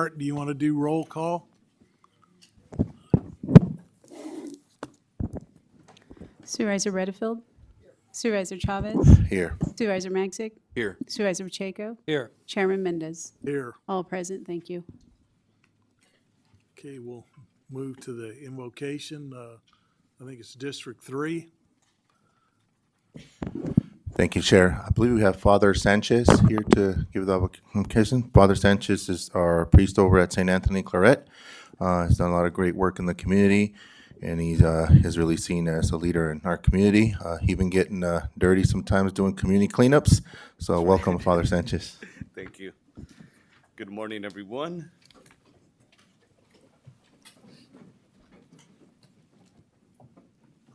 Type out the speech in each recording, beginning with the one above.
Do you want to do roll call? Supervisor Redefield? Supervisor Chavez? Here. Supervisor Magsic? Here. Supervisor Pacheco? Here. Chairman Mendez? Here. All present, thank you. Okay, we'll move to the invocation. I think it's District 3. Thank you, Chair. I believe we have Father Sanchez here to give the invocation. Father Sanchez is our priest over at St. Anthony Claret. He's done a lot of great work in the community, and he's is really seen as a leader in our community. He even getting dirty sometimes doing community cleanups. So welcome, Father Sanchez. Thank you. Good morning, everyone.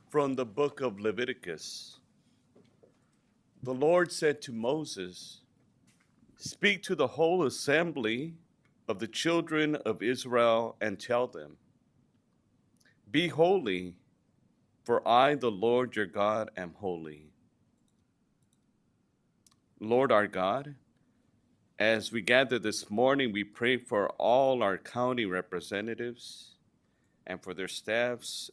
From the book of Leviticus, the Lord said to Moses, "Speak to the whole assembly of the children of Israel and tell them, be holy, for I, the Lord your God, am holy. Lord our God, as we gather this morning, we pray for all our county representatives and for their staffs,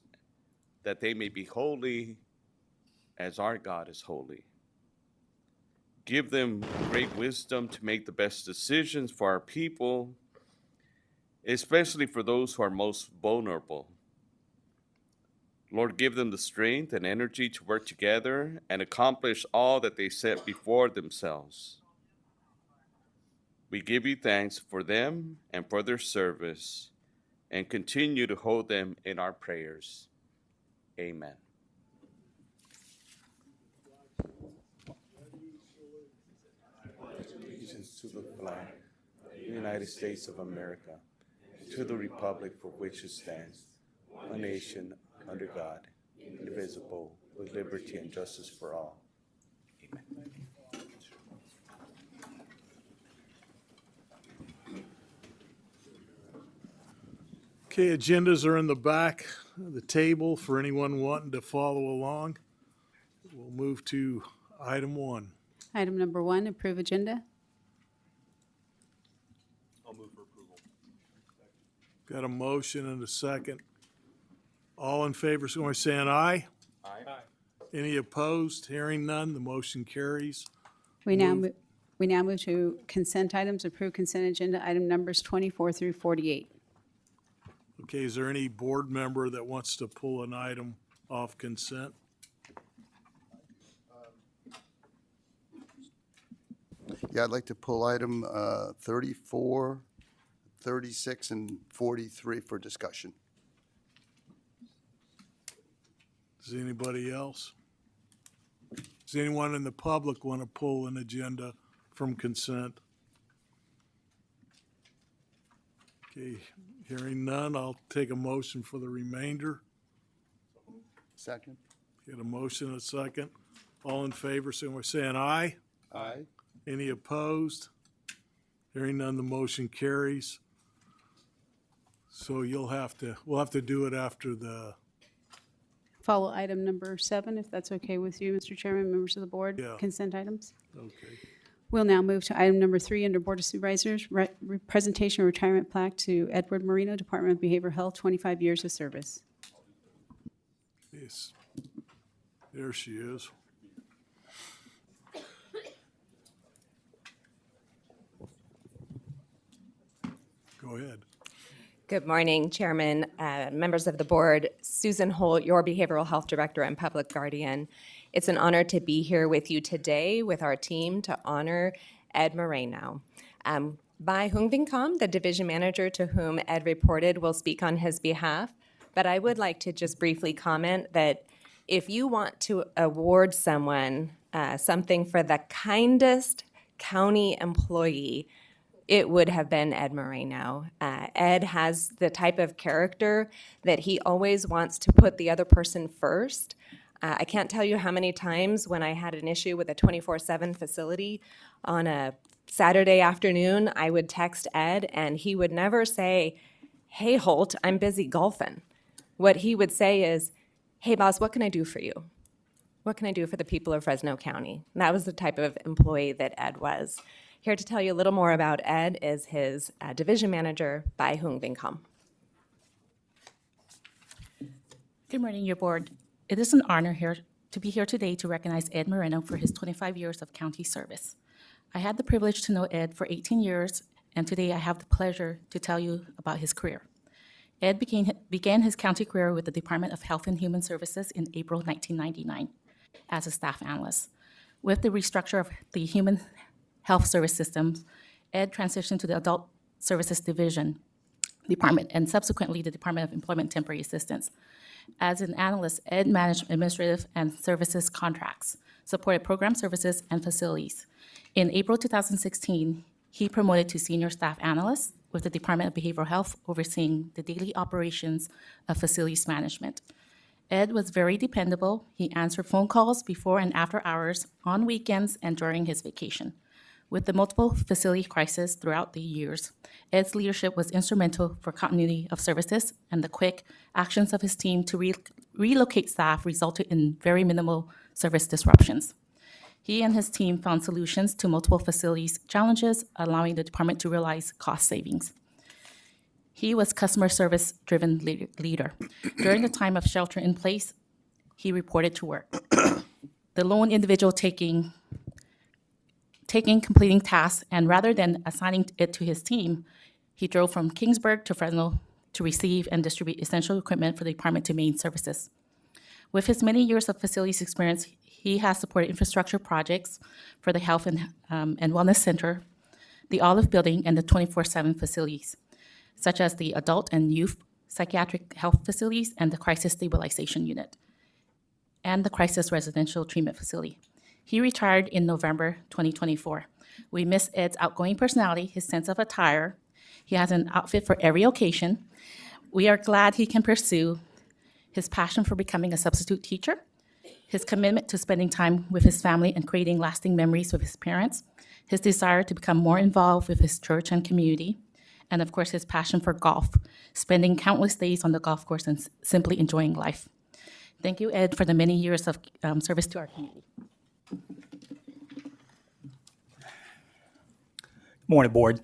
that they may be holy as our God is holy. Give them great wisdom to make the best decisions for our people, especially for those who are most vulnerable. Lord, give them the strength and energy to work together and accomplish all that they set before themselves. We give you thanks for them and for their service, and continue to hold them in our prayers. Amen." Allegiance to the flag of the United States of America, to the republic for which it stands, one nation under God, indivisible, with liberty and justice for all. Amen. Okay, agendas are in the back of the table for anyone wanting to follow along. We'll move to item 1. Item number 1, approve agenda. Got a motion and a second. All in favor, so we're saying aye? Aye. Any opposed? Hearing none, the motion carries. We now move to consent items, approve consent agenda, item numbers 24 through 48. Okay, is there any board member that wants to pull an item off consent? Yeah, I'd like to pull item 34, 36, and 43 for discussion. Does anybody else? Does anyone in the public want to pull an agenda from consent? Okay, hearing none, I'll take a motion for the remainder. Second. Get a motion and a second. All in favor, so we're saying aye? Aye. Any opposed? Hearing none, the motion carries. So we'll have to do it after the, Follow item number 7, if that's okay with you, Mr. Chairman, members of the board. Yeah. Consent items. okay. We'll now move to item number 3 under Board of Supervisors, presentation of retirement plaque to Edward Marino, Department of Behavioral Health, 25 years of service. Yes. There she is. Go ahead. Good morning, Chairman, members of the board. Susan Holt, your Behavioral Health Director and Public Guardian. It's an honor to be here with you today with our team to honor Ed Moreno. Bai Hungvinkam, the division manager to whom Ed reported, will speak on his behalf, but I would like to just briefly comment that if you want to award someone something for the kindest county employee, it would have been Ed Moreno. Ed has the type of character that he always wants to put the other person first. I can't tell you how many times when I had an issue with a 24/7 facility on a Saturday afternoon, I would text Ed and he would never say, "Hey Holt, I'm busy golfing." What he would say is, "Hey boss, what can I do for you? What can I do for the people of Fresno County?" And that was the type of employee that Ed was. Here to tell you a little more about Ed is his division manager, Bai Hung Vinh Kam. Good morning, your board. It is an honor to be here today to recognize Ed Moreno for his 25 years of county service. I had the privilege to know Ed for 18 years, and today I have the pleasure to tell you about his career. Ed began his county career with the Department of Health and Human Services in April 1999 as a staff analyst. With the restructure of the Human Health Service Systems, Ed transitioned to the Adult Services Division Department and subsequently the Department of Employment Temporary Assistance. As an analyst, Ed managed administrative and services contracts, supported program services and facilities. In April 2016, he promoted to senior staff analyst with the Department of Behavioral Health, overseeing the daily operations of facilities management. Ed was very dependable. He answered phone calls before and after hours, on weekends, and during his vacation. With the multiple facility crises throughout the years, Ed's leadership was instrumental for continuity of services, and the quick actions of his team to relocate staff resulted in very minimal service disruptions. He and his team found solutions to multiple facilities challenges, allowing the department to realize cost savings. He was customer service-driven leader. During the time of shelter in place, he reported to work. The lone individual completing tasks, and rather than assigning it to his team, he drove from Kingsburg to Fresno to receive and distribute essential equipment for the department to main services. With his many years of facilities experience, he has supported infrastructure projects for the Health and Wellness Center, the Olive Building, and the 24/7 facilities, such as the Adult and Youth Psychiatric Health Facilities and the Crisis Stabilization Unit, and the Crisis Residential Treatment Facility. He retired in November 2024. We miss Ed's outgoing personality, his sense of attire. He has an outfit for every occasion. We are glad he can pursue his passion for becoming a substitute teacher, his commitment to spending time with his family and creating lasting memories with his parents, his desire to become more involved with his church and community, and of course his passion for golf, spending countless days on the golf course and simply enjoying life. Thank you, Ed, for the many years of service to our community. Morning, Board.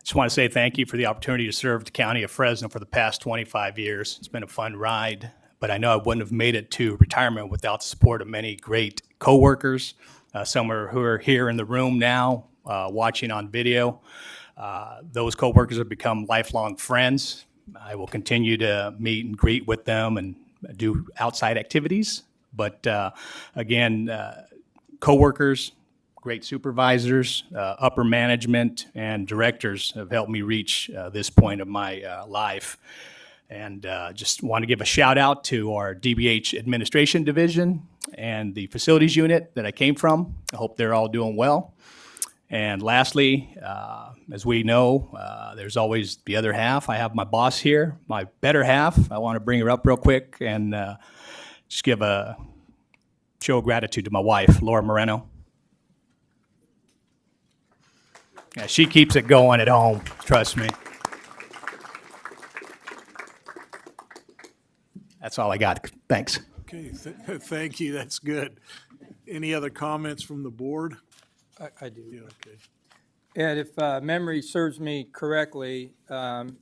Just want to say thank you for the opportunity to serve the County of Fresno for the past 25 years. It's been a fun ride, but I know I wouldn't have made it to retirement without the support of many great coworkers, some who are here in the room now, watching on video. Those coworkers have become lifelong friends. I will continue to meet and greet with them and do outside activities. But again, coworkers, great supervisors, upper management, and directors have helped me reach this point of my life. And just want to give a shout out to our DBH Administration Division and the Facilities Unit that I came from. I hope they're all doing well. And lastly, as we know, there's always the other half. I have my boss here, my better half. I want to bring her up real quick and just give a show of gratitude to my wife, Laura Moreno. Yeah, she keeps it going at home, trust me. That's all I got. Thanks. Okay, thank you, that's good. Any other comments from the board? I do. Yeah, okay. Ed, if memory serves me correctly,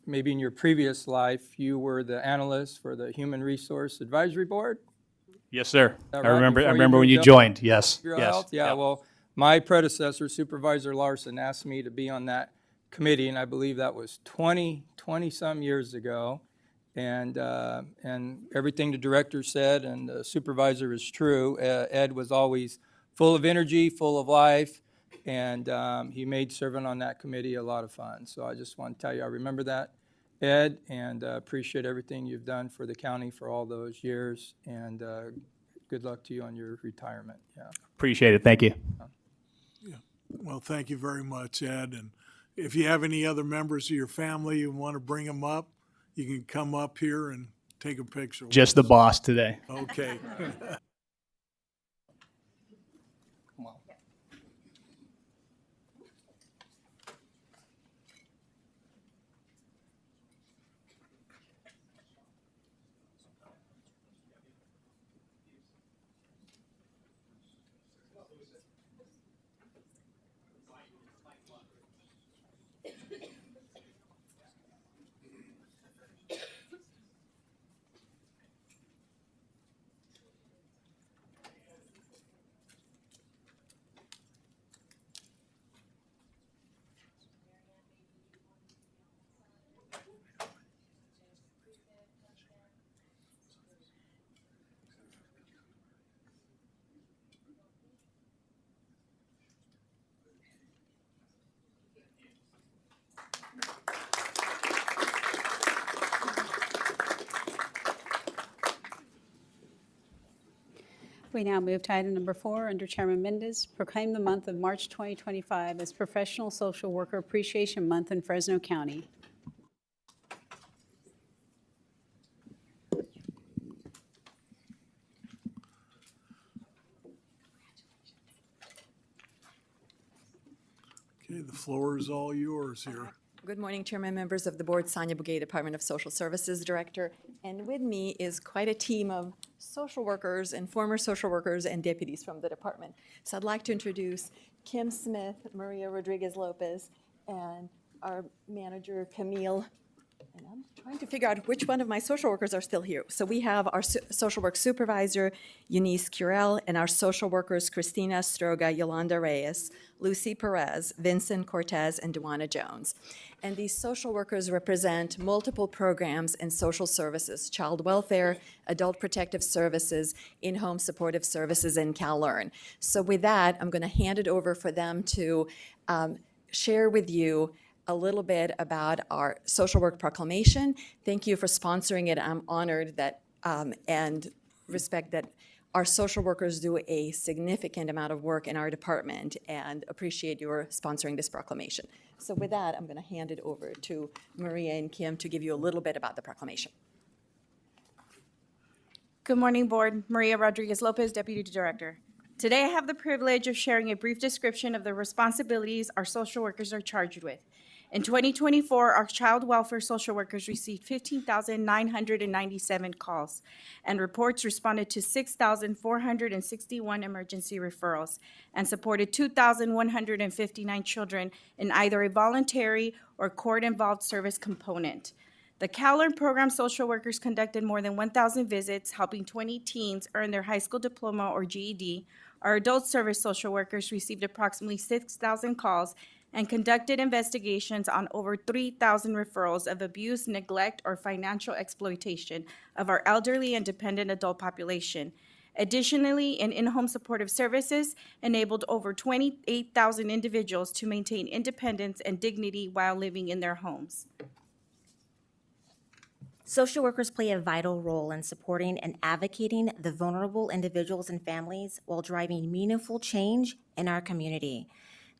maybe in your previous life, you were the analyst for the Human Resource Advisory Board? Yes, sir. that I right? remember. Before I you remember when moved you up joined. Yes. Bureau of Yes. Health? Yeah, Yep. well, my predecessor, Supervisor Larson, asked me to be on that committee, and I believe that was 20-some years ago. And everything the director said and the supervisor is true. Ed was always full of energy, full of life, and he made serving on that committee a lot of fun. So I just want to tell you, I remember that, Ed, and appreciate everything you've done for the county for all those years, and good luck to you on your retirement. Yeah. Appreciate it. Thank you. Well, thank you very much, Ed. And if you have any other members of your family and want to bring them up, you can come up here and take a picture. with Just the us. boss today. Okay. We now move to item number 4 under Chairman Mendez. Proclaim the month of March 2025 as Professional Social Worker Appreciation Month in Fresno County. Okay, the floor is all yours here. Good morning, Chairman, members of the board. Sonia Bugay, Department of Social Services Director. And with me is quite a team of social workers and former social workers and deputies from the department. So I'd like to introduce Kim Smith, Maria Rodriguez Lopez, and our manager, Camille. And I'm trying to figure out which one of my social workers are still here. So we have our social work supervisor, Eunice Curel, and our social workers, Christina Stroga, Yolanda Reyes, Lucy Perez, Vincent Cortez, and Duana Jones. And these social workers represent multiple programs and social services, child welfare, adult protective services, in-home supportive services, and CalLearn. So with that, I'm going to hand it over for them to share with you a little bit about our social work proclamation. Thank you for sponsoring it. I'm honored that and respect that our social workers do a significant amount of work in our department and appreciate your sponsoring this proclamation. So with that, I'm going to hand it over to Maria and Kim to give you a little bit about the proclamation. Good morning, Board. Maria Rodriguez Lopez, Deputy Director. Today I have the privilege of sharing a brief description of the responsibilities our social workers are charged with. In 2024, our child welfare social workers received 15,997 calls and reports, responded to 6,461 emergency referrals, and supported 2,159 children in either a voluntary or court-involved service component. The CalLearn program social workers conducted more than 1,000 visits, helping 20 teens earn their high school diploma or GED. Our adult service social workers received approximately 6,000 calls and conducted investigations on over 3,000 referrals of abuse, neglect, or financial exploitation of our elderly and dependent adult population. Additionally, in-home supportive services enabled over 28,000 individuals to maintain independence and dignity while living in their homes. Social workers play a vital role in supporting and advocating the vulnerable individuals and families while driving meaningful change in our community.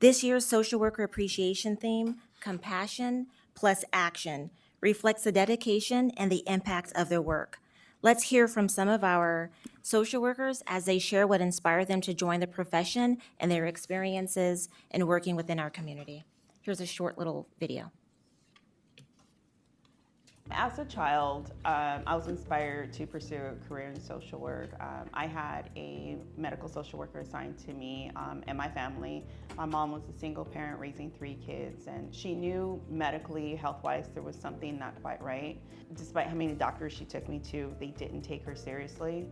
This year's Social Worker Appreciation theme, Compassion plus Action, reflects the dedication and the impact of their work. Let's hear from some of our social workers as they share what inspired them to join the profession and their experiences in working within our community. Here's a short little video. As a child, I was inspired to pursue a career in social work. I had a medical social worker assigned to me and my family. My mom was a single parent raising 3 kids, and she knew medically, health-wise, there was something not quite right. Despite how many doctors she took me to, they didn't take her seriously.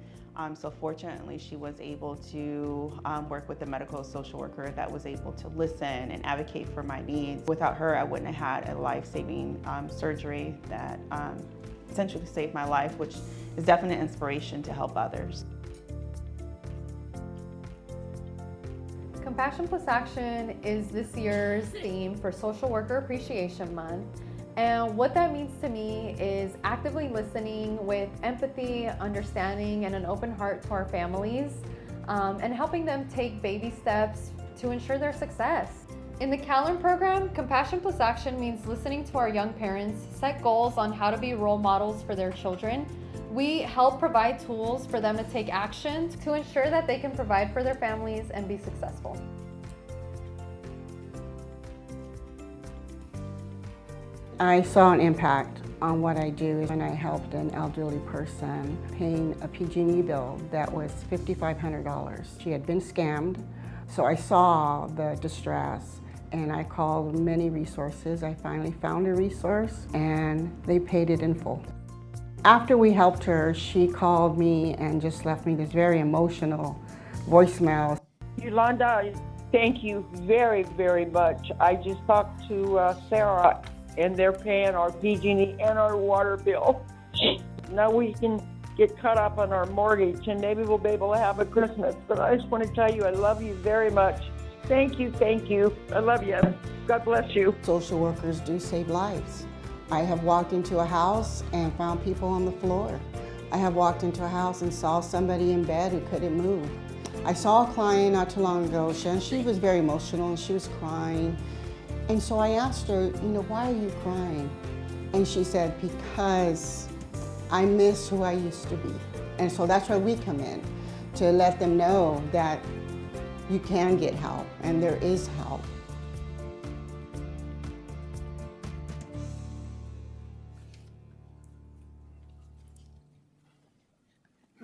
So fortunately, she was able to work with a medical social worker that was able to listen and advocate for my needs. Without her, I wouldn't have had a life-saving surgery that essentially saved my life, which is definite inspiration to help others. Compassion plus Action is this year's theme for Social Worker Appreciation Month. And what that means to me is actively listening with empathy, understanding, and an open heart to our families, and helping them take baby steps to ensure their success. In the CalLearn program, Compassion plus Action means listening to our young parents, set goals on how to be role models for their children. We help provide tools for them to take action to ensure that they can provide for their families and be successful. I saw an impact on what I do when I helped an elderly person paying a PG&E bill that was $5,500. She had been scammed, so I saw the distress and I called many resources. I finally found a resource and they paid it in full. After we helped her, she called me and just left me this very emotional voicemail. Yolanda, thank you very, very much. I just talked to Sarah, and they're paying our PG&E and our water bill. Now we can get caught up on our mortgage, and maybe we'll be able to have a Christmas. But I just want to tell you I love you very much. Thank you, thank you. I love you. God bless you. Social workers do save lives. I have walked into a house and found people on the floor. I have walked into a house and saw somebody in bed who couldn't move. I saw a client not too long ago, and she was very emotional and she was crying. And so I asked her, why are you crying? And she said, because I miss who I used to be. And so that's where we come in, to let them know that you can get help and there is help.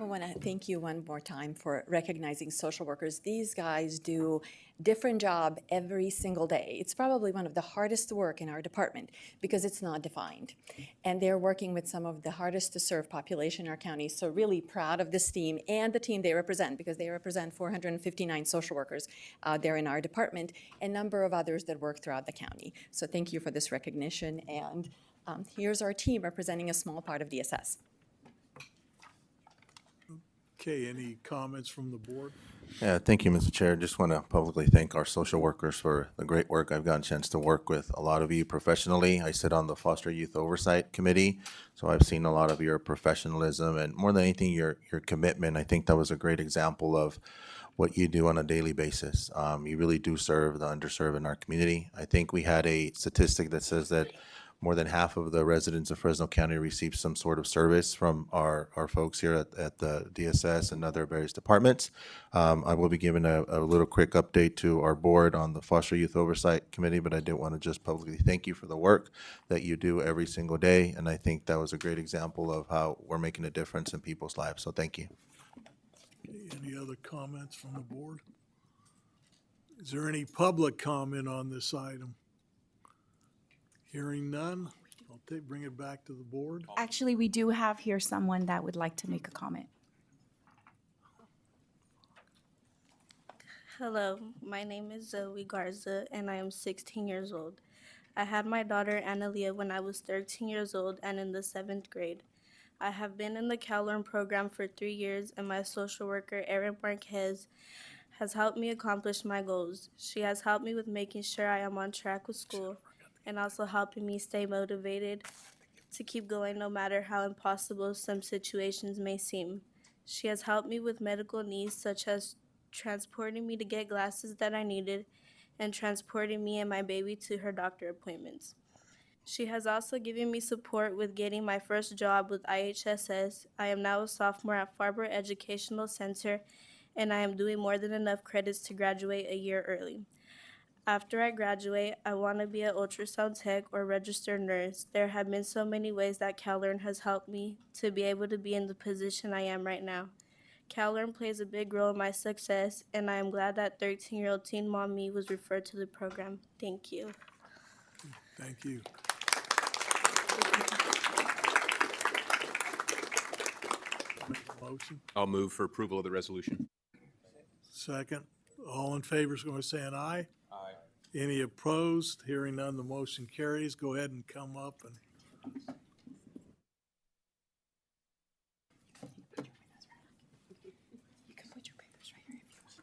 I want to thank you one more time for recognizing social workers. These guys do different job every single day. It's probably one of the hardest work in our department because it's not defined. And they're working with some of the hardest to serve population in our county. So really proud of this team and the team they represent, because they represent 459 social workers there in our department and a number of others that work throughout the county. So thank you for this recognition. And here's our team representing a small part of DSS. Okay, any comments from the board? Yeah, thank you, Mr. Chair. Just want to publicly thank our social workers for the great work. I've gotten a chance to work with a lot of you professionally. I sit on the Foster Youth Oversight Committee, so I've seen a lot of your professionalism and, more than anything, your commitment. I think that was a great example of what you do on a daily basis. You really do serve the underserved in our community. I think we had a statistic that says that more than half of the residents of Fresno County receive some sort of service from our folks here at the DSS and other various departments. I will be giving a little quick update to our board on the Foster Youth Oversight Committee, but I did want to just publicly thank you for the work that you do every single day. And I think that was a great example of how we're making a difference in people's lives. So thank you. Okay, any other comments from the board? Is there any public comment on this item? Hearing none, I'll bring it back to the board. Actually, we do have here someone that would like to make a comment. Hello, my name is Zoe Garza, and I am 16 years old. I had my daughter Analia when I was 13 years old and in the 7th grade. I have been in the CalLearn program for 3 years, and my social worker, Erin Marquez, has helped me accomplish my goals. She has helped me with making sure I am on track with school, and also helping me stay motivated to keep going no matter how impossible some situations may seem. She has helped me with medical needs, such as transporting me to get glasses that I needed and transporting me and my baby to her doctor appointments. She has also given me support with getting my first job with IHSS. I am now a sophomore at Farber Educational Center, and I am doing more than enough credits to graduate a year early. After I graduate, I want to be an ultrasound tech or registered nurse. There have been so many ways that CalLearn has helped me to be able to be in the position I am right now. CalLearn plays a big role in my success, and I am glad that 13-year-old teen mom me was referred to the program. Thank you. Thank you. Motion, I'll move for approval of the resolution. second. All in favor is going to say an aye. Aye. Any opposed? Hearing none, the motion carries. Go ahead and come up and. You can put your papers right here if you want.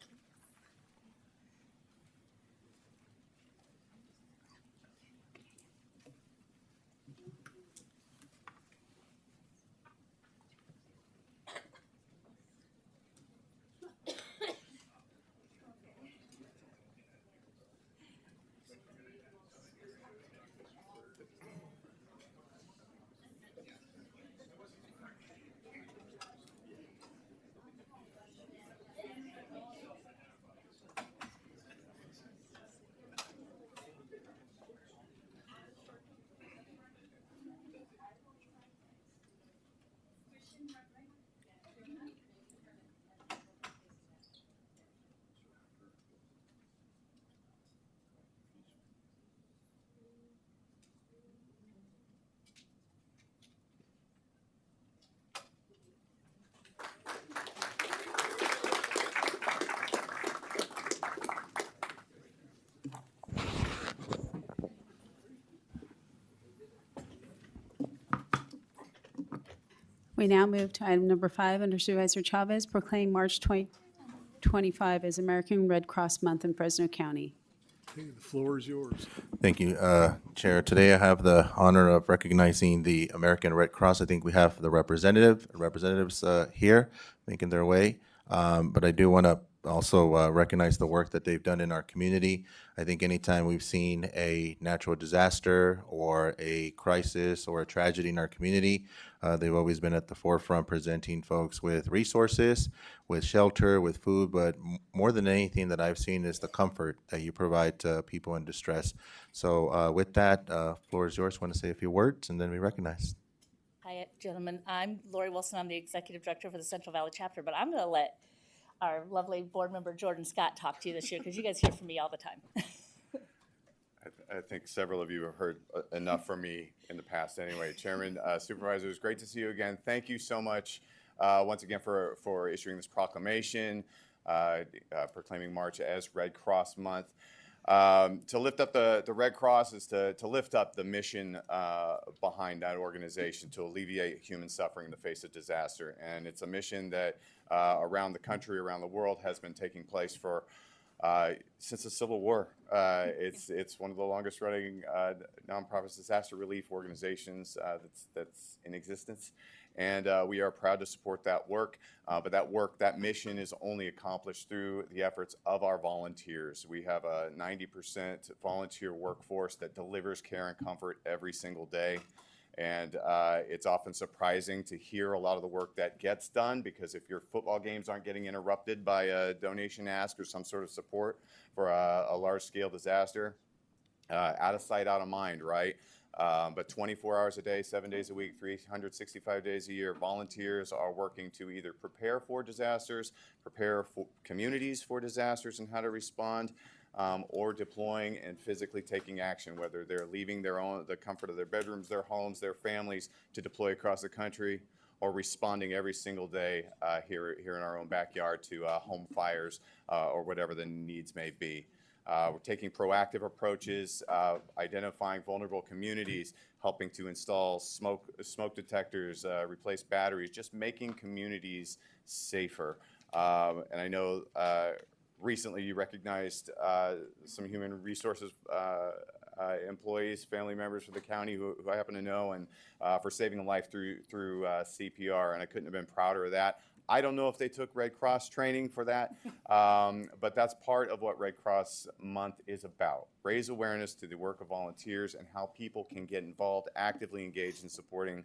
We now move to item number 5 under Supervisor Chavez, proclaim March 2025 as American Red Cross Month in Fresno County. Okay, the floor is yours. Thank you, Chair. Today I have the honor of recognizing the American Red Cross. I think we have the representatives here making their way. But I do want to also recognize the work that they've done in our community. I think anytime we've seen a natural disaster or a crisis or a tragedy in our community, they've always been at the forefront presenting folks with resources, with shelter, with food, but more than anything that I've seen is the comfort that you provide to people in distress. So with that, floor is yours. Want to say a few words and then we recognize. Hi, gentlemen. I'm Lori Wilson. I'm the Executive Director for the Central Valley Chapter, but I'm going to let our lovely board member Jordan Scott talk to you this year because you guys hear from me all the time. I think several of you have heard enough from me in the past anyway. Chairman, Supervisors, great to see you again. Thank you so much once again for issuing this proclamation, proclaiming March as Red Cross Month. To lift up the Red Cross is to lift up the mission behind that organization to alleviate human suffering in the face of disaster. And it's a mission that around the country, around the world, has been taking place for since the Civil War. It's one of the longest running nonprofit disaster relief organizations that's in existence. And we are proud to support that work. But that mission is only accomplished through the efforts of our volunteers. We have a 90% volunteer workforce that delivers care and comfort every single day. And it's often surprising to hear a lot of the work that gets done, because if your football games aren't getting interrupted by a donation ask or some sort of support for a large-scale disaster, out of sight, out of mind, right? But 24 hours a day, 7 days a week, 365 days a year, volunteers are working to either prepare for disasters, prepare for communities for disasters and how to respond, or deploying and physically taking action, whether they're leaving the comfort of their bedrooms, their homes, their families to deploy across the country, or responding every single day here in our own backyard to home fires or whatever the needs may be. We're taking proactive approaches, identifying vulnerable communities, helping to install smoke detectors, replace batteries, just making communities safer. And I know recently you recognized some human resources employees, family members for the county who I happen to know, and for saving a life through CPR, and I couldn't have been prouder of that. I don't know if they took Red Cross training for that, but that's part of what Red Cross Month is about. Raise awareness to the work of volunteers and how people can get involved, actively engaged in supporting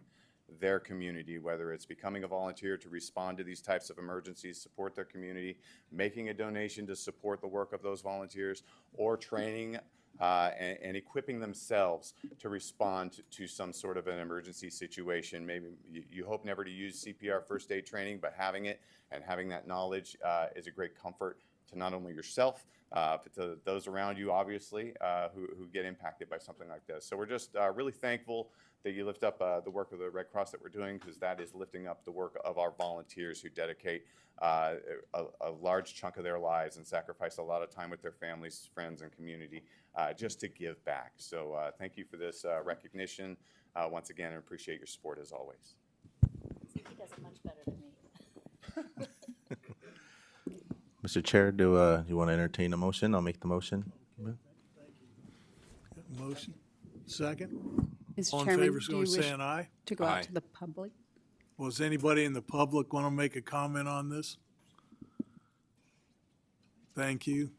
their community, whether it's becoming a volunteer to respond to these types of emergencies, support their community, making a donation to support the work of those volunteers, or training and equipping themselves to respond to some sort of an emergency situation. Maybe you hope never to use CPR first aid training, but having it and having that knowledge is a great comfort to not only yourself, but to those around you, obviously, who get impacted by something like this. So we're just really thankful that you lift up the work of the Red Cross that we're doing, because that is lifting up the work of our volunteers who dedicate a large chunk of their lives and sacrifice a lot of time with their families, friends, and community just to give back. So thank you for this recognition once again, and appreciate your support as always. He does it much better than me. Mr. Chair, do you want to entertain a motion? I'll make the motion. Motion. Second. Mr. All in Chairman, favor, do go you wish say an aye. to go out to the public? Well, does anybody in the public want to make a comment on this? Thank you.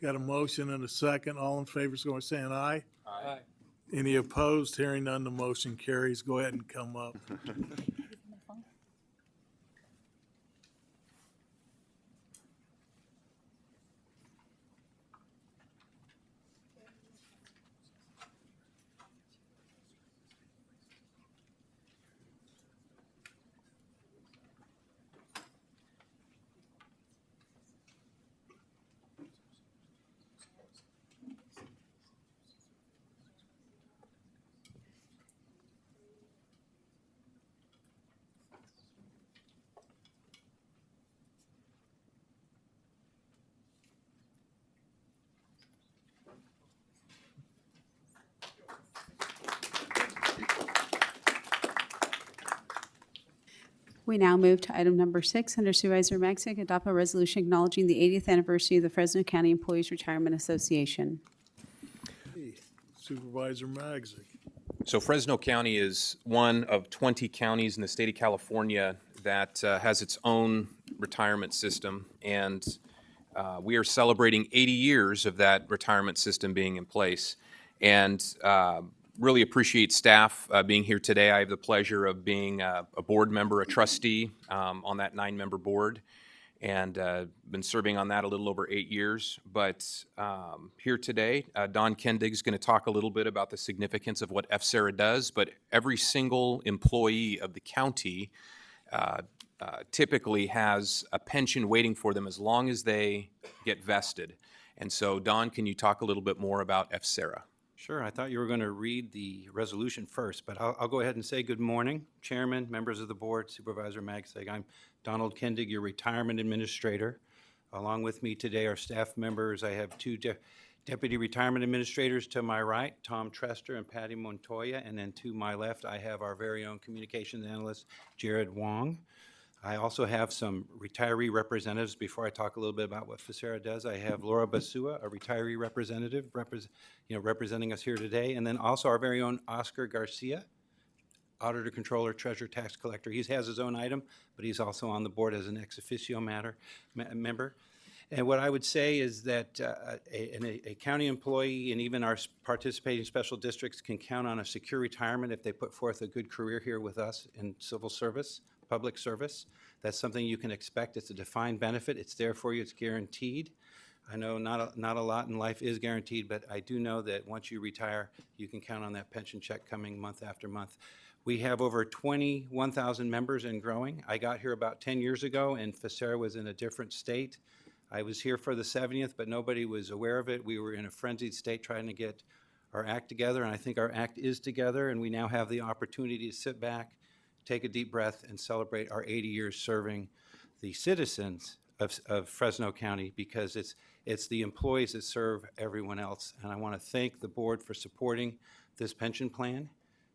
Got a motion and a second. All in favor, go say an aye. Aye. Any opposed? Hearing none, the motion carries. Go ahead and come up. We now move to item number 6 under Supervisor Maxick, adopt a resolution acknowledging the 80th anniversary of the Fresno County Employees Retirement Association. Supervisor Magzik. So Fresno County is one of 20 counties in the state of California that has its own retirement system, and we are celebrating 80 years of that retirement system being in place. And really appreciate staff being here today. I have the pleasure of being a board member, a trustee on that 9-member board, and been serving on that a little over 8 years. But here today, Don Kendig is going to talk a little bit about the significance of what FSARA does, but every single employee of the county typically has a pension waiting for them as long as they get vested. And so, Don, can you talk a little bit more about FSARA? Sure. I thought you were going to read the resolution first, but I'll go ahead and say good morning, Chairman, members of the board, Supervisor Magzik. I'm Donald Kendig, your retirement administrator. Along with me today are staff members. I have two deputy retirement administrators to my right, Tom Trester and Patty Montoya, and then to my left, I have our very own communications analyst, Jared Wong. I also have some retiree representatives. Before I talk a little bit about what FSARA does, I have Laura Basua, a retiree representative, representing us here today, and then also our very own Oscar Garcia, auditor, controller, treasurer, tax collector. He has his own item, but he's also on the board as an ex officio member. And what I would say is that a county employee and even our participating special districts can count on a secure retirement if they put forth a good career here with us in civil service, public service. That's something you can expect. It's a defined benefit. It's there for you. It's guaranteed. I know not a lot in life is guaranteed, but I do know that once you retire, you can count on that pension check coming month after month. We have over 21,000 members and growing. I got here about 10 years ago, and FSARA was in a different state. I was here for the 70th, but nobody was aware of it. We were in a frenzied state trying to get our act together, and I think our act is together, and we now have the opportunity to sit back, take a deep breath, and celebrate our 80 years serving the citizens of Fresno County, because it's the employees that serve everyone else. And I want to thank the board for supporting this pension plan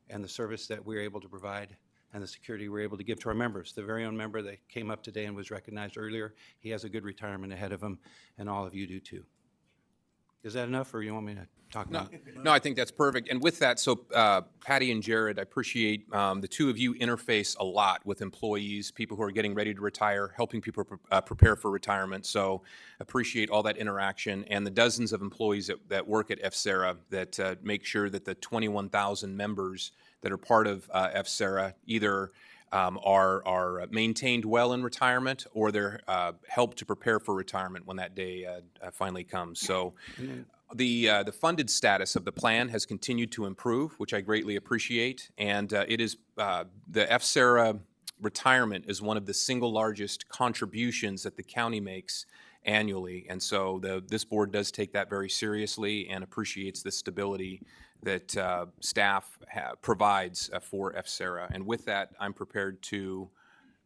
and the service that we're able to provide and the security we're able to give to our members. The very own member that came up today and was recognized earlier, he has a good retirement ahead of him, and all of you do too. Is that enough, or you want me to talk about it? No, I think that's perfect. And with that, so Patty and Jared, I appreciate the two of you interface a lot with employees, people who are getting ready to retire, helping people prepare for retirement. So appreciate all that interaction and the dozens of employees that work at FSARA that make sure that the 21,000 members that are part of FSARA either are maintained well in retirement, or they're helped to prepare for retirement when that day finally comes. So the funded status of the plan has continued to improve, which I greatly appreciate. And it is the FSARA retirement is one of the single largest contributions that the county makes annually. And so this board does take that very seriously and appreciates the stability that staff provides for FSARA. And with that, I'm prepared to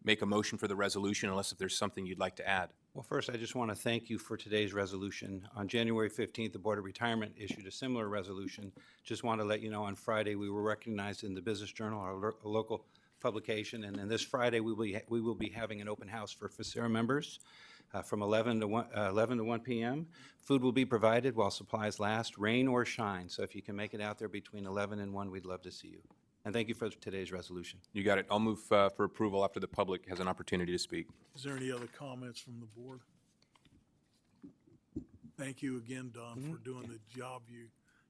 make a motion for the resolution, unless if there's something you'd like to add. Well, first, I just want to thank you for today's resolution. On January 15th, the Board of Retirement issued a similar resolution. Just want to let you know, on Friday, we were recognized in the Business Journal, our local publication, and then this Friday, we will be having an open house for FSARA members from 11 to 1 p.m. Food will be provided while supplies last, rain or shine. So if you can make it out there between 11 and 1, we'd love to see you. And thank you for today's resolution. You got it. I'll move for approval after the public has an opportunity to speak. Is there any other comments from the board? Thank you again, Don, for doing the job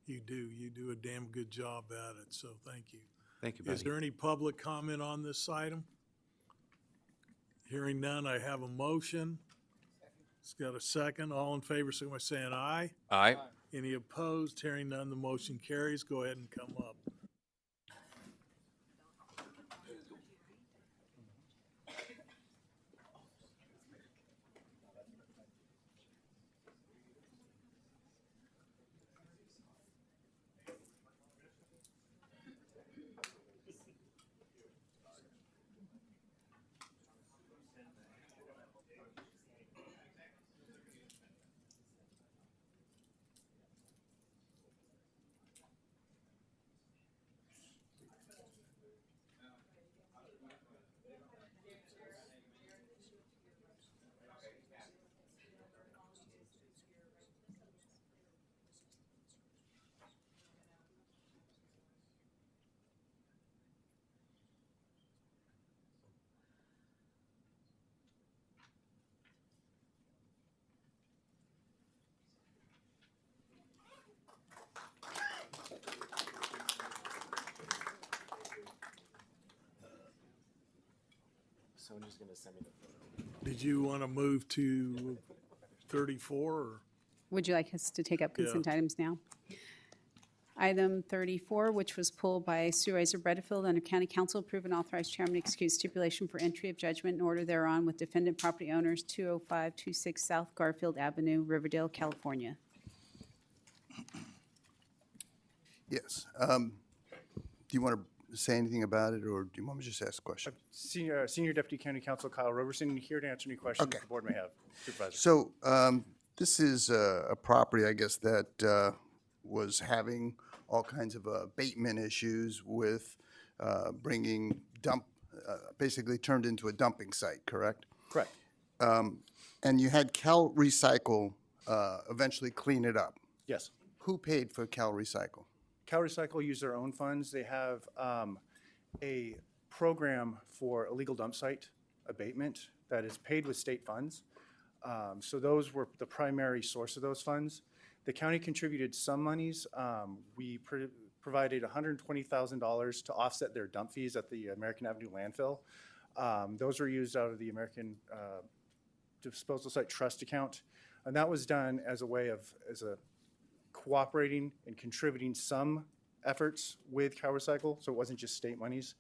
you do. You do a damn good job at it, so thank you. Thank you, buddy. Is there any public comment on this item? Hearing none, I have a motion. It's got a second. All in favor, so by saying aye. Aye. Any opposed? Hearing none, the motion carries. Go ahead and come up. Sonia's gonna send me the photo. Did you want to move to 34 or? Would you like us to take up Yeah. consent items now? Item 34, which was pulled by Supervisor Bredefield under County Council, approve and authorize chairman to execute stipulation for entry of judgment and order thereon with defendant property owners 20526 South Garfield Avenue, Riverdale, California. Yes. Do you want to say anything about it, or do you want me to just ask a question? Senior Deputy County Counsel Kyle Roberson, here to answer any questions Okay. the board may have. Supervisor. So this is a property, I guess, that was having all kinds of abatement issues with bringing basically turned into a dumping site, correct? Correct. And you had Cal Recycle eventually clean it up. Yes. Who paid for Cal Recycle? Cal Recycle use their own funds. They have a program for illegal dump site abatement that is paid with state funds. So those were the primary source of those funds. The county contributed some monies. We provided $120,000 to offset their dump fees at the American Avenue landfill. Those were used out of the American Disposal Site Trust account. And that was done as a way of, cooperating and contributing some efforts with Cal Recycle, so it wasn't just state monies.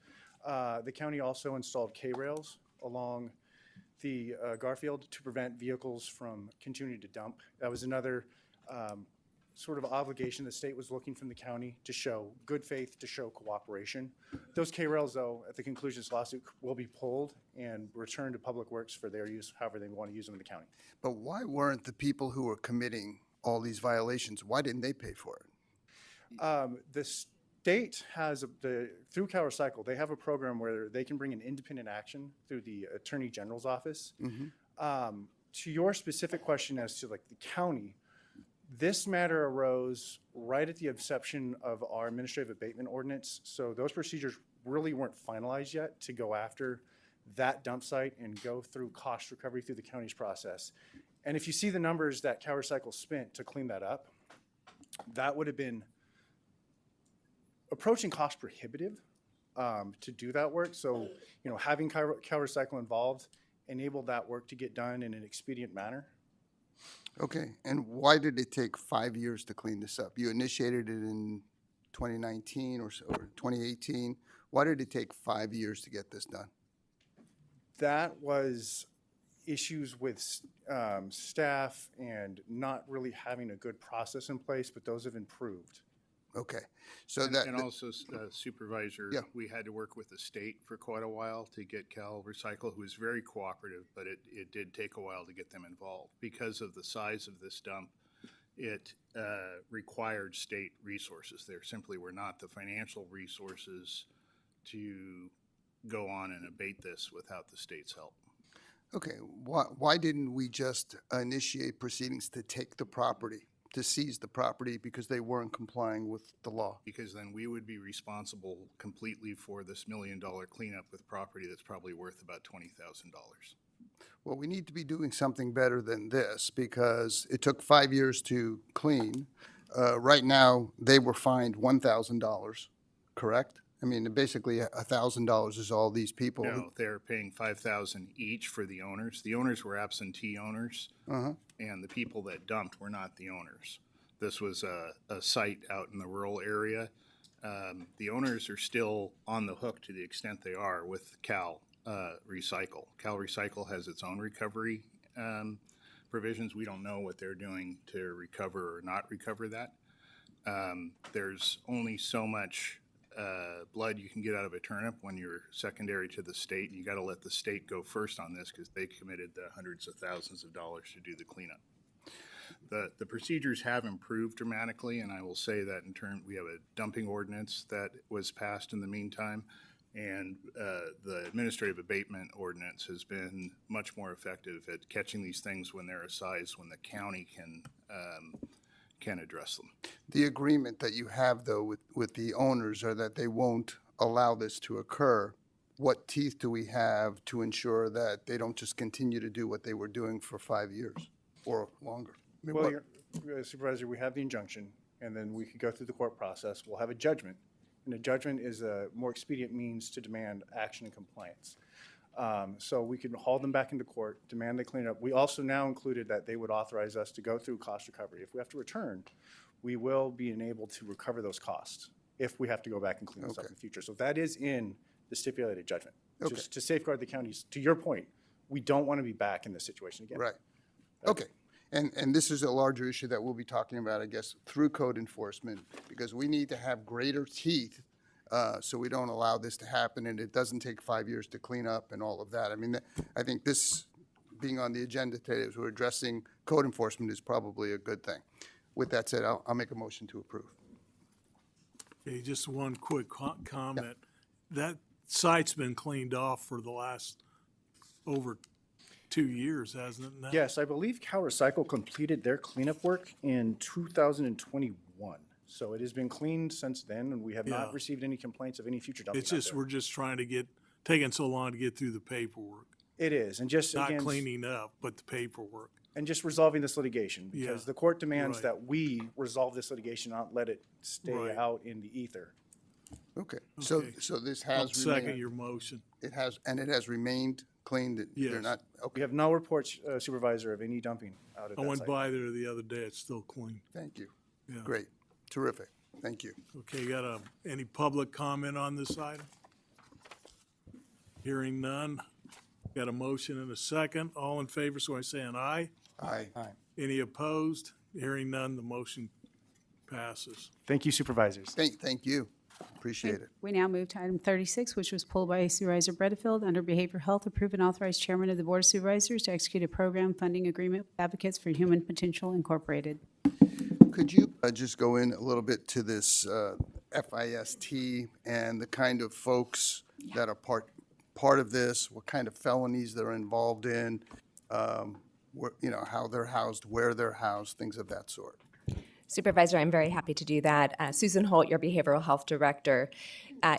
The county also installed K-rails along the Garfield to prevent vehicles from continuing to dump. That was another sort of obligation the state was looking from the county to show good faith, to show cooperation. Those K-rails, though, at the conclusion of this lawsuit, will be pulled and returned to Public Works for their use, however they want to use them in the county. But why weren't the people who were committing all these violations, why didn't they pay for it? The state has, through Cal Recycle, they have a program where they can bring an independent action through the Attorney General's office. To your specific question as to like the county, this matter arose right at the inception of our administrative abatement ordinance. So those procedures really weren't finalized yet to go after that dump site and go through cost recovery through the county's process. And if you see the numbers that Cal Recycle spent to clean that up, that would have been approaching cost prohibitive to do that work. So, having Cal Recycle involved enabled that work to get done in an expedient manner. Okay, and why did it take 5 years to clean this up? You initiated it in 2019 or 2018. Why did it take 5 years to get this done? That was issues with staff and not really having a good process in place, but those have improved. Okay, so And also, Supervisor, Yeah. we had to work with the state for quite a while to get Cal Recycle, who was very cooperative, but it did take a while to get them involved. Because of the size of this dump, it required state resources. There simply were not the financial resources to go on and abate this without the state's help. Okay, why didn't we just initiate proceedings to take the property, to seize the property because they weren't complying with the law? Because then we would be responsible completely for this $1 million cleanup with property that's probably worth about $20,000. Well, we need to be doing something better than this because it took 5 years to clean. Right now, they were fined $1,000, correct? I mean, basically $1,000 is all these people. No, they're paying $5,000 each for the owners. The owners were absentee owners, and the people that dumped were not the owners. This was a site out in the rural area. The owners are still on the hook to the extent they are with Cal Recycle. Cal Recycle has its own recovery provisions. We don't know what they're doing to recover or not recover that. There's only so much blood you can get out of a turnip when you're secondary to the state. You got to let the state go first on this because they committed the hundreds of thousands of dollars to do the cleanup. The procedures have improved dramatically, and I will say that in turn, we have a dumping ordinance that was passed in the meantime, and the administrative abatement ordinance has been much more effective at catching these things when they're a size when the county can address them. The agreement that you have, though, with the owners are that they won't allow this to occur. What teeth do we have to ensure that they don't just continue to do what they were doing for 5 years or longer? I mean, Well, Supervisor, we have the injunction, and then we could go through the court process. We'll have a judgment, and a judgment is a more expedient means to demand action and compliance. So we could haul them back into court, demand they clean up. We also now included that they would authorize us to go through cost recovery. If we have to return, we will be enabled to recover those costs if we have to go back and clean this up in the future. So that is in the stipulated judgment, just to safeguard the counties. To your point, we don't want to be back in this situation again. Right. Okay. And this is a larger issue that we'll be talking about, I guess, through code enforcement, because we need to have greater teeth so we don't allow this to happen, and it doesn't take 5 years to clean up and all of that. I mean, I think this being on the agenda today as we're addressing code enforcement is probably a good thing. With that said, I'll make a motion to approve. Okay, just one quick comment. That site's been cleaned off for the last over 2 years, hasn't it now? Yes, I believe Cal Recycle completed their cleanup work in 2021. So it has been cleaned since then, and we have Yeah. not received any complaints of any future dumping It's out just, there. we're just trying to taking so long to get through the paperwork. It is, and just Not again, cleaning up, but the paperwork. and just resolving this litigation, Yeah, because the court demands right. that we resolve this litigation, not let it stay Right. out in the ether. Okay. So Okay. this I'll has second remained, your motion. it has remained cleaned? They're Yes. not, We okay, have no reports, Supervisor, of any dumping out at I that went site. by there the other day, it's still clean. thank you. Yeah. Great. Terrific. Thank you. Okay, any public comment on this item? Hearing none. Got a motion and a second. All in favor, so I say an aye. Aye. Any opposed? Hearing none, the motion passes. Thank you, Supervisors. Thank you. Appreciate it. We now move to item 36, which was pulled by Supervisor Bredefield. Under Behavioral Health, approve and authorize Chairman of the Board of Supervisors to execute a program funding agreement with Advocates for Human Potential Incorporated. Could you just go in a little bit to this FIST and the kind of folks that are part of this, what kind of felonies they're involved in, how they're housed, where they're housed, things of that sort? Supervisor, I'm very happy to do that. Susan Holt, your Behavioral Health Director.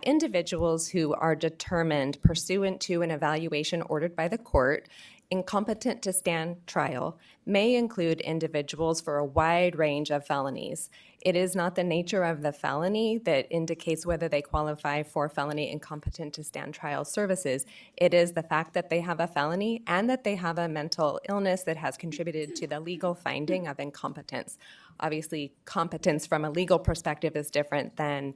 Individuals who are determined pursuant to an evaluation ordered by the court incompetent to stand trial may include individuals for a wide range of felonies. It is not the nature of the felony that indicates whether they qualify for felony incompetent to stand trial services. It is the fact that they have a felony and that they have a mental illness that has contributed to the legal finding of incompetence. Obviously, competence from a legal perspective is different than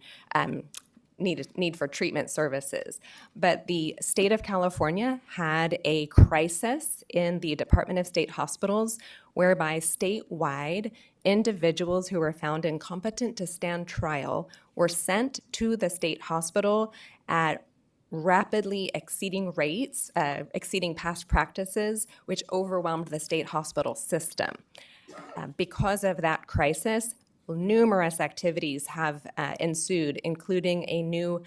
need for treatment services. But the state of California had a crisis in the Department of State hospitals whereby statewide individuals who were found incompetent to stand trial were sent to the state hospital at rapidly exceeding rates, exceeding past practices, which overwhelmed the state hospital system. Because of that crisis, numerous activities have ensued, including a new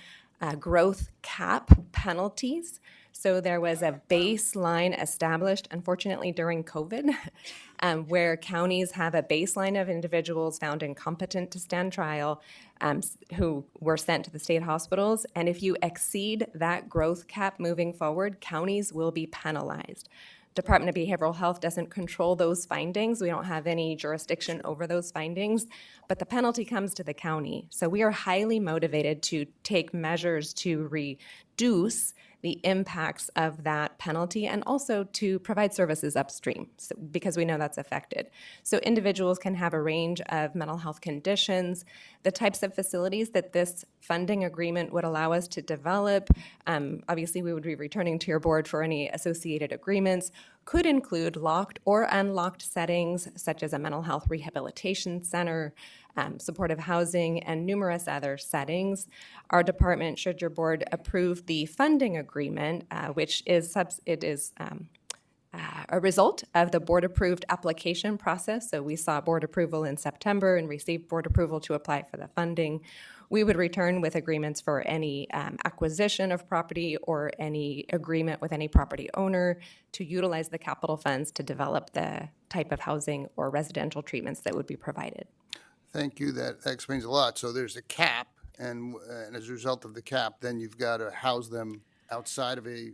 growth cap penalties. So there was a baseline established, unfortunately, during COVID, where counties have a baseline of individuals found incompetent to stand trial who were sent to the state hospitals. And if you exceed that growth cap moving forward, counties will be penalized. Department of Behavioral Health doesn't control those findings. We don't have any jurisdiction over those findings, but the penalty comes to the county. So we are highly motivated to take measures to reduce the impacts of that penalty and also to provide services upstream because we know that's affected. So individuals can have a range of mental health conditions. The types of facilities that this funding agreement would allow us to develop, obviously we would be returning to your board for any associated agreements, could include locked or unlocked settings such as a mental health rehabilitation center, supportive housing, and numerous other settings. Our department, should your board approve the funding agreement, which is a result of the board-approved application process. So we saw board approval in September and received board approval to apply for the funding. We would return with agreements for any acquisition of property or any agreement with any property owner to utilize the capital funds to develop the type of housing or residential treatments that would be provided. Thank you. That explains a lot. So there's a cap, and as a result of the cap, then you've got to house them outside of a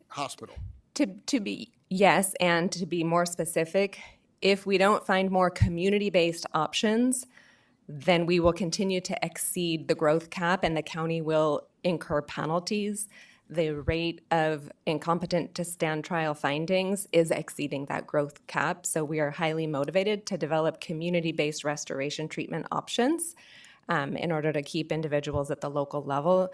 hospital. To be, yes, and to be more specific, if we don't find more community-based options, then we will continue to exceed the growth cap and the county will incur penalties. the rate of incompetent to stand trial findings is exceeding that growth cap. So we are highly motivated to develop community-based restoration treatment options in order to keep individuals at the local level,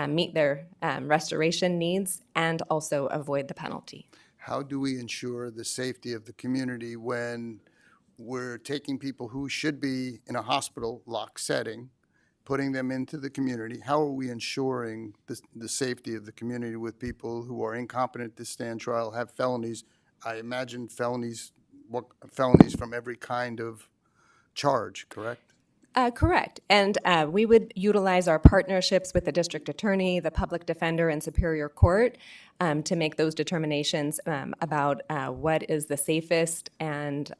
meet their restoration needs, and also avoid the penalty. How do we ensure the safety of the community when we're taking people who should be in a hospital locked setting, putting them into the community? How are we ensuring the safety of the community with people who are incompetent to stand trial, have felonies? I imagine felonies from every kind of charge, correct? Correct. And we would utilize our partnerships with the district attorney, the public defender, and Superior Court to make those determinations about what is the safest and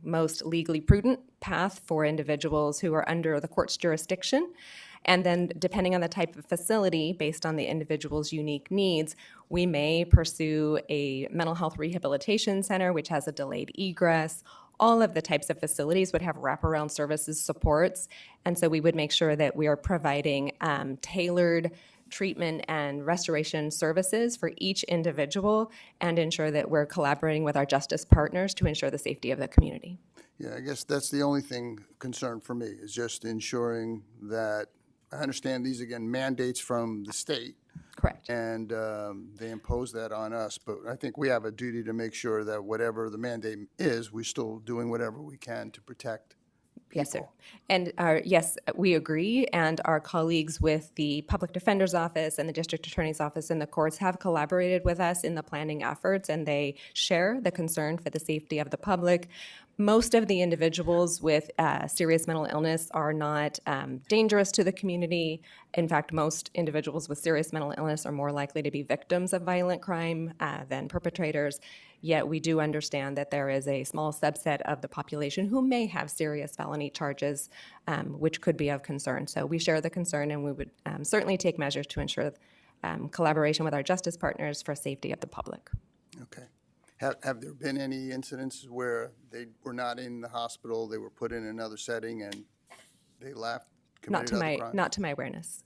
most legally prudent path for individuals who are under the court's jurisdiction. And then depending on the type of facility, based on the individual's unique needs, we may pursue a mental health rehabilitation center, which has a delayed egress. All of the types of facilities would have wraparound services supports. And so we would make sure that we are providing tailored treatment and restoration services for each individual and ensure that we're collaborating with our justice partners to ensure the safety of the community. Yeah, I guess that's the only thing concern for me, is just ensuring that, I understand these, again, mandates from the state. Correct. And they impose that on us, but I think we have a duty to make sure that whatever the mandate is, we're still doing whatever we can to protect people. Yes, sir. And yes, we agree, and our colleagues with the Public Defender's Office and the District Attorney's Office and the courts have collaborated with us in the planning efforts, and they share the concern for the safety of the public. Most of the individuals with serious mental illness are not dangerous to the community. In fact, most individuals with serious mental illness are more likely to be victims of violent crime than perpetrators. Yet we do understand that there is a small subset of the population who may have serious felony charges, which could be of concern. So we share the concern, and we would certainly take measures to ensure collaboration with our justice partners for safety of the public. Okay. Have there been any incidents where they were not in the hospital, they were put in another setting and they left, committed other crimes? Not to my awareness.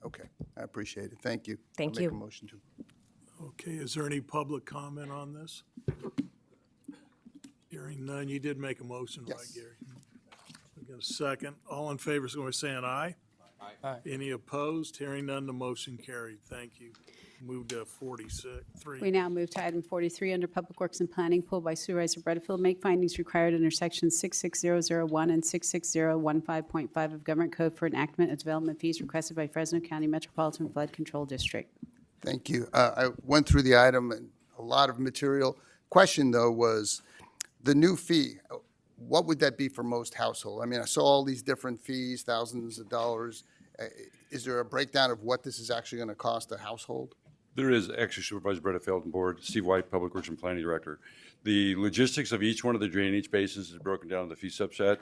Okay, I appreciate it. Thank you. Thank I'll you. make a motion to. Okay, is there any public comment on this? Hearing none, you did make a motion, right, Yes. Gary? We got a second. All in favor, so we're saying aye? Aye. Any opposed? Hearing none, the motion carried. Thank you. Move to 46. We now move to item 43 under Public Works and Planning, pulled by Supervisor Butterfield. Make findings required under Section 66001 and 66015.5 of Government Code for enactment of development fees requested by Fresno County Metropolitan Flood Control District. Thank you. I went through the item and a lot of material. Question, though, was the new fee, what would that be for most households? I mean, I saw all these different fees, thousands of dollars. Is there a breakdown of what this is actually going to cost a household? There is. Actually, Supervisor Bretta Felton Board, Steve White, Public Works and Planning Director. The logistics of each one of the drainage basins is broken down in the fee subset.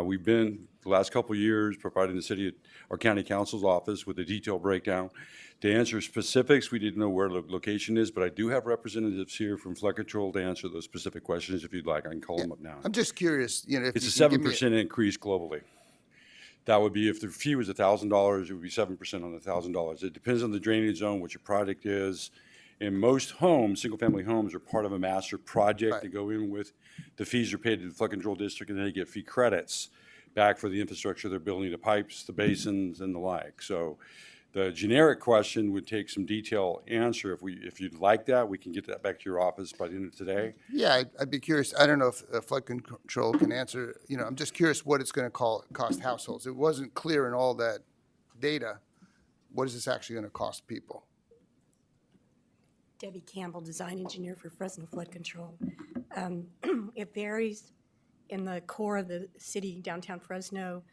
We've been, the last couple of years, providing the city, our county council's office with a detailed breakdown. To answer specifics, we didn't know where the location is, but I do have representatives here from Flood Control to answer those specific questions if you'd like. I can call them up now. I'm just curious, you know, if It's you a can give me 7% increase globally. That would be, if the fee was $1,000, it would be 7% on the $1,000. It depends on the drainage zone, what your project is. In most homes, single-family homes are part of a master project to go in with. The fees are paid to the flood control district, and they get fee credits back for the infrastructure they're building, the pipes, the basins, and the like. So the generic question would take some detailed answer. If you'd like that, we can get that back to your office by the end of today. Yeah, I'd be curious. I don't know if flood control can answer. You know, I'm just curious what it's going to cost households. It wasn't clear in all that data. What is this actually going to cost people? Debbie Campbell, design engineer for Fresno Flood Control. It varies. In the core of the city, downtown Fresno,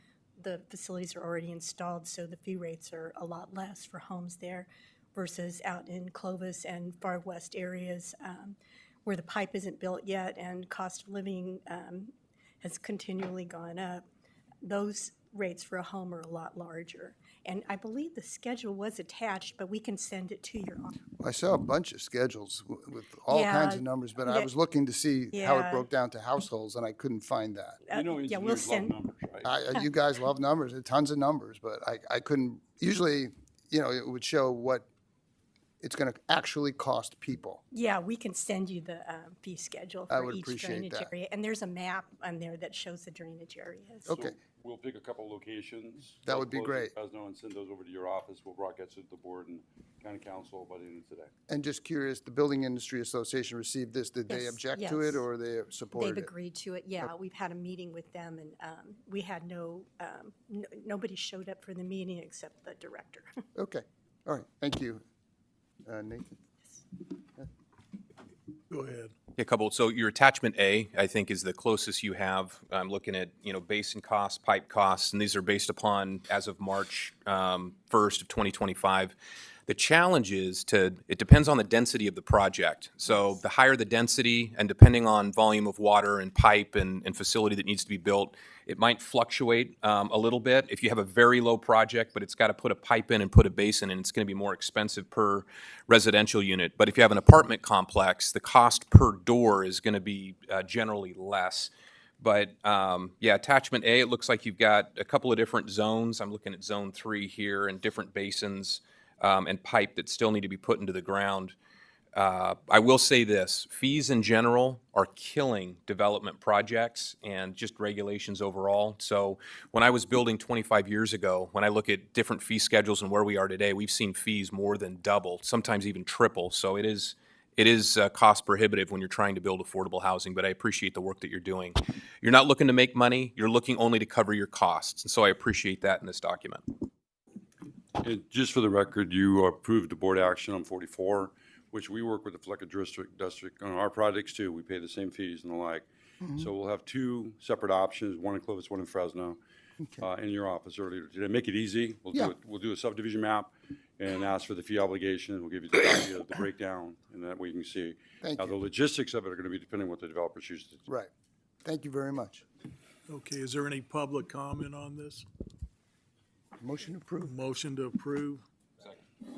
the facilities are already installed, so the fee rates are a lot less for homes there versus out in Clovis and far west areas where the pipe isn't built yet and cost of living has continually gone up. Those rates for a home are a lot larger. And I believe the schedule was attached, but we can send it to your office. I saw a bunch of schedules with all kinds of numbers, but I was looking to see how it broke down to households, and I couldn't find that. Yeah, we'll send. Numbers, right? You guys love numbers, tons of numbers, but I couldn't, usually, you know, it would show what it's going to actually cost people. Yeah, we can send you the fee schedule I for would each appreciate drainage that. area. And there's a map on there that shows the drainage areas. Okay. So we'll pick a couple locations. That like would be close to great. Fresno, and send those over to your office. We'll broadcast it to the board and county council by the end of today. And just curious, the Building Industry Association received this. Did they Yes, object to it yes. or they supported They've it? agreed to it, yeah. We've had a meeting with them, and we had nobody showed up for the meeting except the director. Okay. All right. Thank you. Nathan? Go ahead. A couple. So your attachment A, I think, is the closest you have. I'm looking at, basin costs, pipe costs, and these are based upon as of March 1st of 2025. The challenge is it depends on the density of the project. So the higher the density, and depending on volume of water and pipe and facility that needs to be built, it might fluctuate a little bit. If you have a very low project, but it's got to put a pipe in and put a basin in, it's going to be more expensive per residential unit. But if you have an apartment complex, the cost per door is going to be generally less. But yeah, attachment A, it looks like you've got a couple of different zones. I'm looking at zone 3 here, and different basins and pipe that still need to be put into the ground. I will say this, fees in general are killing development projects and just regulations overall. So when I was building 25 years ago, when I look at different fee schedules and where we are today, we've seen fees more than double, sometimes even triple. So it is cost prohibitive when you're trying to build affordable housing, but I appreciate the work that you're doing. You're not looking to make money, you're looking only to cover your costs. And so I appreciate that in this document. And just for the record, you approved the board action on 44, which we work with the Fleca District on our projects too. We pay the same fees and the like. So we'll have 2 separate options, one in Clovis, one in Fresno, in your office earlier today. Make it easy. We'll do a subdivision map and ask for the fee obligation. We'll give you the copy of the breakdown, and that way you can see. Thank Now, you. the logistics of it are going to be depending on what the developer chooses to do. Right. Thank you very much. Okay, is there any public comment on this? Motion approved. Motion to approve.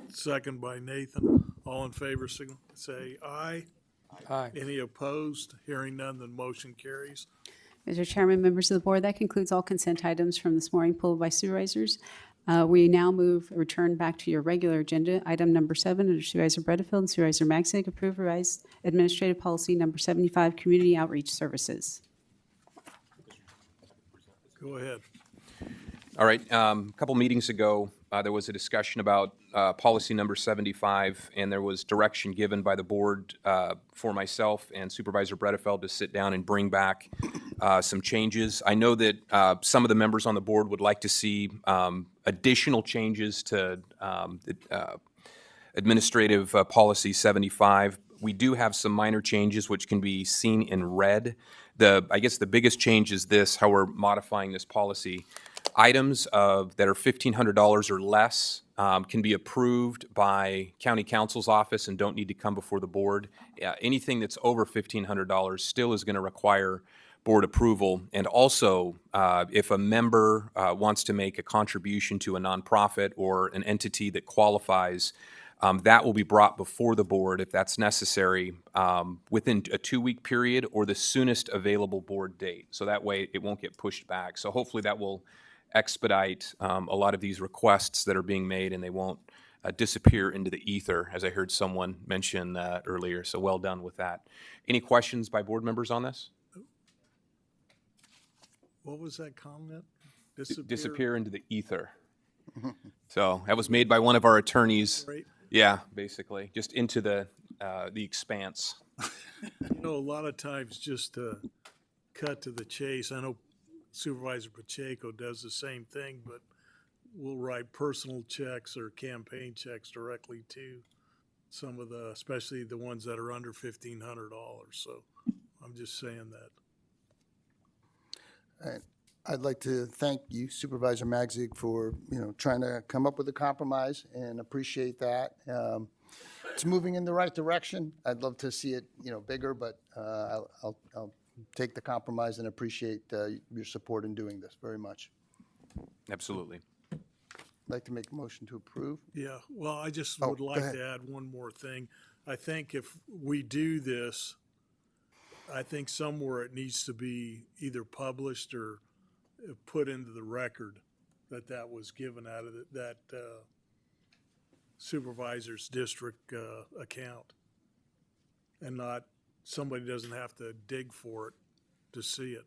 Second by Nathan. All in favor, say aye. Aye. Any opposed? Hearing none, the motion carries. Mr. Chairman, members of the board, that concludes all consent items from this morning pulled by supervisors. We now return back to your regular agenda. Item number 7, under Supervisor Bredefield and Supervisor Magsack, approve revised administrative policy number 75, community outreach services. Go ahead. All right, a couple meetings ago, there was a discussion about policy number 75, and there was direction given by the board for myself and Supervisor Bredefeld to sit down and bring back some changes. I know that some of the members on the board would like to see additional changes to administrative policy 75. We do have some minor changes which can be seen in red. I guess the biggest change is this, how we're modifying this policy. Items that are $1,500 or less can be approved by county counsel's office and don't need to come before the board. Anything that's over $1,500 still is going to require board approval. And also, if a member wants to make a contribution to a nonprofit or an entity that qualifies, that will be brought before the board if that's necessary within a 2-week period or the soonest available board date. So that way it won't get pushed back. So hopefully that will expedite a lot of these requests that are being made, and they won't disappear into the ether, as I heard someone mention earlier. So well done with that. Any questions by board members on this? What was that comment? Disappear into the ether. So that was made by one of our attorneys. Right. Yeah, basically, just into the expanse. A lot of times, just to cut to the chase, I know Supervisor Pacheco does the same thing, but we'll write personal checks or campaign checks directly to some of especially the ones that are under $1,500. So I'm just saying that. All right. I'd like to thank you, Supervisor Magsack, for, trying to come up with a compromise, and appreciate that. It's moving in the right direction. I'd love to see it, bigger, but I'll take the compromise and appreciate your support in doing this very much. Absolutely. I'd like to make a motion to approve. Yeah, well, I just Oh, would go like ahead. to add one more thing. I think if we do this, I think somewhere it needs to be either published or put into the record that was given out of that supervisor's district account. And not, somebody doesn't have to dig for it to see it.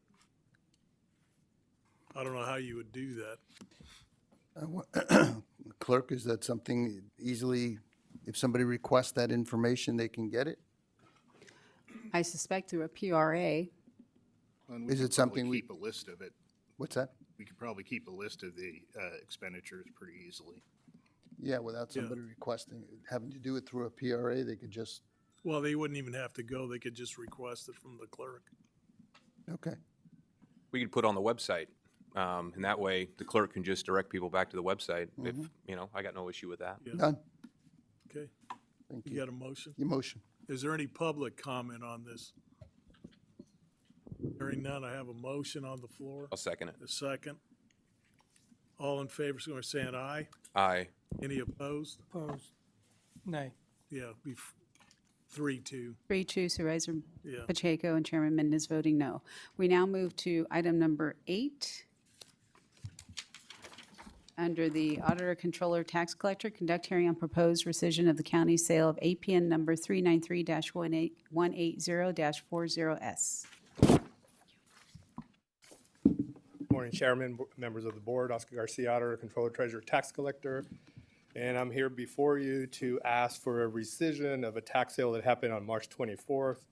I don't know how you would do that. Clerk, is that something easily, if somebody requests that information, they can get it? I suspect through a PRA. And we Is could it something probably we- keep a list of it. What's that? We could probably keep a list of the expenditures pretty easily. Yeah, without somebody requesting, having to do it through a PRA, they could just, Well, they wouldn't even have to go. They could just request it from the clerk. okay. We could put on the website, and that way the clerk can just direct people back to the website. If, I got no issue with that. Yeah. Done. Okay. Thank You you. got a motion? Your motion. Is there any public comment on this? Hearing none, I have a motion on the floor. I'll second it. A second. All in favor, so we're saying aye. Aye. Any opposed? Opposed? Nay. Yeah, 3-2. 3-2, Supervisor Yeah. Pacheco and Chairman Mendez voting no. We now move to item number 8. Under the Auditor, Controller, Tax Collector, conduct hearing on proposed rescission of the county's sale of APN number 393-180-40S. Morning, Chairman, members of the board, Oscar Garcia, Auditor, Controller, Treasurer, Tax Collector. And I'm here before you to ask for a rescission of a tax sale that happened on March 24th,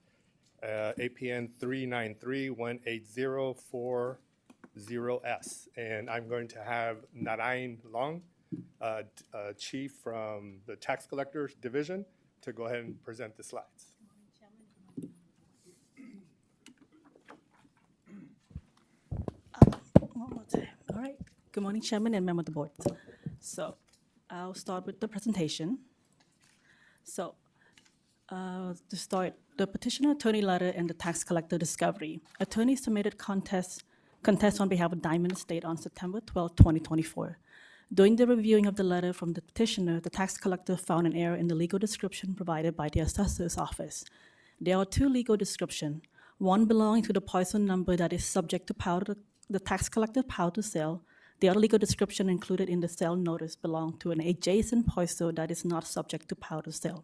APN 393-180-40S. And I'm going to have Narayan Long, Chief from the Tax Collectors Division, to go ahead and present the slides. One more time. All right. Good morning, Chairman and member of the board. So I'll start with the presentation. So to start, the petitioner attorney letter and the tax collector discovery. Attorney submitted contest on behalf of Diamond Estate on September 12, 2024. During the reviewing of the letter from the petitioner, the tax collector found an error in the legal description provided by the assessor's office. There are two legal descriptions, one belonging to the parcel number that is subject to the tax collector power to sell. The other legal description included in the sale notice belonged to an adjacent parcel that is not subject to power to sell.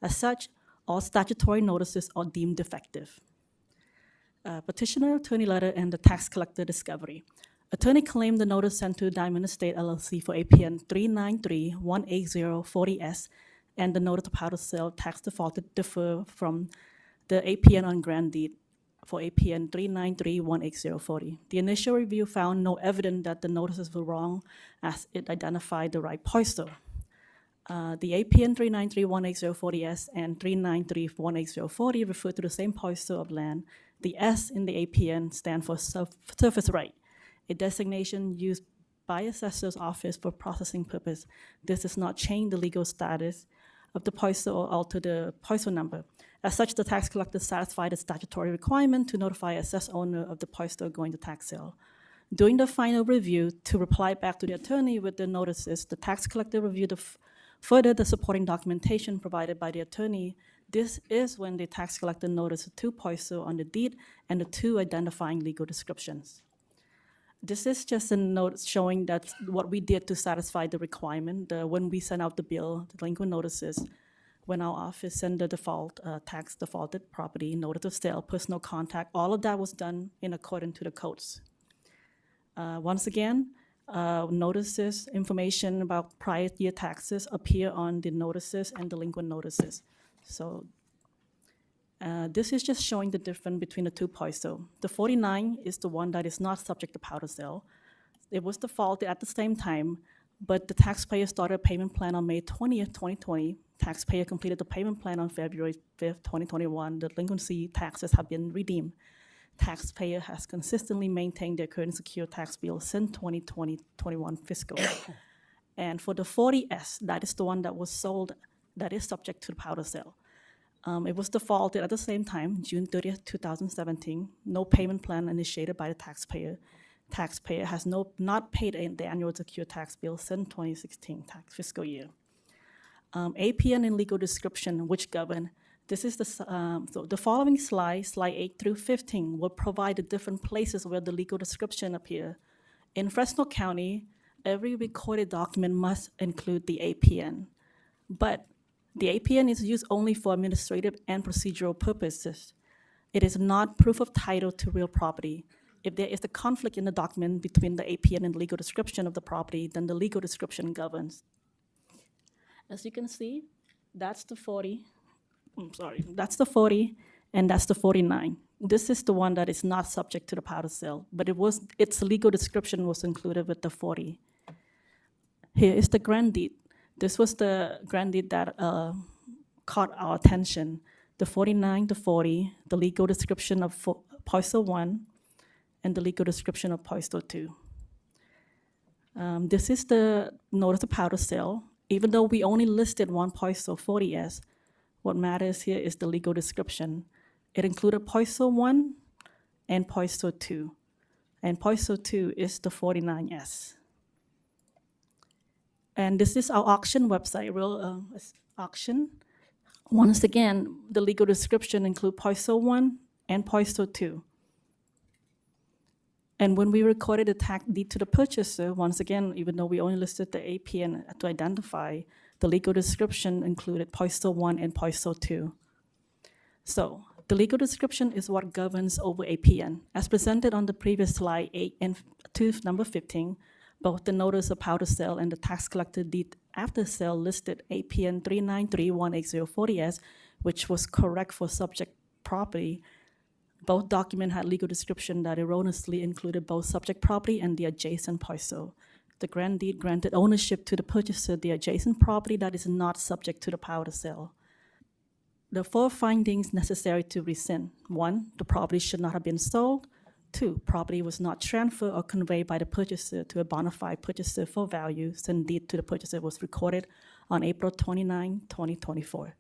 As such, all statutory notices are deemed defective. Petitioner attorney letter and the tax collector discovery. Attorney claimed the notice sent to Diamond Estate LLC for APN 393-180-40S and the notice of power to sell tax defaulted differ from the APN on grant deed for APN 393-180-40. The initial review found no evidence that the notices were wrong as it identified the right parcel. The APN 393-180-40S and 393-180-40 refer to the same parcel of land. The S in the APN stand for surface right, a designation used by assessor's office for processing purpose. This does not change the legal status of the parcel or alter the parcel number. As such, the tax collector satisfied the statutory requirement to notify assessed owner of the parcel going to tax sale. During the final review, to reply back to the attorney with the notices, the tax collector reviewed further the supporting documentation provided by the attorney. This is when the tax collector noticed the two parcels on the deed and the two identifying legal descriptions. This is just a note showing that what we did to satisfy the requirement. When we sent out the bill, the delinquent notices, when our office sent the tax defaulted property, notice of sale, personal contact, all of that was done in accordance to the codes. Once again, notices, information about prior year taxes appear on the notices and delinquent notices. So this is just showing the difference between the two parcels. The 49 is the one that is not subject to power to sale. It was defaulted at the same time, but the taxpayer started a payment plan on May 20th, 2020. Taxpayer completed the payment plan on February 5th, 2021. The delinquency taxes have been redeemed. Taxpayer has consistently maintained their current secure tax bill since 2020-21 fiscal. And for the 40S, that is the one that was sold, that is subject to the power to sale. It was defaulted at the same time, June 30th, 2017. No payment plan initiated by the taxpayer. Taxpayer has not paid the annual secure tax bill since 2016 tax fiscal year. APN and legal description, which govern. This is so the following slide 8 through 15, will provide the different places where the legal description appear. In Fresno County, every recorded document must include the APN. But the APN is used only for administrative and procedural purposes. It is not proof of title to real property. If there is a conflict in the document between the APN and legal description of the property, then the legal description governs. As you can see, that's the 40, that's the 40, and that's the 49. This is the one that is not subject to the powder sale, but its legal description was included with the 40. Here is the grant deed. This was the grant deed that caught our attention. The 49, the 40, the legal description of parcel 1, and the legal description of parcel 2. This is the notice of powder sale. Even though we only listed one parcel 40S, what matters here is the legal description. It included parcel 1 and parcel 2. And parcel 2 is the 49S. And this is our auction website, real auction. Once again, the legal description includes parcel 1 and parcel 2. And when we recorded the tax deed to the purchaser, once again, even though we only listed the APN to identify, the legal description included parcel 1 and parcel 2. So the legal description is what governs over APN. As presented on the previous slide 8 and to number 15, both the notice of powder sale and the tax collector deed after sale listed APN 393-18040S, which was correct for subject property. Both documents had legal description that erroneously included both subject property and the adjacent parcel. The grant deed granted ownership to the purchaser the adjacent property that is not subject to the powder sale. The 4 findings necessary to rescind. 1, the property should not have been sold. 2, property was not transferred or conveyed by the purchaser to a bona fide purchaser for value, since deed to the purchaser was recorded on April 29, 2024.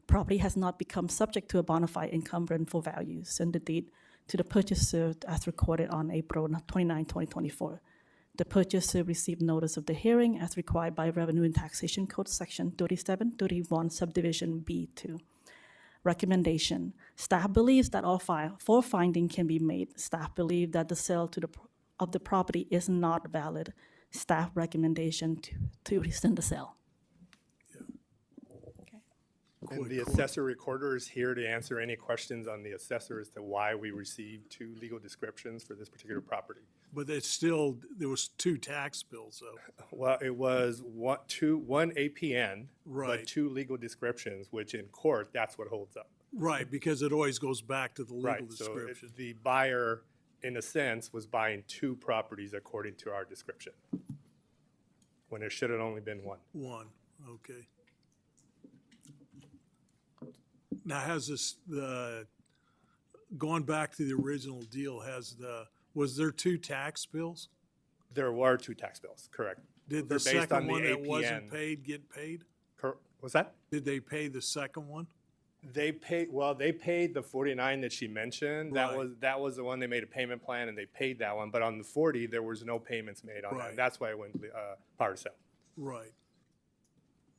Property has not become subject to a bona fide encumbrance for value, since the deed to the purchaser as recorded on April 29, 2024. The purchaser received notice of the hearing as required by Revenue and Taxation Code Section 3731, Subdivision B2. Recommendation. Staff believes that all 4 findings can be made. Staff believes that the sale of the property is not valid. Staff recommendation to rescind the sale. And the assessor recorder is here to answer any questions on the assessor as to why we received 2 legal descriptions for this particular property. But it's still, there was 2 tax bills though. Well, it was one APN, Right. but 2 legal descriptions, which in court, that's what holds up. Right, because it always goes back to the legal Right, so description. the buyer, in a sense, was buying 2 properties according to our description, when there should have only been 1. 1, okay. Now, has this, going back to the original deal, was there 2 tax bills? There were 2 tax bills, correct. Did They're the based on second the one that wasn't APN. paid get paid? What's that? Did they pay the second one? They paid the 49 that she mentioned. Right. That was the one they made a payment plan and they paid that one. But on the 40, there was no payments made on Right. that. That's why it went power sale. Right.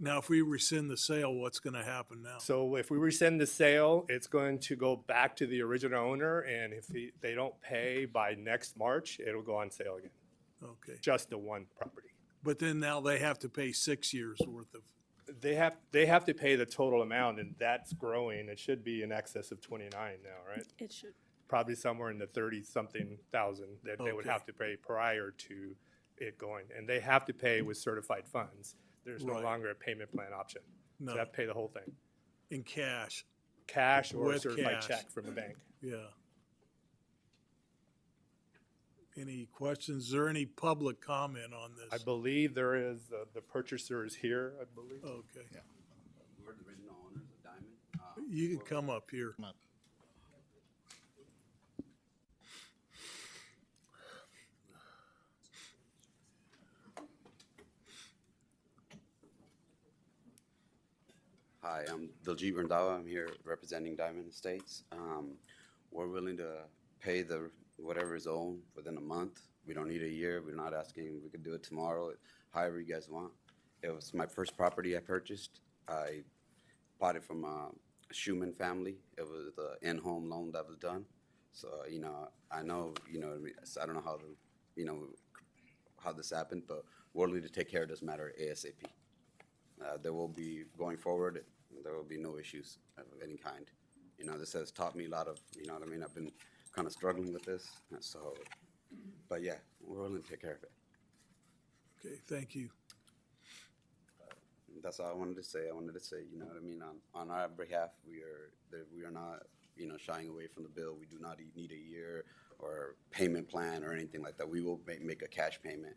Now, if we rescind the sale, what's going to happen now? So if we rescind the sale, it's going to go back to the original owner, and if they don't pay by next March, it'll go on sale again. Okay. Just the 1 property. But then now they have to pay 6 years worth of, They have to pay the total amount, and that's growing. It should be in excess of 29 now, right? It should. Probably somewhere in the 30-something thousand that they would Okay. have to pay prior to it going. And they have to pay with certified funds. There's no Right. longer a payment plan option. No. So they have to pay the whole thing. in cash. Cash or a With certified cash. check from the bank. Yeah. Any questions? Is there any public comment on I this? believe there is, the purchaser is here, I believe. Okay. We're the original owners of Diamond. You can come up here. Hi, I'm Diljit Randhawa. I'm here representing Diamond Estates. We're willing to pay whatever is owed within a month. We don't need a year. We're not asking. We could do it tomorrow, however you guys want. It was my first property I purchased. I bought it from a Schumann family. It was the in-home loan that was done. So, I know, so I don't know how this happened, but we're willing to take care of this matter ASAP. There will be, going forward, there will be no issues of any kind. You know, this has taught me a lot of, you know what I mean? I've been kind of struggling with this, so, but yeah, we're willing to take care of it. Okay, thank you. That's all I wanted to say. I wanted to say, you know what I mean, on our behalf, we are not, you know, shying away from the bill. We do not need a year or payment plan or anything like that. We will make a cash payment.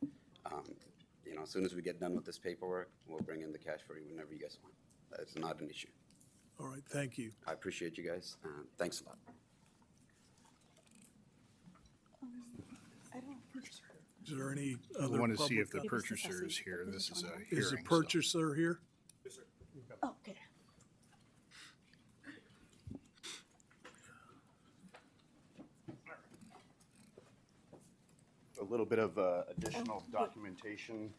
You know, as soon as we get done with this paperwork, we'll bring in the cash for you whenever you guys want. That's not an issue. All right, thank you. I appreciate you guys. Thanks a lot. Is there any I other want to see if the public comment? purchaser is here. This is a hearing. Is the so- purchaser here? Okay. A little bit of additional documentation,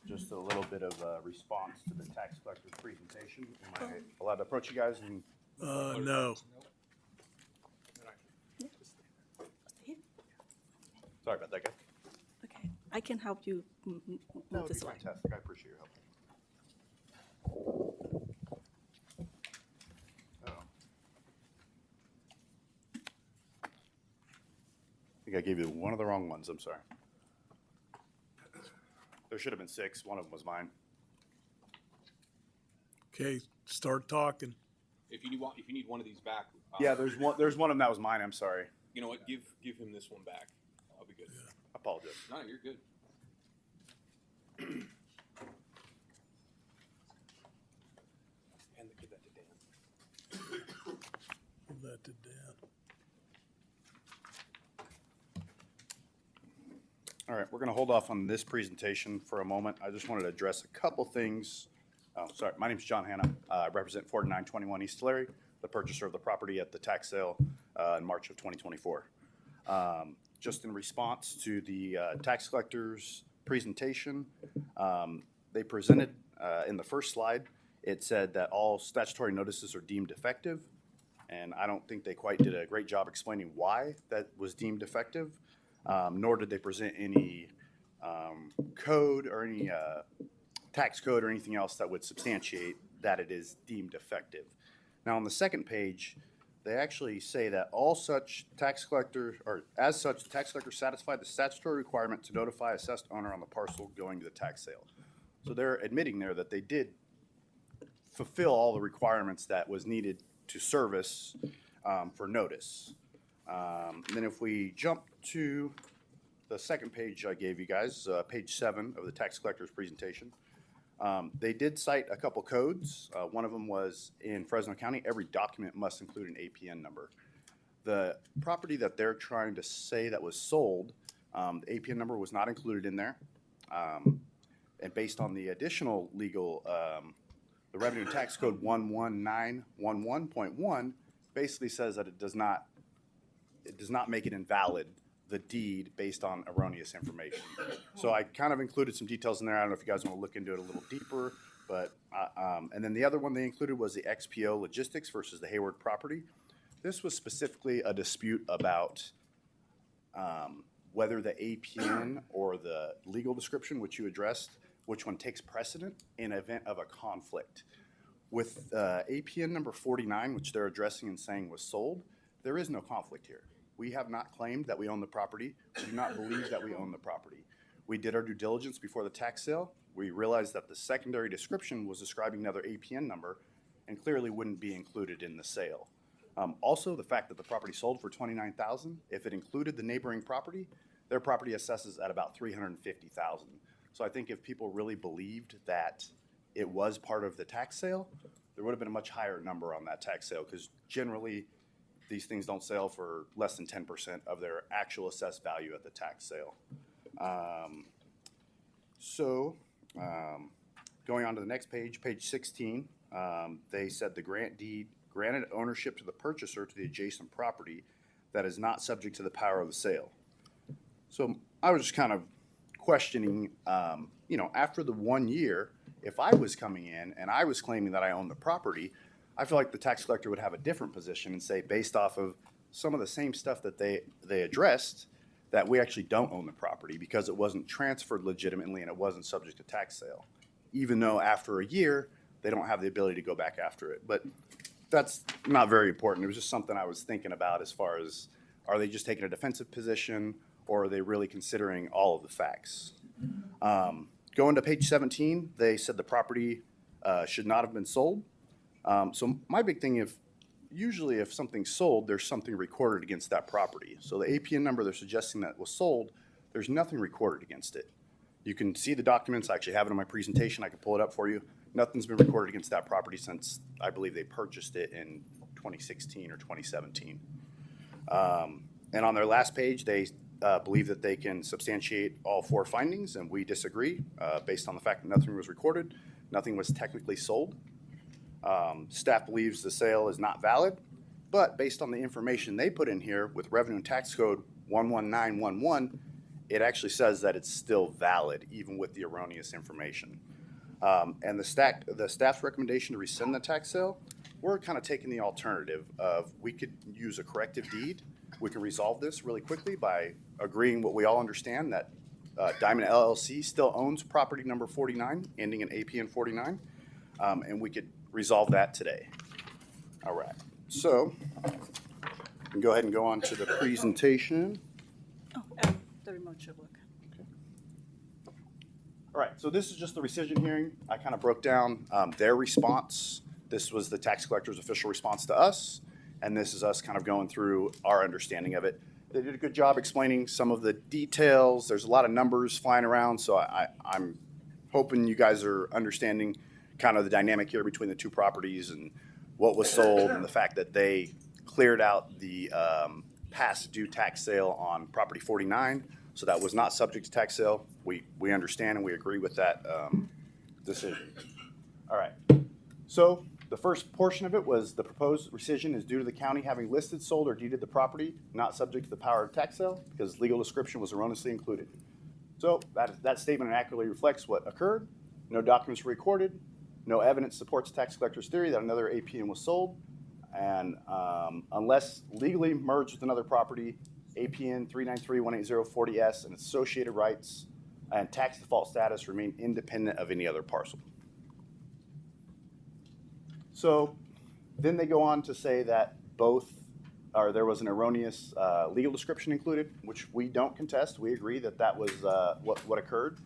just a little bit of response to the tax collector's presentation. Am I allowed to approach you guys and? No. Sorry about that, guys. Okay, I can help you That move would be this way. fantastic. I appreciate your help. Uh-oh. I think I gave you one of the wrong ones. I'm sorry. There should have been 6. One of them was mine. Okay, start talking. If you need one of these back. Yeah, there's one of them that was mine. I'm sorry. You know what? Give him this one back. I'll be good. I apologize. No, you're good. Give that to Dan. Give that to Dan. All right, we're going to hold off on this presentation for a moment. I just wanted to address a couple things. Oh, sorry, my name's John Hanna. I represent 4921 East Tulare, the purchaser of the property at the tax sale in March of 2024. Just in response to the tax collector's presentation, they presented in the first slide, it said that all statutory notices are deemed defective, and I don't think they quite did a great job explaining why that was deemed defective, nor did they present any code or any tax code or anything else that would substantiate that it is deemed effective. Now, on the second page, they actually say that all such tax collector, or as such, the tax collector satisfied the statutory requirement to notify assessed owner on the parcel going to the tax sale. So they're admitting there that they did fulfill all the requirements that was needed to service for notice. And then if we jump to the second page I gave you guys, page 7 of the tax collector's presentation, they did cite a couple codes. One of them was in Fresno County, every document must include an APN number. The property that they're trying to say that was sold, the APN number was not included in there. And based on the additional legal, the Revenue and Tax Code 11911.1 basically says that it does not make it invalid, the deed, based on erroneous information. So I kind of included some details in there. I don't know if you guys want to look into it a little deeper, but, and then the other one they included was the XPO Logistics versus the Hayward property. This was specifically a dispute about whether the APN or the legal description, which you addressed, which one takes precedent in event of a conflict. With APN number 49, which they're addressing and saying was sold, there is no conflict here. We have not claimed that we own the property. We do not believe that we own the property. We did our due diligence before the tax sale. We realized that the secondary description was describing another APN number and clearly wouldn't be included in the sale. Also, the fact that the property sold for $29,000, if it included the neighboring property, their property assesses at about $350,000. So I think if people really believed that it was part of the tax sale, there would have been a much higher number on that tax sale, because generally these things don't sell for less than 10% of their actual assessed value at the tax sale. Going on to the next page, page 16, they said the grant deed granted ownership to the purchaser to the adjacent property that is not subject to the power of the sale. So I was just kind of questioning, after the 1 year, if I was coming in and I was claiming that I owned the property, I feel like the tax collector would have a different position and say, based off of some of the same stuff that they addressed, that we actually don't own the property because it wasn't transferred legitimately and it wasn't subject to tax sale. even though after a year, they don't have the ability to go back after it. But that's not very important. It was just something I was thinking about as far as, are they just taking a defensive position, or are they really considering all of the facts? Going to page 17, they said the property should not have been sold. So my big thing, usually if something's sold, there's something recorded against that property. So the APN number they're suggesting that was sold, there's nothing recorded against it. You can see the documents. I actually have it in my presentation. I can pull it up for you. Nothing's been recorded against that property since I believe they purchased it in 2016 or 2017. And on their last page, they believe that they can substantiate all 4 findings, and we disagree based on the fact that nothing was recorded, nothing was technically sold. Staff believes the sale is not valid, but based on the information they put in here with Revenue and Tax Code 11911, it actually says that it's still valid even with the erroneous information. And the staff's recommendation to rescind the tax sale, we're kind of taking the alternative of we could use a corrective deed. We can resolve this really quickly by agreeing what we all understand, that Diamond LLC still owns property number 49, ending in APN 49, and we could resolve that today. All right, so we can go ahead and go on to the presentation. The remote should work. All right, so this is just the rescission hearing. I kind of broke down their response. This was the tax collector's official response to us, and this is us kind of going through our understanding of it. They did a good job explaining some of the details. There's a lot of numbers flying around, so I'm hoping you guys are understanding kind of the dynamic here between the 2 properties and what was sold, and the fact that they cleared out the past due tax sale on property 49, so that was not subject to tax sale. We understand and we agree with that decision. All right, so the first portion of it was the proposed rescission is due to the county having listed, sold, or deeded the property not subject to the power of tax sale because legal description was erroneously included. So that statement accurately reflects what occurred. No documents were recorded. No evidence supports tax collector's theory that another APN was sold. And unless legally merged with another property, APN 393-180-40S and its associated rights and tax default status remain independent of any other parcel. So then they go on to say that there was an erroneous legal description included, which we don't contest. We agree that that was what occurred,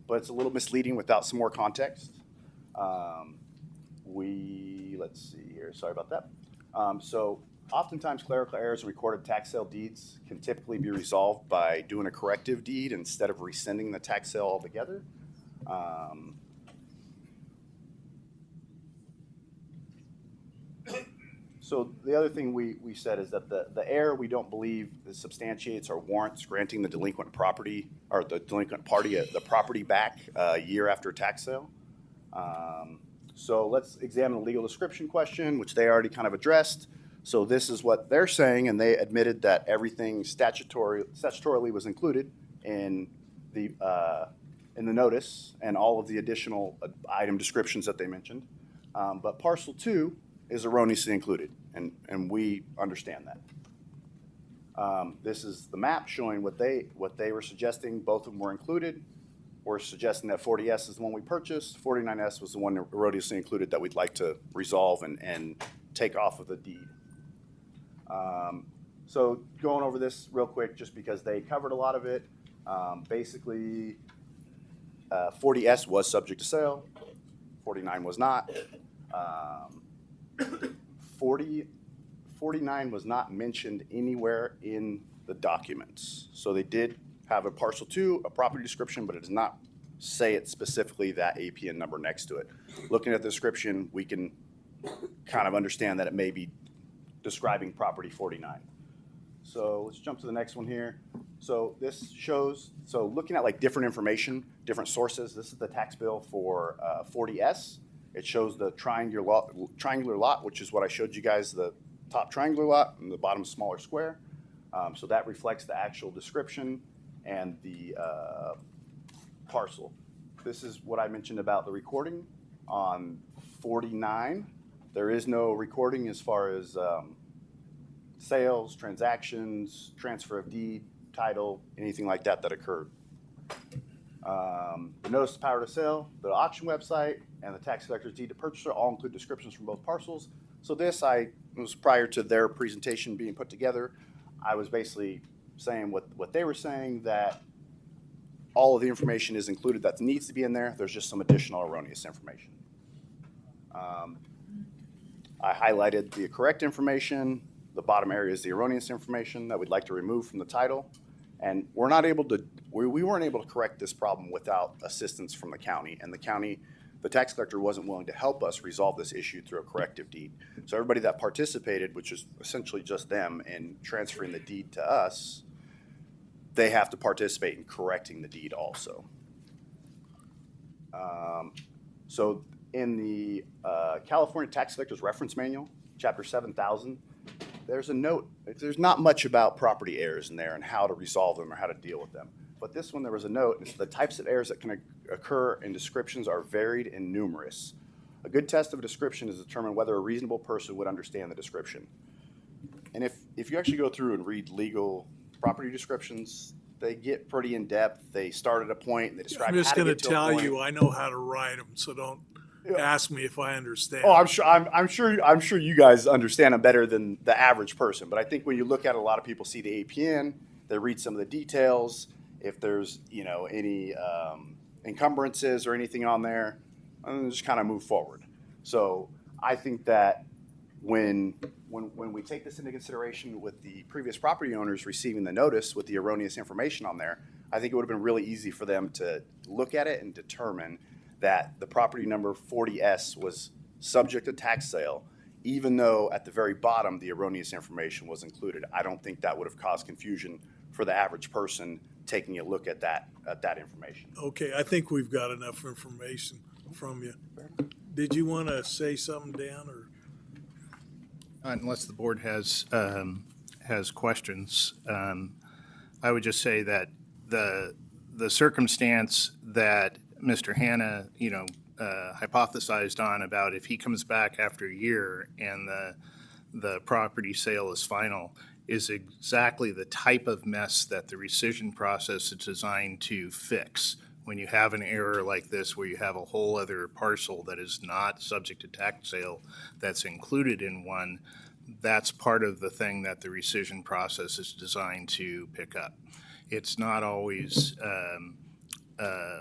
but it's a little misleading without some more context. Let's see here, sorry about that. So oftentimes clerical errors in recorded tax sale deeds can typically be resolved by doing a corrective deed instead of rescinding the tax sale altogether. So the other thing we said is that the error we don't believe substantiates or warrants granting the delinquent property or the delinquent party the property back a year after a tax sale. So let's examine the legal description question, which they already kind of addressed. So this is what they're saying, and they admitted that everything statutorily was included in the notice and all of the additional item descriptions that they mentioned. But parcel 2 is erroneously included, and we understand that. This is the map showing what they were suggesting. Both of them were included. We're suggesting that 40S is the one we purchased. 49S was the one erroneously included that we'd like to resolve and take off of the deed. So going over this real quick, just because they covered a lot of it. Basically, 40S was subject to sale. 49 was not. 49 was not mentioned anywhere in the documents. So they did have a parcel 2, a property description, but it does not say it specifically that APN number next to it. Looking at the description, we can kind of understand that it may be describing property 49. So let's jump to the next one here. So this shows, so looking at like different information, different sources, this is the tax bill for 40S. It shows the triangular lot, which is what I showed you guys, the top triangular lot and the bottom smaller square. So that reflects the actual description and the parcel. This is what I mentioned about the recording on 49. There is no recording as far as sales, transactions, transfer of deed, title, anything like that that occurred. The notice of power to sell, the auction website, and the tax collector's deed to purchaser all include descriptions from both parcels. So this, was prior to their presentation being put together. I was basically saying what they were saying, that all of the information is included that needs to be in there. There's just some additional erroneous information. I highlighted the correct information. The bottom area is the erroneous information that we'd like to remove from the title. And we weren't able to correct this problem without assistance from the county. And the tax collector wasn't willing to help us resolve this issue through a corrective deed. So everybody that participated, which is essentially just them in transferring the deed to us, they have to participate in correcting the deed also. So in the California Tax Collectors Reference Manual, Chapter 7000, there's a note. There's not much about property errors in there and how to resolve them or how to deal with them. But this one, there was a note. It's the types of errors that can occur in descriptions are varied and numerous. A good test of a description is to determine whether a reasonable person would understand the description. And if you actually go through and read legal property descriptions, they get pretty in-depth. They start at a point and they describe I'm just how to going get to to a tell point. you, I know how to write them, so don't ask me if I understand. Oh, I'm sure you guys understand them better than the average person. But I think when you look at it, a lot of people see the APN, they read some of the details. If there's any encumbrances or anything on there, and just kind of move forward. So I think that when we take this into consideration with the previous property owners receiving the notice with the erroneous information on there, I think it would have been really easy for them to look at it and determine that the property number 40S was subject to tax sale, even though at the very bottom the erroneous information was included. I don't think that would have caused confusion for the average person taking a look at that information. Okay, I think we've got enough information from you. Did you want to say something, Dan, or? Unless the board has questions, I would just say that the circumstance that Mr. Hanna, hypothesized on about if he comes back after a year and the property sale is final is exactly the type of mess that the rescission process is designed to fix. When you have an error like this, where you have a whole other parcel that is not subject to tax sale that's included in one, that's part of the thing that the rescission process is designed to pick up. It's not always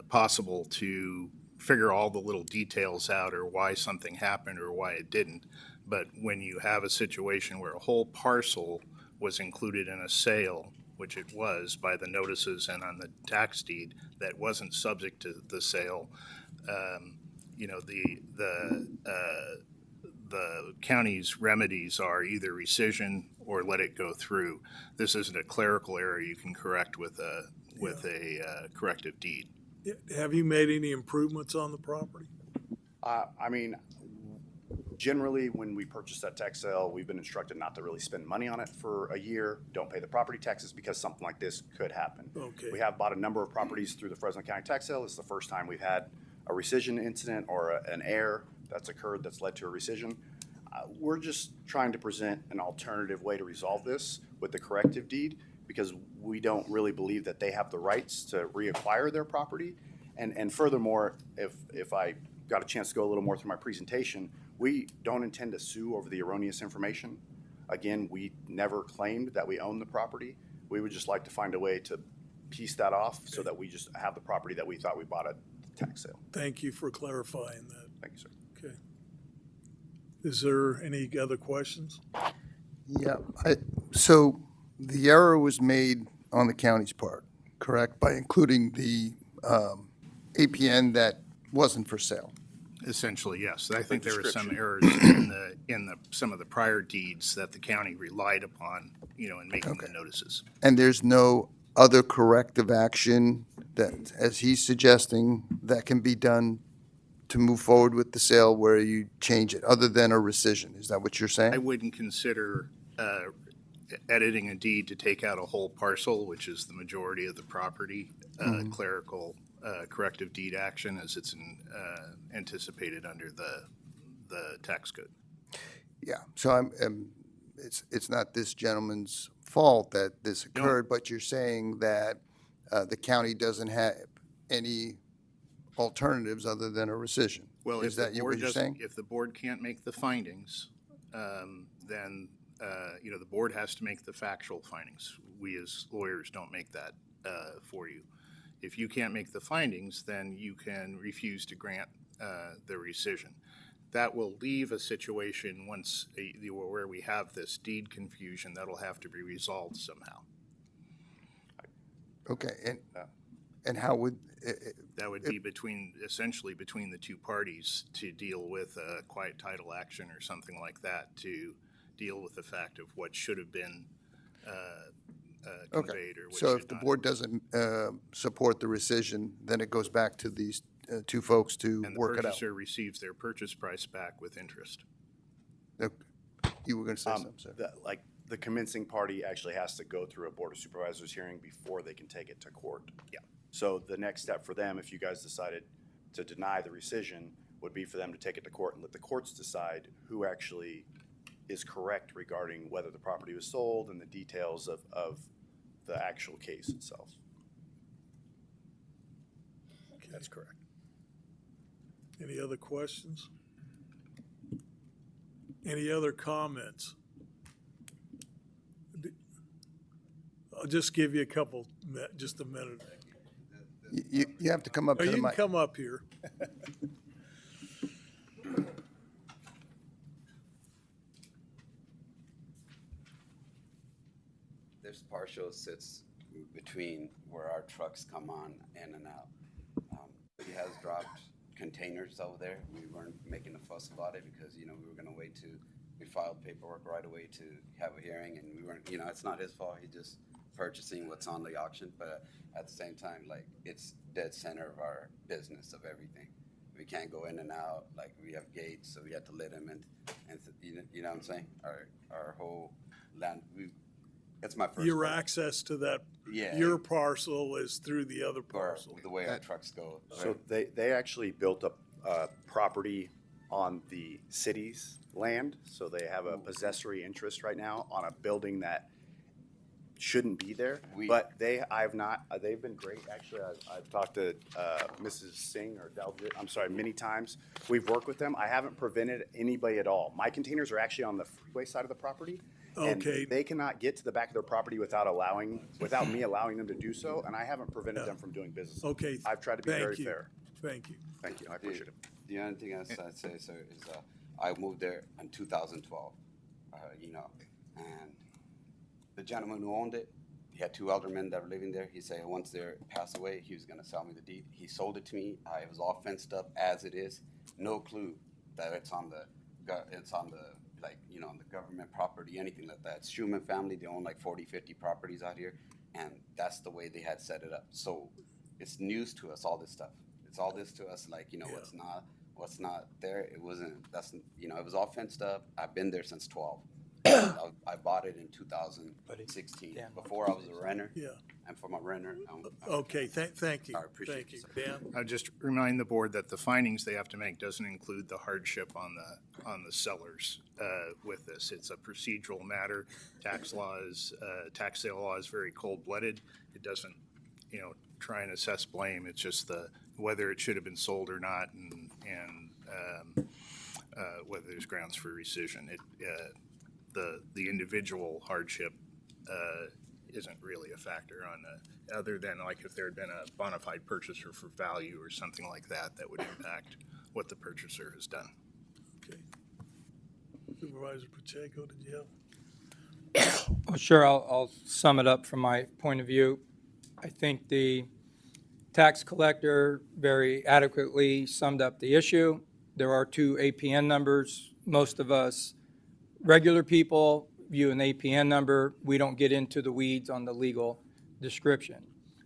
possible to figure all the little details out or why something happened or why it didn't. But when you have a situation where a whole parcel was included in a sale, which it was by the notices and on the tax deed, that wasn't subject to the sale, the county's remedies are either rescission or let it go through. This isn't a clerical error you can correct with a corrective deed. Have you made any improvements on the property? Generally, when we purchase that tax sale, we've been instructed not to really spend money on it for a year. Don't pay the property taxes because something like this could happen. Okay. We have bought a number of properties through the Fresno County tax sale. This is the first time we've had a rescission incident or an error that's occurred that's led to a rescission. We're just trying to present an alternative way to resolve this with the corrective deed because we don't really believe that they have the rights to reacquire their property. And furthermore, if I got a chance to go a little more through my presentation, we don't intend to sue over the erroneous information. Again, we never claimed that we own the property. We would just like to find a way to piece that off so that we just have the property that we thought we bought at the tax sale. Thank you for clarifying that. Thank you, sir. Okay. Is there any other questions? Yeah, so the error was made on the county's part, correct? By including the APN that wasn't for sale. Essentially, yes. I think there were some description. errors in some of the prior deeds that the county relied upon, in making the notices. And there's no other corrective action that, as he's suggesting, that can be done to move forward with the sale where you change it, other than a rescission? Is that what you're saying? I wouldn't consider editing a deed to take out a whole parcel, which is the majority of the property, clerical corrective deed action as it's anticipated under the tax code. Yeah, so it's not this gentleman's fault that this occurred, but you're saying that the county doesn't have any alternatives other than a rescission. Well, Is if the that what board you're doesn't, saying? if the board can't make the findings, then, the board has to make the factual findings. We as lawyers don't make that for you. If you can't make the findings, then you can refuse to grant the rescission. That will leave a situation where we have this deed confusion that'll have to be resolved somehow. Okay, and how would, That would be essentially between the two parties to deal with a quiet title action or something like that, to deal with the fact of what should have been conveyed or what so if should the not. board doesn't support the rescission, then it goes back to these two folks to And the work it out? purchaser receives their purchase price back with interest. You were going to say something, sir? The commencing party actually has to go through a Board of Supervisors hearing before they can take it to court. Yeah. So the next step for them, if you guys decided to deny the rescission, would be for them to take it to court and let the courts decide who actually is correct regarding whether the property was sold and the details of the actual case itself. That's correct. Any other questions? Any other comments? I'll just give you a couple, just a minute. You have to come up Oh, to the you can mic. come up here. This partial sits between where our trucks come on in and out. He has dropped containers over there. We weren't making a fuss about it because, we were gonna wait we filed paperwork right away to have a hearing, and we weren't, it's not his fault. He's just purchasing what's on the auction, but at the same time, it's dead center of our business of everything. We can't go in and out, we have gates, so we have to let him in, and you know what I'm saying? Our whole land, it's my first. Your one. access to that, Yeah. your parcel is through the other Or parcel. the way our trucks go. So they actually built up property on the city's land, so they have a possessory interest right now on a building that shouldn't be there. But they've been great. Actually, I've talked to Mrs. Singh or Dalgit, I'm sorry, many times. We've worked with them. I haven't prevented anybody at all. My containers are actually on the freeway side of the property. And Okay. they cannot get to the back of their property without me allowing them to do so, and I haven't prevented them from doing business. Okay. I've tried to be very Thank you. fair. Thank you. Thank you, I appreciate it. The only thing I'd say, sir, is I moved there in 2012, and the gentleman who owned it, he had two aldermen that were living there. He said once they passed away, he was gonna sell me the deed. He sold it to me. It was all fenced up as it is. No clue that it's on the on the government property, anything like that. It's Schumann family. They own 40, 50 properties out here, and that's the way they had set it up. So it's news to us, all this stuff. It's all this to us, what's not there. It wasn't, it was all fenced up. I've been there since 12. I bought it in 2016. Before I was a renter. Yeah. And from a renter. Okay, thank you. I appreciate Thank you. it, sir. Dan? I just remind the board that the findings they have to make doesn't include the hardship on the sellers with this. It's a procedural matter. Tax sale law is very cold-blooded. It doesn't, try and assess blame. It's just whether it should have been sold or not, and whether there's grounds for rescission. The individual hardship isn't really a factor other than if there had been a bona fide purchaser for value or something like that would impact what the purchaser has done. Okay. Supervisor Pacheco, did you have? Well, sure, I'll sum it up from my point of view. I think the tax collector very adequately summed up the issue. There are two APN numbers. Most of us regular people view an APN number. We don't get into the weeds on the legal description.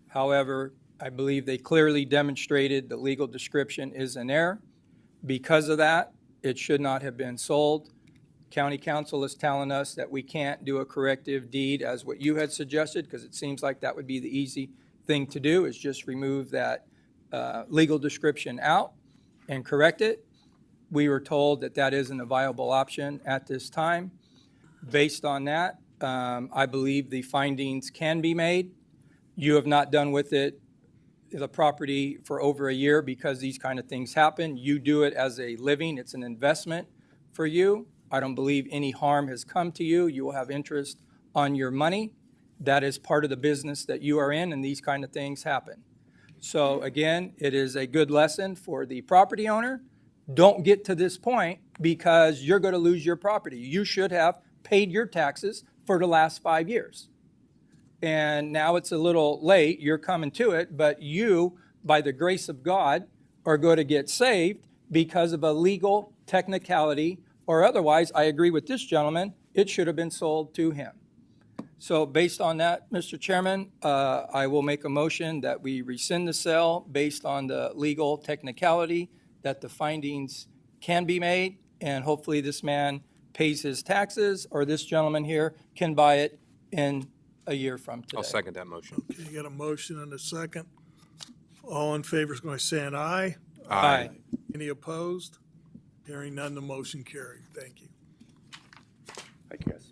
However, I believe they clearly demonstrated the legal description is in error. Because of that, it should not have been sold. County council is telling us that we can't do a corrective deed as what you had suggested, because it seems like that would be the easy thing to do, is just remove that legal description out and correct it. We were told that that isn't a viable option at this time. Based on that, I believe the findings can be made. You have not done with it the property for over a year because these kind of things happen. You do it as a living. It's an investment for you. I don't believe any harm has come to you. You will have interest on your money. That is part of the business that you are in, and these kind of things happen. So again, it is a good lesson for the property owner. Don't get to this point because you're going to lose your property. You should have paid your taxes for the last 5 years. And now it's a little late, you're coming to it, but you, by the grace of God, are going to get saved because of a legal technicality, or otherwise, I agree with this gentleman, it should have been sold to him. So based on that, Mr. Chairman, I will make a motion that we rescind the sale based on the legal technicality, that the findings can be made, and hopefully this man pays his taxes, or this gentleman here can buy it in a year from today. I'll second that motion. Okay, you got a motion and a second. All in favor is going to say an aye. Aye. Any opposed? Hearing none, the motion carried. Thank you. I guess.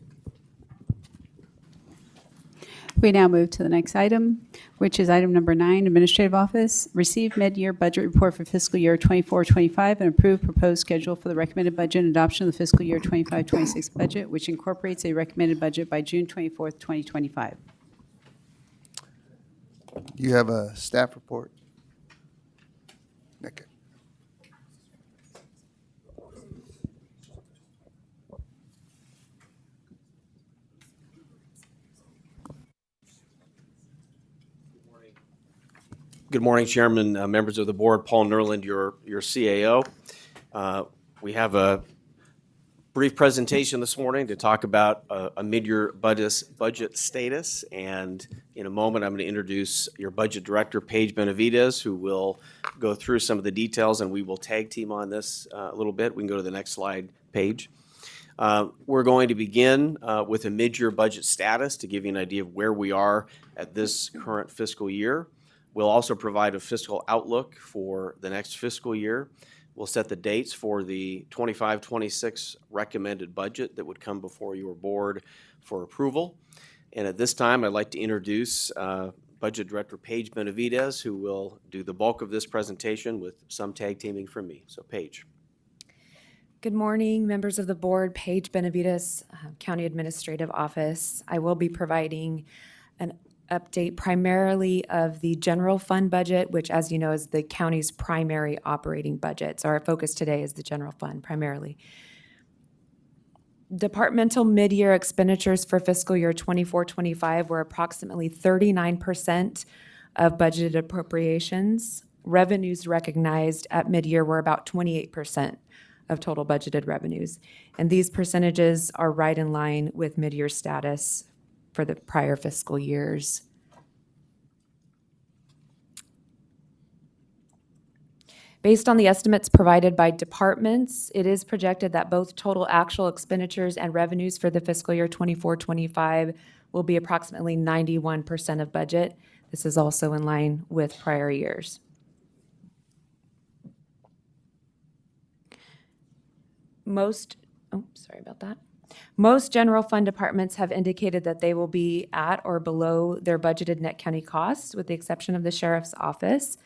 We now move to the next item, which is item number 9, Administrative Office. Receive mid-year budget report for fiscal year 24-25 and approve proposed schedule for the recommended budget and adoption of the fiscal year 25-26 budget, which incorporates a recommended budget by June 24th, 2025. You have a staff report? Okay. Good morning, Chairman, members of the board. Paul Nerland, your CAO. We have a brief presentation this morning to talk about a mid-year budget status. And in a moment, I'm going to introduce your budget director, Paige Benavides, who will go through some of the details, and we will tag team on this a little bit. We can go to the next slide, Paige. We're going to begin with a mid-year budget status to give you an idea of where we are at this current fiscal year. We'll also provide a fiscal outlook for the next fiscal year. We'll set the dates for the 25-26 recommended budget that would come before your board for approval. And at this time, I'd like to introduce Budget Director Paige Benavides, who will do the bulk of this presentation with some tag teaming from me. So Paige. Good morning, members of the board. Paige Benavides, County Administrative Office. I will be providing an update primarily of the general fund budget, which, as you know, is the county's primary operating budget. So our focus today is the general fund primarily. Departmental mid-year expenditures for fiscal year 24-25 were approximately 39% of budgeted appropriations. Revenues recognized at mid-year were about 28% of total budgeted revenues. And these percentages are right in line with mid-year status for the prior fiscal years. Based on the estimates provided by departments, it is projected that both total actual expenditures and revenues for the fiscal year 24-25 will be approximately 91% of budget. This is also in line with prior years. Most general fund departments have indicated that they will be at or below their budgeted net county costs, with the exception of the sheriff's office.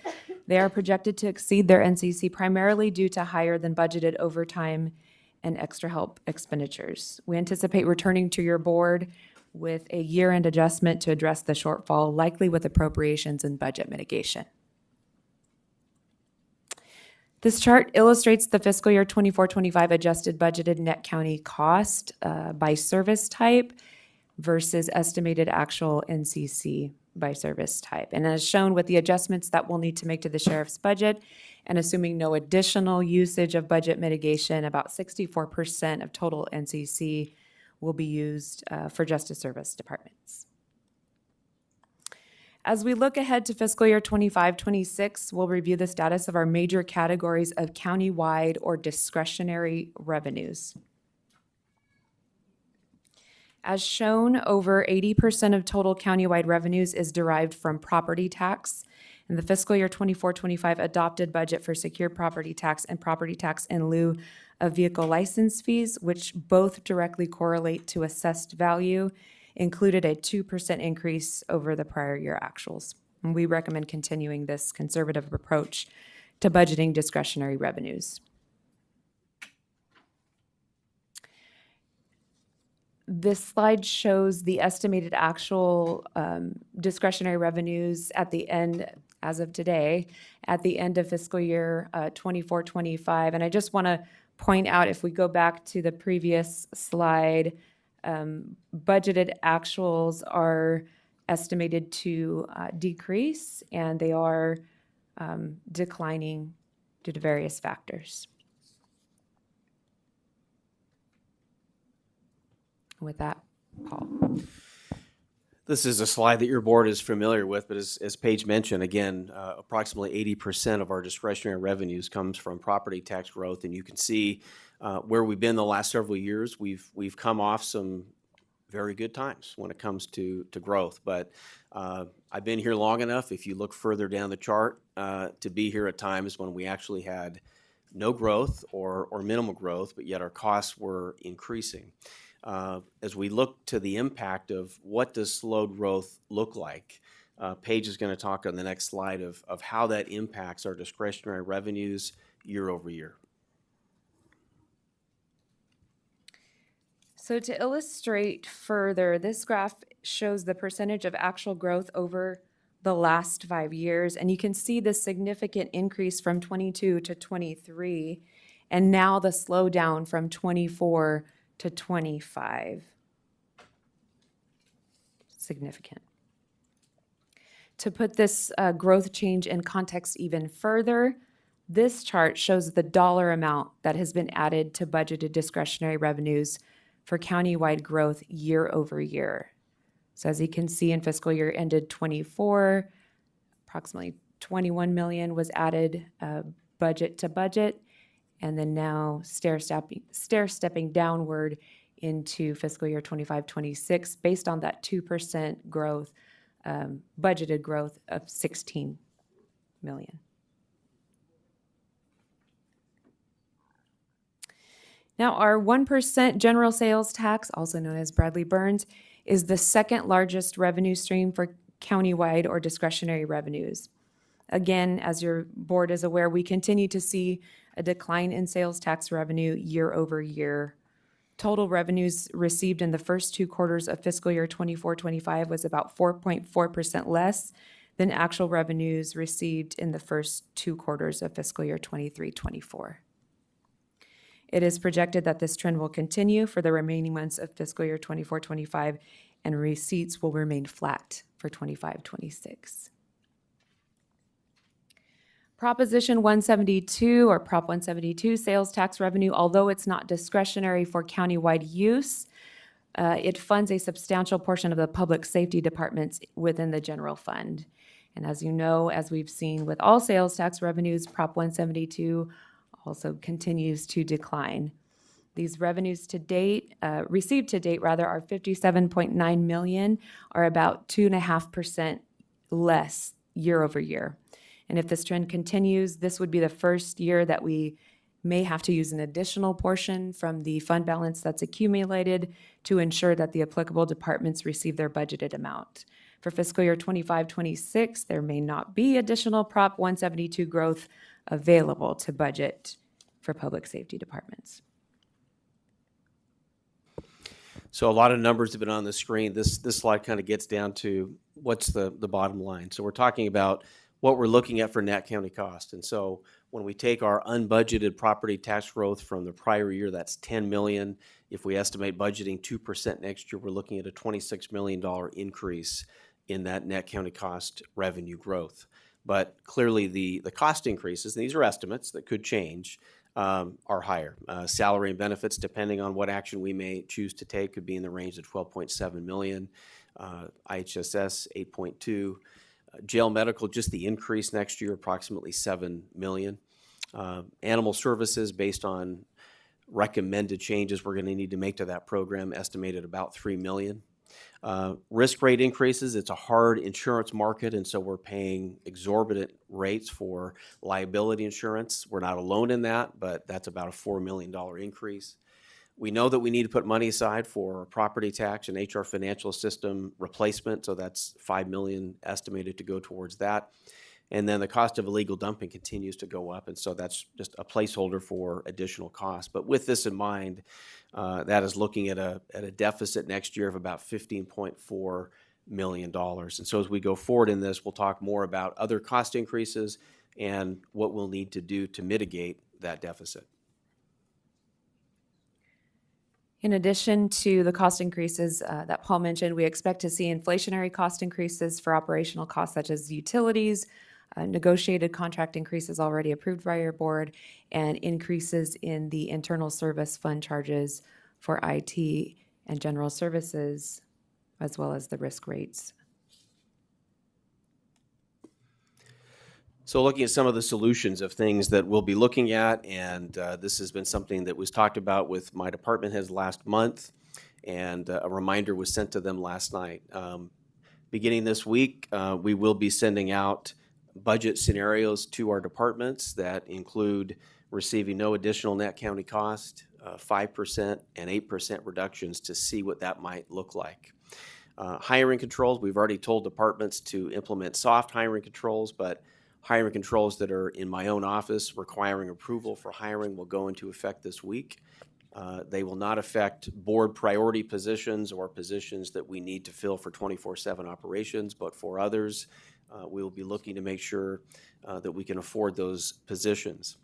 They are projected to exceed their NCC primarily due to higher than budgeted overtime and extra help expenditures. We anticipate returning to your board with a year-end adjustment to address the shortfall, likely with appropriations and budget mitigation. This chart illustrates the fiscal year 24-25 adjusted budgeted net county cost by service type versus estimated actual NCC by service type. And as shown with the adjustments that we'll need to make to the sheriff's budget, and assuming no additional usage of budget mitigation, about 64% of total NCC will be used for justice service departments. As we look ahead to fiscal year 25-26, we'll review the status of our major categories of county-wide or discretionary revenues. As shown, over 80% of total countywide revenues is derived from property tax. In the fiscal year 24-25 adopted budget for secured property tax and property tax in lieu of vehicle license fees, which both directly correlate to assessed value, included a 2% increase over the prior year actuals. And we recommend continuing this conservative approach to budgeting discretionary revenues. This slide shows the estimated actual discretionary revenues at the end, as of today, at the end of fiscal year 24-25. And I just want to point out, if we go back to the previous slide, budgeted actuals are estimated to decrease, and they are declining due to various factors. With that, Paul. This is a slide that your board is familiar with, but as Paige mentioned, again, approximately 80% of our discretionary revenues comes from property tax growth, and you can see where we've been the last several years. We've come off some very good times when it comes to growth, but I've been here long enough, if you look further down the chart, to be here at times when we actually had no growth or minimal growth, but yet our costs were increasing. As we look to the impact of what does slow growth look like, Paige is going to talk on the next slide of how that impacts our discretionary revenues year over year. So to illustrate further, this graph shows the percentage of actual growth over the last 5 years, and you can see the significant increase from 22 to 23, and now the slowdown from 24 to 25. Significant. To put this growth change in context even further, this chart shows the dollar amount that has been added to budgeted discretionary revenues for countywide growth year over year. So as you can see, in fiscal year ended 24, approximately 21 million was added budget to budget, and then now stair-stepping downward into fiscal year 25-26 based on that 2% growth, budgeted growth of 16 million. Now, our 1% general sales tax, also known as Bradley Burns, is the second largest revenue stream for countywide or discretionary revenues. Again, as your board is aware, we continue to see a decline in sales tax revenue year over year. Total revenues received in the first 2 quarters of fiscal year 24-25 was about 4.4% less than actual revenues received in the first 2 quarters of fiscal year 23-24. It is projected that this trend will continue for the remaining months of fiscal year 24-25, and receipts will remain flat for 25-26. Proposition 172, or Prop 172, sales tax revenue, although it's not discretionary for countywide use, it funds a substantial portion of the public safety departments within the general fund. And as you know, as we've seen with all sales tax revenues, Prop 172 also continues to decline. These revenues to date, received to date rather, are 57.9 million, or about 2.5% less year over year. And if this trend continues, this would be the first year that we may have to use an additional portion from the fund balance that's accumulated to ensure that the applicable departments receive their budgeted amount. For fiscal year 25-26, there may not be additional Prop 172 growth available to budget for public safety departments. So a lot of numbers have been on the screen. This slide kind of gets down to what's the bottom line. So we're talking about what we're looking at for net county cost. And so when we take our unbudgeted property tax growth from the prior year, that's 10 million. If we estimate budgeting 2% next year, we're looking at a $26 million increase in that net county cost revenue growth. But clearly the cost increases, and these are estimates that could change, are higher. Salary and benefits, depending on what action we may choose to take, could be in the range of 12.7 million. IHSS, 8.2. Jail medical, just the increase next year, approximately 7 million. Animal services, based on recommended changes we're going to need to make to that program, estimated about 3 million. Risk rate increases, it's a hard insurance market, and so we're paying exorbitant rates for liability insurance. We're not alone in that, but that's about a $4 million increase. We know that we need to put money aside for property tax and HR financial system replacement, so that's $5 million estimated to go towards that. And then the cost of illegal dumping continues to go up, and so that's just a placeholder for additional costs. But with this in mind, that is looking at a deficit next year of about $15.4 million. And so as we go forward in this, we'll talk more about other cost increases and what we'll need to do to mitigate that deficit. In addition to the cost increases that Paul mentioned, we expect to see inflationary cost increases for operational costs such as utilities, negotiated contract increases already approved by your board, and increases in the internal service fund charges for IT and general services, as well as the risk rates. So looking at some of the solutions of things that we'll be looking at, and this has been something that was talked about with my department heads last month, and a reminder was sent to them last night. Beginning this week, we will be sending out budget scenarios to our departments that include receiving no additional net county cost, 5% and 8% reductions to see what that might look like. Hiring controls, we've already told departments to implement soft hiring controls, but hiring controls that are in my own office requiring approval for hiring will go into effect this week. They will not affect board priority positions or positions that we need to fill for 24/7 operations, but for others, we will be looking to make sure that we can afford those positions.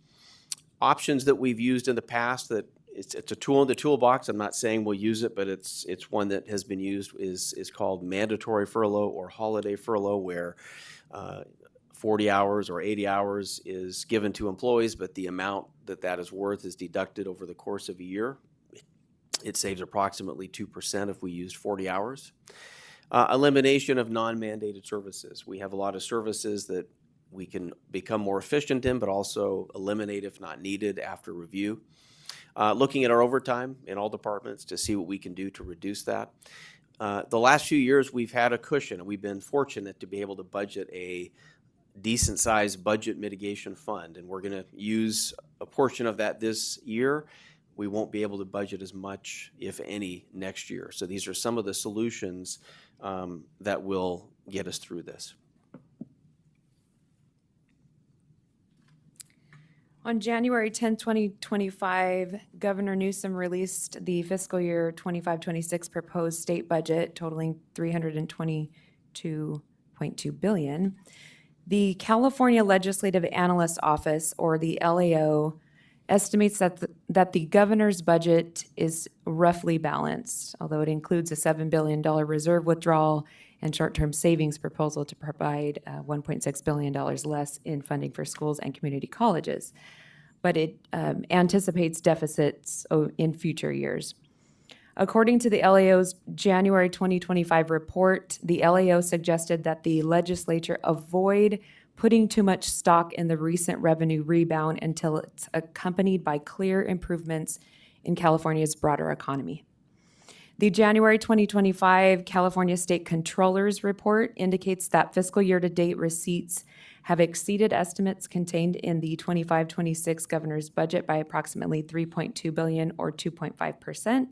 Options that we've used in the past that it's a tool in the toolbox. I'm not saying we'll use it, but it's one that has been used is called mandatory furlough or holiday furlough, where 40 hours or 80 hours is given to employees, but the amount that is worth is deducted over the course of a year. It saves approximately 2% if we used 40 hours. Elimination of non-mandated services. We have a lot of services that we can become more efficient in, but also eliminate if not needed after review. Looking at our overtime in all departments to see what we can do to reduce that. The last few years, we've had a cushion, and we've been fortunate to be able to budget a decent-sized budget mitigation fund, and we're going to use a portion of that this year. We won't be able to budget as much, if any, next year. So these are some of the solutions that will get us through this. On January 10, 2025, Governor Newsom released the fiscal year 25-26 proposed state budget totaling $322.2 billion. The California Legislative Analyst Office, or the LAO, estimates that the governor's budget is roughly balanced, although it includes a $7 billion reserve withdrawal and short-term savings proposal to provide $1.6 billion less in funding for schools and community colleges. But it anticipates deficits in future years. According to the LAO's January 2025 report, the LAO suggested that the legislature avoid putting too much stock in the recent revenue rebound until it's accompanied by clear improvements in California's broader economy. The January 2025 California State Controller's report indicates that fiscal year-to-date receipts have exceeded estimates contained in the 25-26 governor's budget by approximately $3.2 billion or 2.5%.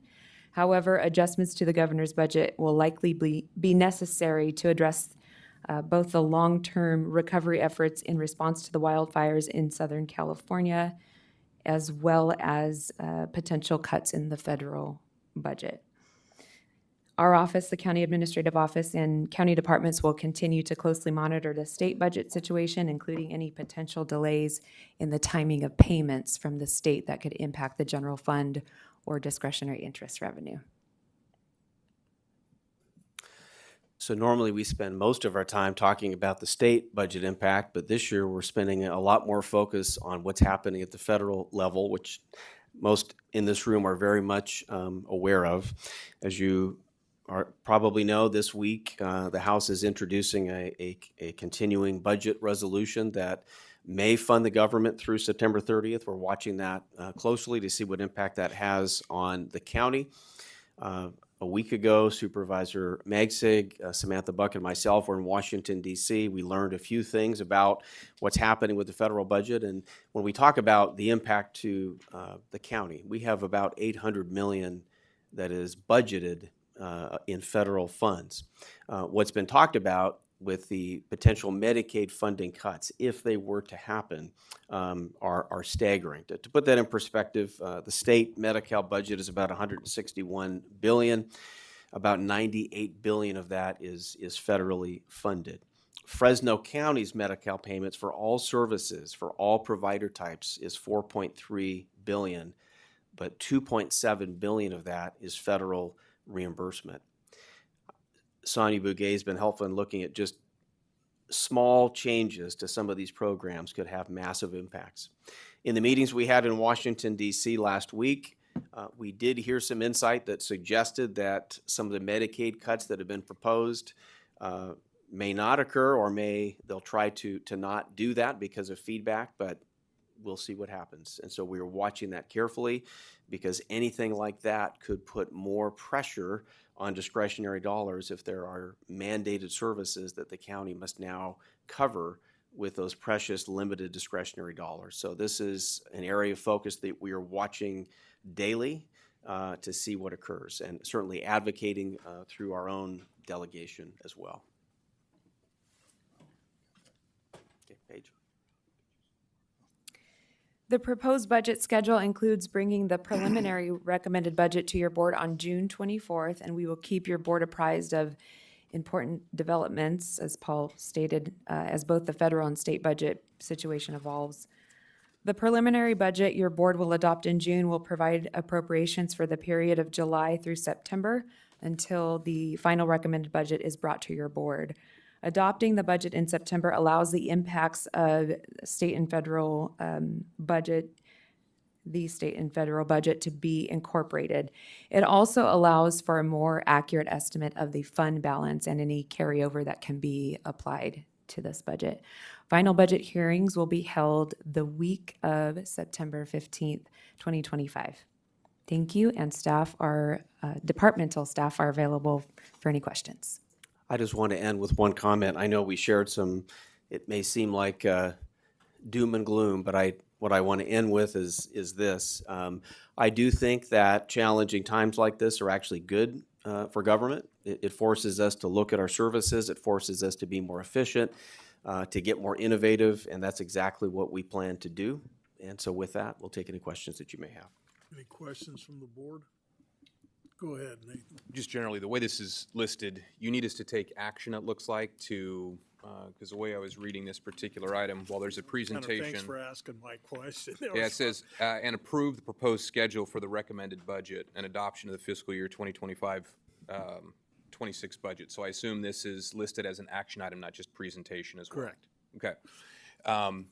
However, adjustments to the governor's budget will likely be necessary to address both the long-term recovery efforts in response to the wildfires in Southern California, as well as potential cuts in the federal budget. Our office, the County Administrative Office, and county departments will continue to closely monitor the state budget situation, including any potential delays in the timing of payments from the state that could impact the general fund or discretionary interest revenue. So normally we spend most of our time talking about the state budget impact, but this year we're spending a lot more focus on what's happening at the federal level, which most in this room are very much aware of. As you probably know, this week the House is introducing a continuing budget resolution that may fund the government through September 30th. We're watching that closely to see what impact that has on the county. A week ago, Supervisor Magsig, Samantha Buck, and myself were in Washington, D.C. We learned a few things about what's happening with the federal budget. And when we talk about the impact to the county, we have about $800 million that is budgeted in federal funds. What's been talked about with the potential Medicaid funding cuts, if they were to happen, are staggering. To put that in perspective, the state Medi-Cal budget is about $161 billion. About $98 billion of that is federally funded. Fresno County's Medi-Cal payments for all services, for all provider types, is $4.3 billion, but $2.7 billion of that is federal reimbursement. Sonia Bouguet has been helpful in looking at just small changes to some of these programs could have massive impacts. In the meetings we had in Washington, D.C. last week, we did hear some insight that suggested that some of the Medicaid cuts that have been proposed may not occur, or they'll try to not do that because of feedback, but we'll see what happens. And so we're watching that carefully, because anything like that could put more pressure on discretionary dollars if there are mandated services that the county must now cover with those precious limited discretionary dollars. So this is an area of focus that we are watching daily to see what occurs, and certainly advocating through our own delegation as well. Okay, Paige. The proposed budget schedule includes bringing the preliminary recommended budget to your board on June 24th, and we will keep your board apprised of important developments, as Paul stated, as both the federal and state budget situation evolves. The preliminary budget your board will adopt in June will provide appropriations for the period of July through September until the final recommended budget is brought to your board. Adopting the budget in September allows the impacts of state and federal budget to be incorporated. It also allows for a more accurate estimate of the fund balance and any carryover that can be applied to this budget. Final budget hearings will be held the week of September 15th, 2025. Thank you, and departmental staff are available for any questions. I just want to end with one comment. I know we shared some, it may seem like doom and gloom, but what I want to end with is this. I do think that challenging times like this are actually good for government. It forces us to look at our services. It forces us to be more efficient, to get more innovative, and that's exactly what we plan to do. And so with that, we'll take any questions that you may have. Any questions from the board? Go ahead, Nathan. Just generally, the way this is listed, you need us to take action, it looks like, to, because the way I was reading this particular item, while there's a presentation. Thanks for asking my question. Yeah, it says, and approve the proposed schedule for the recommended budget and adoption of the fiscal year 2025-26 budget. So I assume this is listed as an action item, not just presentation as well. Correct. Okay.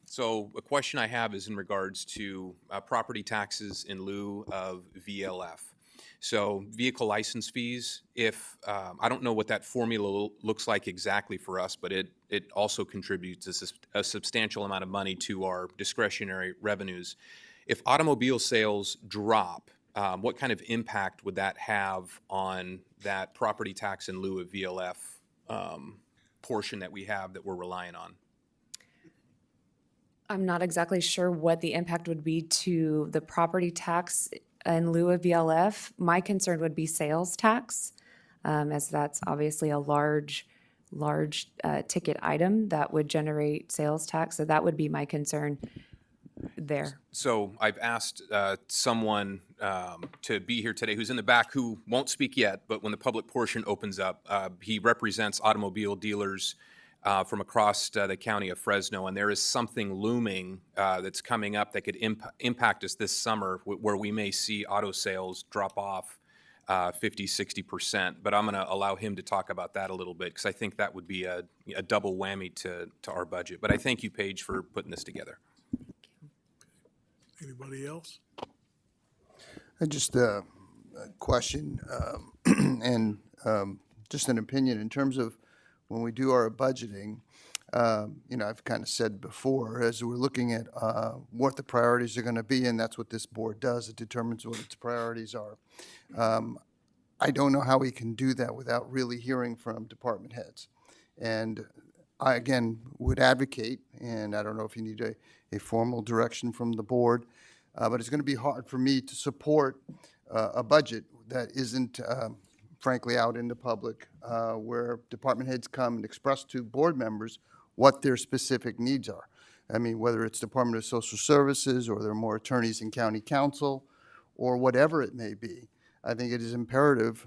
So a question I have is in regards to property taxes in lieu of VLF. So vehicle license fees, I don't know what that formula looks like exactly for us, but it also contributes a substantial amount of money to our discretionary revenues. If automobile sales drop, what kind of impact would that have on that property tax in lieu of VLF portion that we have that we're relying on? I'm not exactly sure what the impact would be to the property tax in lieu of VLF. My concern would be sales tax, as that's obviously a large ticket item that would generate sales tax. So that would be my concern there. So I've asked someone to be here today who's in the back who won't speak yet, but when the public portion opens up, he represents automobile dealers from across the county of Fresno, and there is something looming that's coming up that could impact us this summer, where we may see auto sales drop off 50-60%. But I'm going to allow him to talk about that a little bit, because I think that would be a double whammy to our budget. But I thank you, Paige, for putting this together. Anybody else? Just a question and just an opinion in terms of when we do our budgeting. I've kind of said before, as we're looking at what the priorities are going to be, and that's what this board does. It determines what its priorities are. I don't know how we can do that without really hearing from department heads. And I, again, would advocate, and I don't know if you need a formal direction from the board, but it's going to be hard for me to support a budget that isn't, frankly, out in the public, where department heads come and express to board members what their specific needs are. I mean, whether it's Department of Social Services, or there are more attorneys in county council, or whatever it may be. I think it is imperative,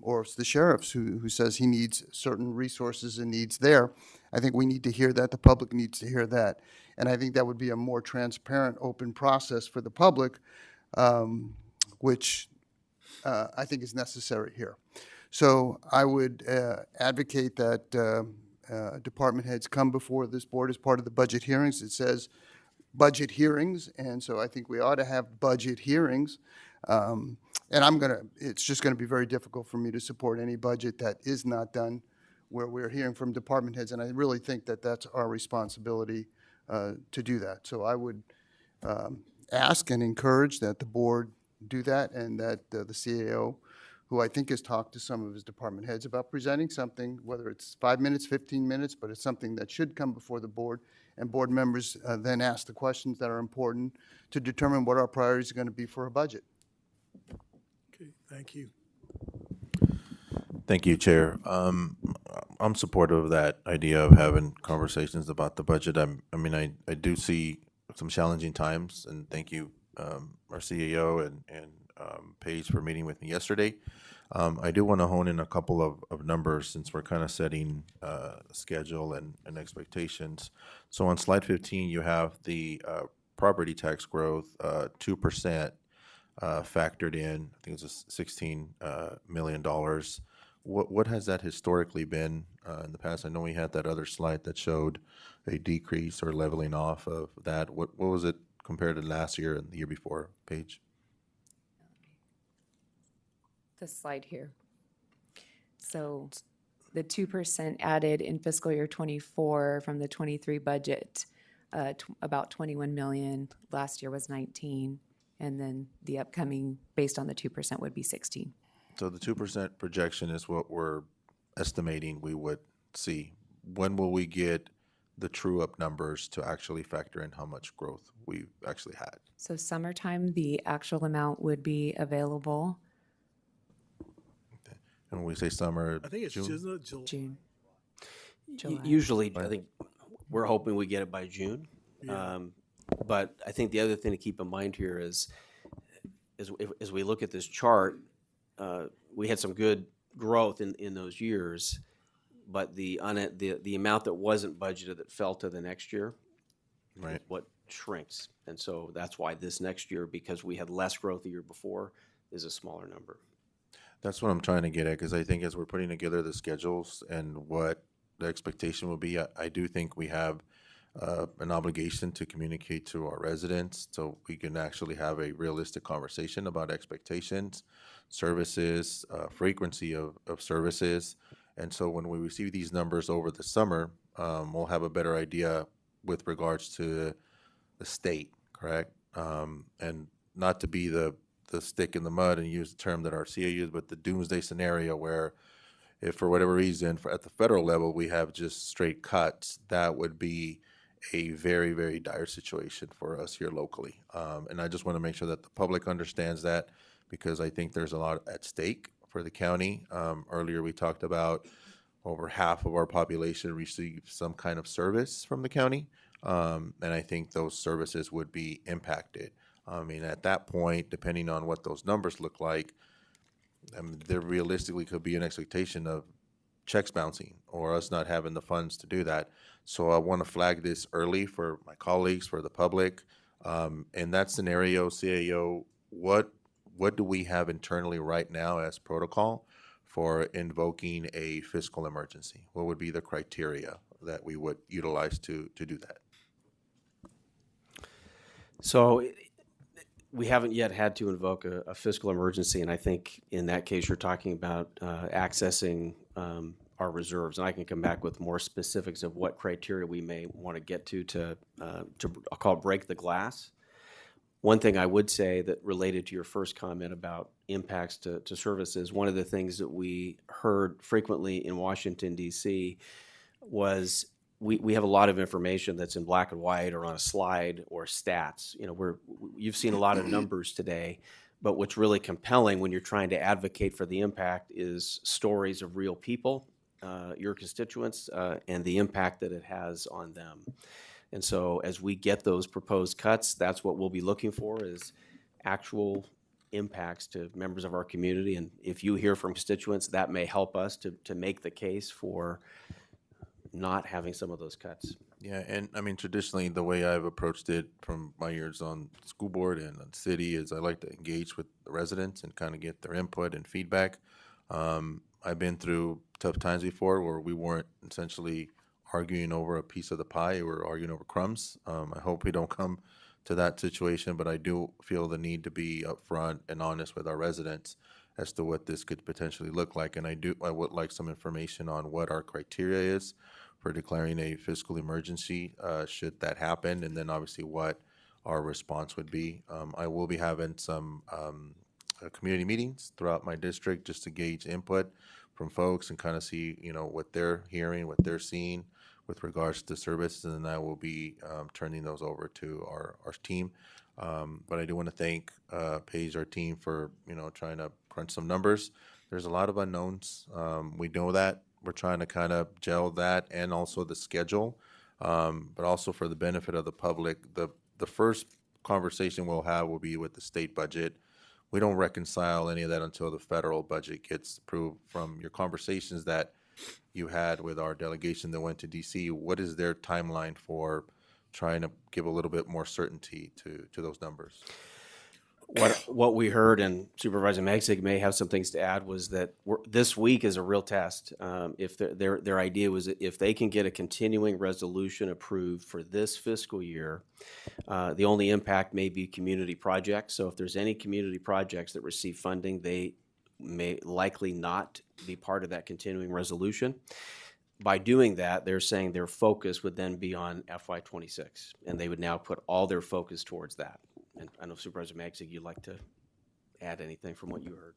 or it's the sheriff's who says he needs certain resources and needs there. I think we need to hear that. The public needs to hear that. And I think that would be a more transparent, open process for the public, which I think is necessary here. So I would advocate that department heads come before this board as part of the budget hearings. It says budget hearings, and so I think we ought to have budget hearings. And it's just gonna be very difficult for me to support any budget that is not done where we're hearing from department heads, and I really think that that's our responsibility to do that. So I would ask and encourage that the board do that, and that the CAO, who I think has talked to some of his department heads about presenting something, whether it's 5 minutes, 15 minutes, but it's something that should come before the board, and board members then ask the questions that are important to determine what our priorities are going to be for a budget. Okay, thank you. Thank you, Chair. I'm supportive of that idea of having conversations about the budget. I do see some challenging times, and thank you, our CEO and Paige for meeting with me yesterday. I do want to hone in a couple of numbers since we're kind of setting schedule and expectations. So on slide 15, you have the property tax growth, 2%. Factored in, I think it's $16 million. What has that historically been in the past? I know we had that other slide that showed a decrease or leveling off of that. What was it compared to last year and the year before, Paige? This slide here. So the 2% added in fiscal year '24 from the '23 budget, about 21 million. Last year was 19. And then the upcoming, based on the 2%, would be 16. So the 2% projection is what we're estimating we would see. When will we get the true up numbers to actually factor in how much growth we've actually had? So summertime, the actual amount would be available. Okay. And when we say summer, I think it's June? June. July. Usually, I think we're hoping we get it by June. Yeah. But I think the other thing to keep in mind here is as we look at this chart, we had some good growth in those years, but the amount that wasn't budgeted that fell to the next year, right, what shrinks. And so that's why this next year, because we had less growth the year before, is a smaller number. That's what I'm trying to get at, because I think as we're putting together the schedules and what the expectation will be, I do think we have an obligation to communicate to our residents so we can actually have a realistic conversation about expectations, services, frequency of services. And so when we receive these numbers over the summer, we'll have a better idea with regards to the state, correct? And not to be the stick in the mud and use the term that our CA used, but the doomsday scenario where if for whatever reason at the federal level we have just straight cuts, that would be a very, very dire situation for us here locally. And I just want to make sure that the public understands that, because I think there's a lot at stake for the county. Earlier we talked about over half of our population receive some kind of service from the county. And I think those services would be impacted. I mean, at that point, depending on what those numbers look like, there realistically could be an expectation of checks bouncing or us not having the funds to do that. So I want to flag this early for my colleagues, for the public. In that scenario, CAO, what do we have internally right now as protocol for invoking a fiscal emergency? What would be the criteria that we would utilize to do that? So we haven't yet had to invoke a fiscal emergency, and I think in that case you're talking about accessing our reserves, and I can come back with more specifics of what criteria we may want to get to I'll call it break the glass. One thing I would say that related to your first comment about impacts to services, one of the things that we heard frequently in Washington, D.C. was we have a lot of information that's in black and white or on a slide or stats. You know, you've seen a lot of numbers today, but what's really compelling when you're trying to advocate for the impact is stories of real people, your constituents, and the impact that it has on them. And so as we get those proposed cuts, that's what we'll be looking for is actual impacts to members of our community. And if you hear from constituents, that may help us to make the case for not having some of those cuts. Yeah, and I mean, traditionally, the way I've approached it from my years on school board and on city is I like to engage with the residents and kind of get their input and feedback. I've been through tough times before where we weren't essentially arguing over a piece of the pie, we were arguing over crumbs. I hope we don't come to that situation, but I do feel the need to be upfront and honest with our residents as to what this could potentially look like. And I would like some information on what our criteria is for declaring a fiscal emergency, should that happen, and then obviously what our response would be. I will be having some community meetings throughout my district just to gauge input from folks and kind of see, you know, what they're hearing, what they're seeing with regards to services, and then I will be turning those over to our team. But I do want to thank Paige, our team, for, you know, trying to crunch some numbers. There's a lot of unknowns. We know that. We're trying to kind of gel that and also the schedule, but also for the benefit of the public. The first conversation we'll have will be with the state budget. We don't reconcile any of that until the federal budget gets approved. From your conversations that you had with our delegation that went to DC, what is their timeline for trying to give a little bit more certainty to those numbers? What we heard, and Supervisor Magsig may have some things to add, was that this week is a real test. If their idea was that if they can get a continuing resolution approved for this fiscal year, the only impact may be community projects. So if there's any community projects that receive funding, they may likely not be part of that continuing resolution. By doing that, they're saying their focus would then be on FY26, and they would now put all their focus towards that. And I know Supervisor Magsig, you'd like to add anything from what you heard.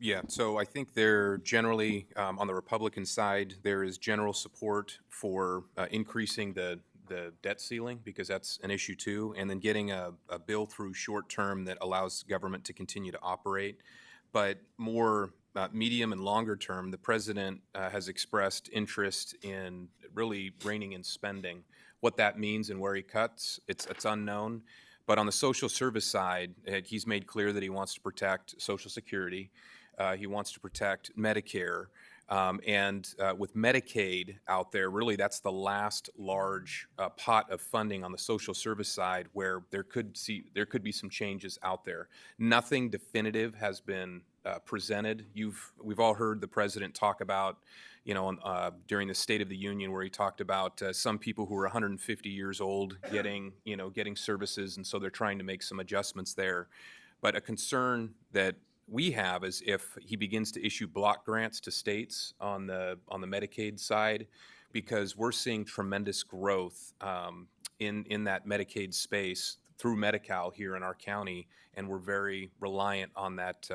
Yeah, so I think they're generally, on the Republican side, there is general support for increasing the debt ceiling, because that's an issue too, and then getting a bill through short term that allows government to continue to operate. But more medium and longer term, the president has expressed interest in really reining in spending. What that means and where he cuts, it's unknown. But on the social service side, he's made clear that he wants to protect Social Security. He wants to protect Medicare. And with Medicaid out there, really that's the last large pot of funding on the social service side where there could be some changes out there. Nothing definitive has been presented. We've all heard the president talk about, you know, during the State of the Union, where he talked about some people who are 150 years old getting services, and so they're trying to make some adjustments there. But a concern that we have is if he begins to issue block grants to states on the Medicaid side, because we're seeing tremendous growth in that Medicaid space through Medi-Cal here in our county, and we're very reliant on that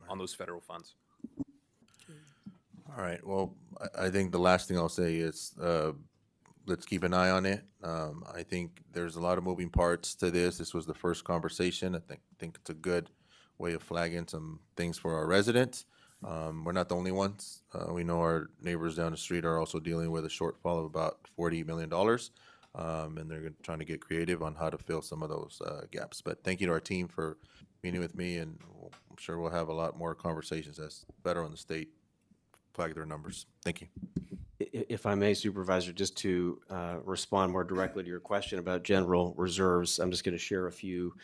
on those federal funds. All right. Well, I think the last thing I'll say is let's keep an eye on it. I think there's a lot of moving parts to this. This was the first conversation. I think it's a good way of flagging some things for our residents. We're not the only ones. We know our neighbors down the street are also dealing with a shortfall of about $40 million, and they're trying to get creative on how to fill some of those gaps. But thank you to our team for meeting with me, and I'm sure we'll have a lot more conversations as federal and the state flag their numbers. Thank you. If I may, Supervisor, just to respond more directly to your question about general reserves, I'm just going to share a few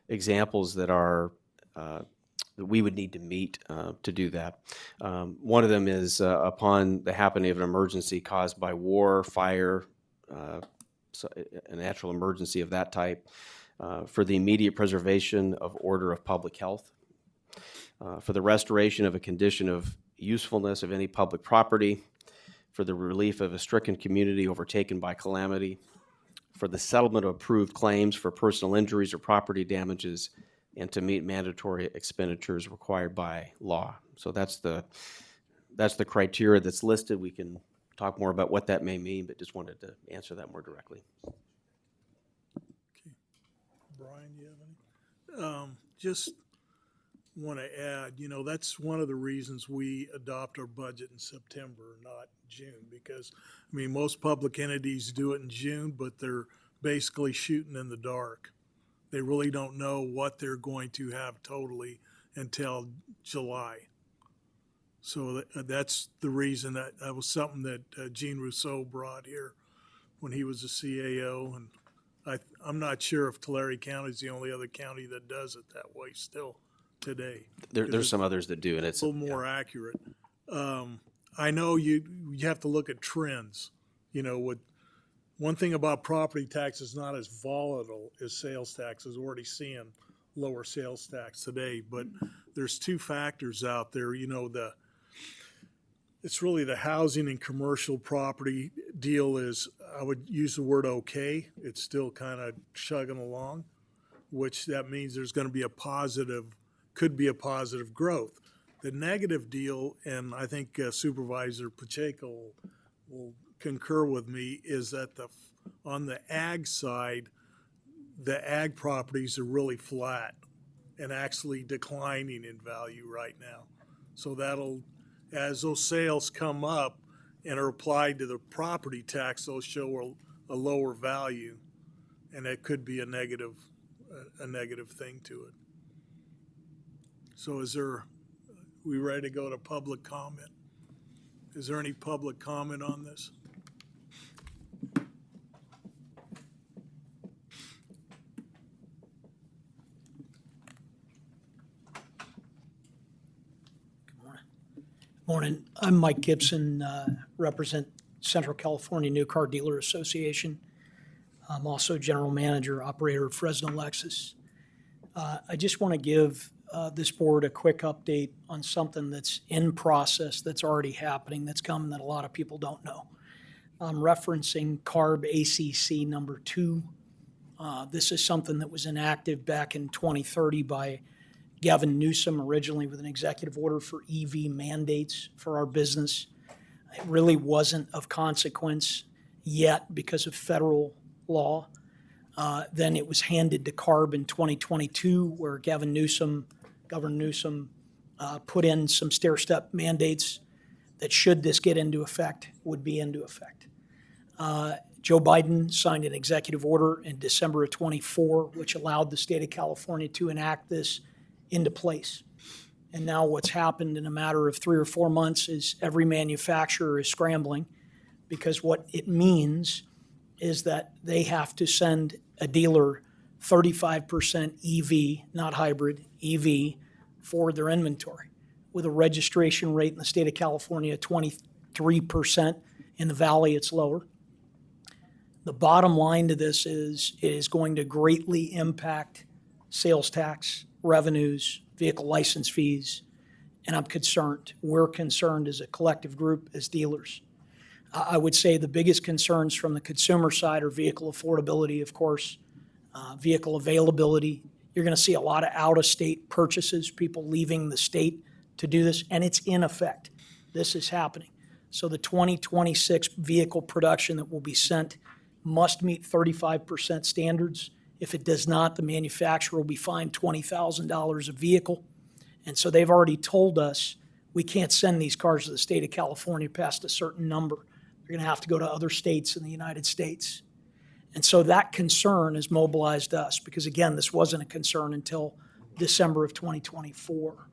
examples that are that we would need to meet to do that. One of them is upon the happening of an emergency caused by war, fire, so a natural emergency of that type, for the immediate preservation of order of public health, for the restoration of a condition of usefulness of any public property, for the relief of a stricken community overtaken by calamity, for the settlement of approved claims for personal injuries or property damages and to meet mandatory expenditures required by law. So that's the criteria that's listed. We can talk more about what that may mean, but just wanted to answer that more directly. Brian, you have any? Just want to add, that's one of the reasons we adopt our budget in September, not June, because, most public entities do it in June, but they're basically shooting in the dark. They really don't know what they're going to have totally until July. So that's the reason that was something that Gene Rousseau brought here when he was a CAO, and I'm not sure if Tulare County is the only other county that does it that way still today. There's some others that do, and it's a little more accurate. I know you have to look at trends. With one thing about property tax is not as volatile as sales taxes. We're already seeing lower sales tax today, but there's two factors out there. It's really the housing and commercial property deal is, I would use the word okay. It's still kind of chugging along, which that means there's going to be could be a positive growth. The negative deal, and I think Supervisor Pacheco will concur with me, is that on the ag side, the ag properties are really flat and actually declining in value right now. So as those sales come up and are applied to the property tax, they'll show a lower value, and it could be a negative thing to it. So we ready to go to public comment? Is there any public comment on this? Morning. I'm Mike Gibson, represent Central California New Car Dealer Association. I'm also general manager, operator of Fresno Lexus. I just want to give this board a quick update on something that's in process, that's already happening, that's coming, that a lot of people don't know. I'm referencing CARB ACC number 2. This is something that was enacted back in 2030 by Gavin Newsom, originally with an executive order for EV mandates for our business. It really wasn't of consequence yet because of federal law. Then it was handed to CARB in 2022, where Governor Newsom put in some stair-step mandates that, should this get into effect, would be into effect. Joe Biden signed an executive order in December of 24, which allowed the state of California to enact this into place. And now what's happened in a matter of 3 or 4 months is every manufacturer is scrambling, because what it means is that they have to send a dealer 35% EV, not hybrid, EV, for their inventory, with a registration rate in the state of California at 23%. In the Valley, it's lower. The bottom line to this is it is going to greatly impact sales tax revenues, vehicle license fees, and I'm concerned. We're concerned as a collective group, as dealers. I would say the biggest concerns from the consumer side are vehicle affordability, of course, vehicle availability. You're going to see a lot of out-of-state purchases, people leaving the state to do this, and it's in effect. This is happening. So the 2026 vehicle production that will be sent must meet 35% standards. If it does not, the manufacturer will be fined $20,000 a vehicle. And so they've already told us we can't send these cars to the state of California past a certain number. They're going to have to go to other states in the United States. And so that concern has mobilized us, because, again, this wasn't a concern until December of 2024.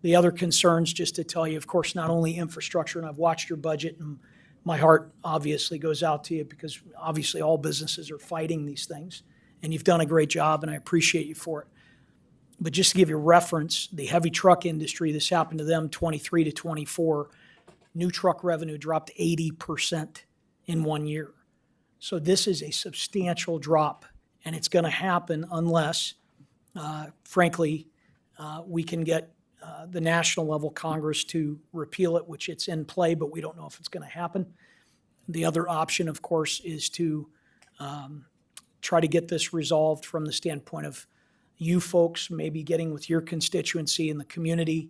The other concerns, just to tell you, of course, not only infrastructure, and I've watched your budget, and my heart obviously goes out to you, because obviously all businesses are fighting these things. And you've done a great job, and I appreciate you for it. But just to give you reference, the heavy truck industry, this happened to them 23 to 24. New truck revenue dropped 80% in 1 year. So this is a substantial drop, and it's going to happen unless, frankly, we can get the national level Congress to repeal it, which it's in play, but we don't know if it's going to happen. The other option, of course, is to try to get this resolved from the standpoint of you folks maybe getting with your constituency in the community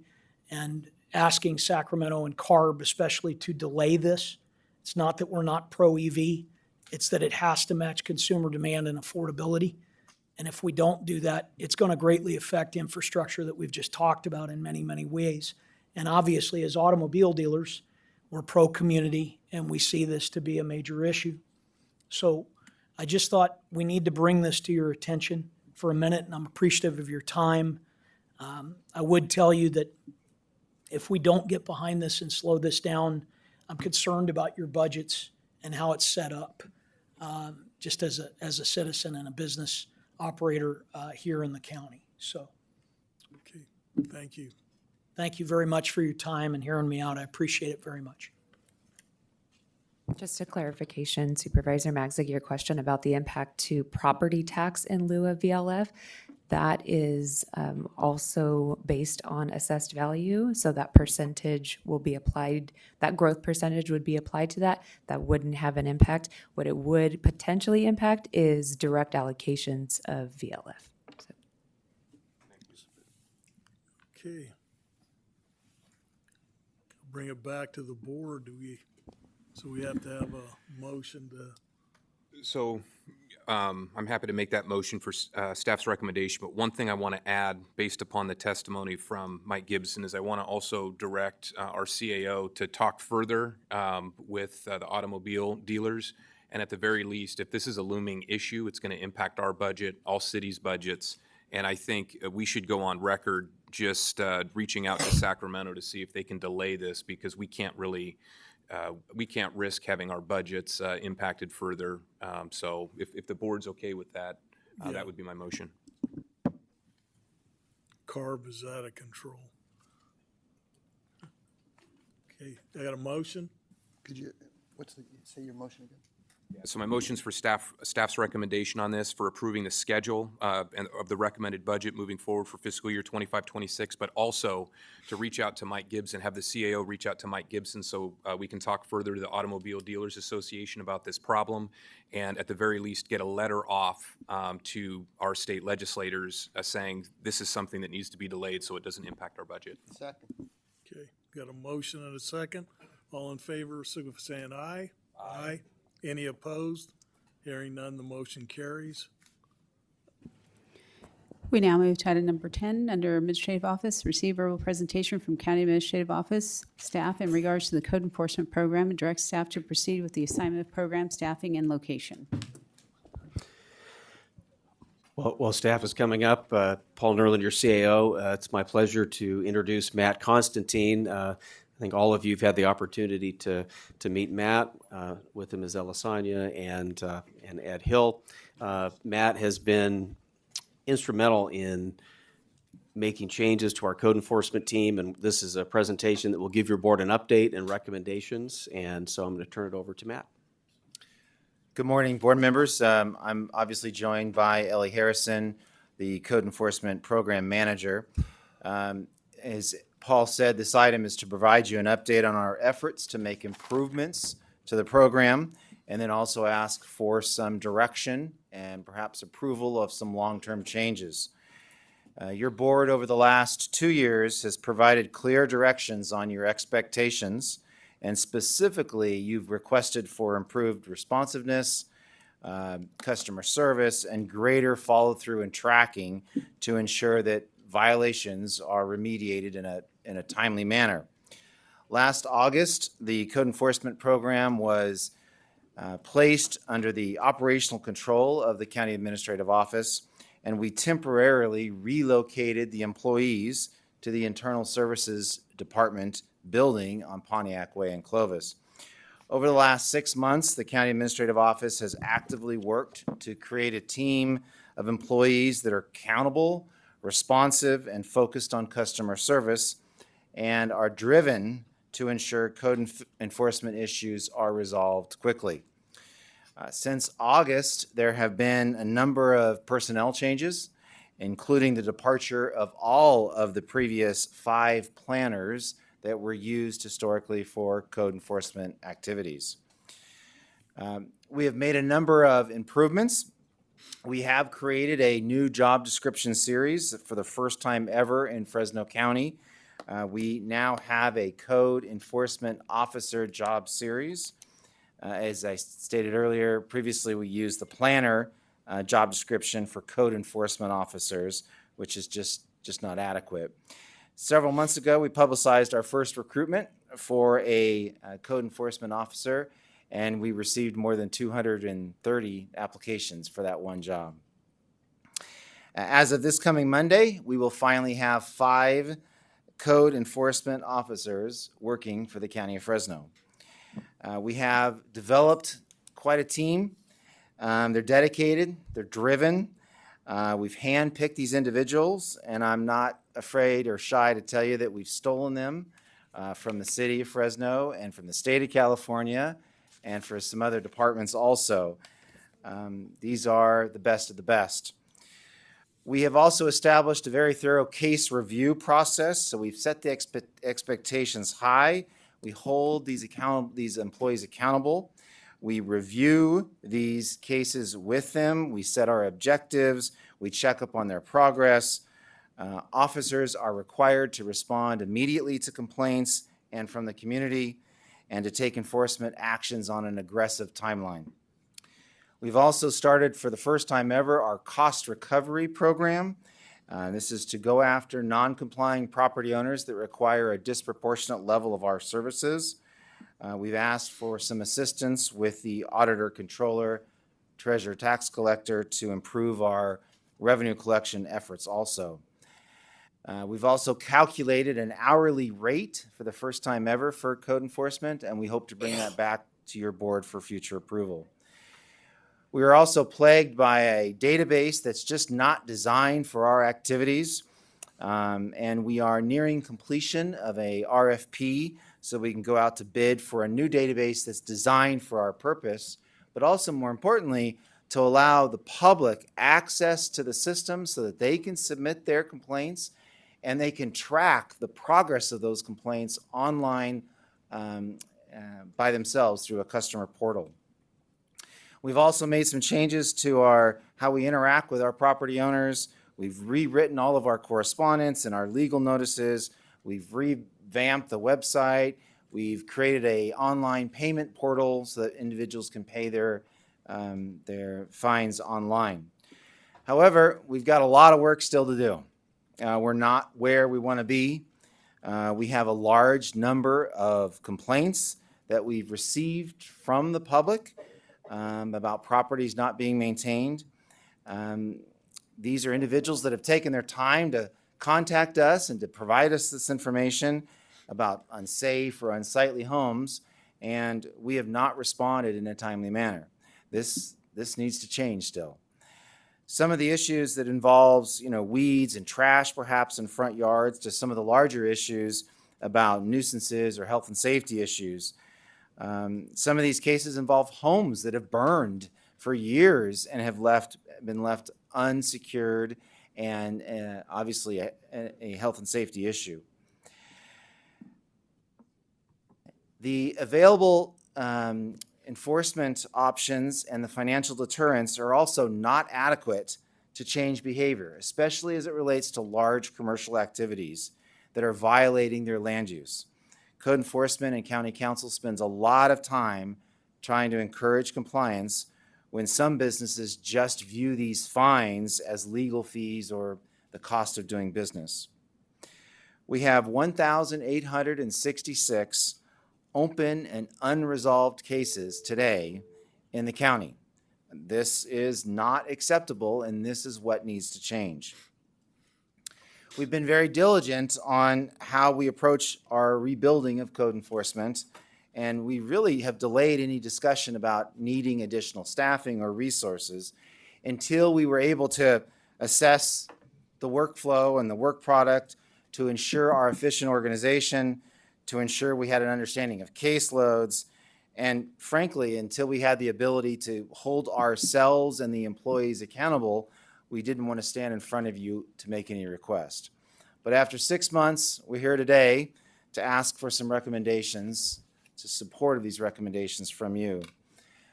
and asking Sacramento and CARB especially to delay this. It's not that we're not pro-EV, it's that it has to match consumer demand and affordability. And if we don't do that, it's going to greatly affect infrastructure that we've just talked about in many, many ways. And obviously, as automobile dealers, we're pro-community and we see this to be a major issue. So I just thought we need to bring this to your attention for a minute, and I'm appreciative of your time. I would tell you that if we don't get behind this and slow this down, I'm concerned about your budgets and how it's set up, just as a citizen and a business operator here in the county. So Okay, thank you. thank you very much for your time and hearing me out. I appreciate it very much. Just a clarification, Supervisor Magzig, your question about the impact to property tax in lieu of VLF, that is also based on assessed value. So that percentage will be applied, that growth percentage would be applied to that. That wouldn't have an impact. What it would potentially impact is direct allocations of VLF. So. Okay. Bring it back to the board. So we have to have a motion to, So I'm happy to make that motion for staff's recommendation, but one thing I want to add, based upon the testimony from Mike Gibson, is I want to also direct our CAO to talk further with the automobile dealers. And at the very least, if this is a looming issue, it's going to impact our budget, all cities' budgets. And I think we should go on record just reaching out to Sacramento to see if they can delay this, because we can't really we can't risk having our budgets impacted further. So if the board's okay with that, that would be my motion. CARB is out of control. Okay, I got a motion? Could you, say your motion again? So my motion's for staff's recommendation on this, for approving the schedule and of the recommended budget moving forward for fiscal year 25-26, but also to reach out to Mike Gibson, have the CAO reach out to Mike Gibson so we can talk further to the Automobile Dealers Association about this problem, and at the very least get a letter off to our state legislators saying this is something that needs to be delayed so it doesn't impact our budget. Second. Okay, got a motion and a second. All in favor, signify by saying aye. Aye. Any opposed? Hearing none, the motion carries. We now move to item number 10, under Administrative Office, receive verbal presentation from County Administrative Office staff in regards to the Code Enforcement Program and direct staff to proceed with the assignment of program staffing and location. While staff is coming up, Paul Nerland, your CAO, it's my pleasure to introduce Matt Constantine. I think all of you have had the opportunity to meet Matt. With him is Elisanya and Ed Hill. Matt has been instrumental in making changes to our code enforcement team, and this is a presentation that will give your board an update and recommendations, and so I'm going to turn it over to Matt. Good morning, board members. I'm obviously joined by Ellie Harrison, the Code Enforcement Program Manager. As Paul said, this item is to provide you an update on our efforts to make improvements to the program, and then also ask for some direction and perhaps approval of some long-term changes. Your board over the last 2 years has provided clear directions on your expectations, and specifically you've requested for improved responsiveness, customer service, and greater follow-through and tracking to ensure that violations are remediated in a timely manner. Last August, the Code Enforcement Program was placed under the operational control of the County Administrative Office, and we temporarily relocated the employees to the Internal Services Department building on Pontiac Way in Clovis. Over the last 6 months, the County Administrative Office has actively worked to create a team of employees that are accountable, responsive, and focused on customer service, and are driven to ensure code enforcement issues are resolved quickly. Since August, there have been a number of personnel changes, including the departure of all of the previous 5 planners that were used historically for code enforcement activities. We have made a number of improvements We have created a new job description series for the first time ever in Fresno County. We now have a code enforcement officer job series. As I stated earlier, previously we used the planner job description for code enforcement officers, which is just not adequate. Several months ago, we publicized our first recruitment for a code enforcement officer, and we received more than 230 applications for that one job. As of this coming Monday, we will finally have 5 code enforcement officers working for the County of Fresno. We have developed quite a team. They're dedicated, they're driven. We've handpicked these individuals, and I'm not afraid or shy to tell you that we've stolen them from the city of Fresno and from the state of California and for some other departments also. These are the best of the best. We have also established a very thorough case review process, so we've set the expectations high. We hold these employees accountable. We review these cases with them. We set our objectives. We check up on their progress. Officers are required to respond immediately to complaints and from the community and to take enforcement actions on an aggressive timeline. We've also started for the first time ever our cost recovery program. This is to go after non-complying property owners that require a disproportionate level of our services. We've asked for some assistance with the auditor, controller, treasurer, tax collector to improve our revenue collection efforts also. We've also calculated an hourly rate for the first time ever for code enforcement, and we hope to bring that back to your board for future approval. We are also plagued by a database that's just not designed for our activities, and we are nearing completion of a RFP so we can go out to bid for a new database that's designed for our purpose, but also more importantly, to allow the public access to the system so that they can submit their complaints and they can track the progress of those complaints online by themselves through a customer portal. We've also made some changes to how we interact with our property owners. We've rewritten all of our correspondence and our legal notices. We've revamped the website. We've created an online payment portal so that individuals can pay their fines online. However, we've got a lot of work still to do. We're not where we want to be. We have a large number of complaints that we've received from the public about properties not being maintained. These are individuals that have taken their time to contact us and to provide us this information about unsafe or unsightly homes, and we have not responded in a timely manner. This needs to change still. Some of the issues that involves, weeds and trash perhaps in front yards to some of the larger issues about nuisances or health and safety issues. Some of these cases involve homes that have burned for years and have been left unsecured and obviously a health and safety issue. The available enforcement options and the financial deterrents are also not adequate to change behavior, especially as it relates to large commercial activities that are violating their land use. Code enforcement and county council spends a lot of time trying to encourage compliance when some businesses just view these fines as legal fees or the cost of doing business. We have 1,866 open and unresolved cases today in the county. This is not acceptable, and this is what needs to change. We've been very diligent on how we approach our rebuilding of code enforcement, and we really have delayed any discussion about needing additional staffing or resources until we were able to assess the workflow and the work product to ensure our efficient organization, to ensure we had an understanding of caseloads, and frankly, until we had the ability to hold ourselves and the employees accountable, we didn't want to stand in front of you to make any request. But after 6 months, we're here today to ask for some recommendations, to support these recommendations from you.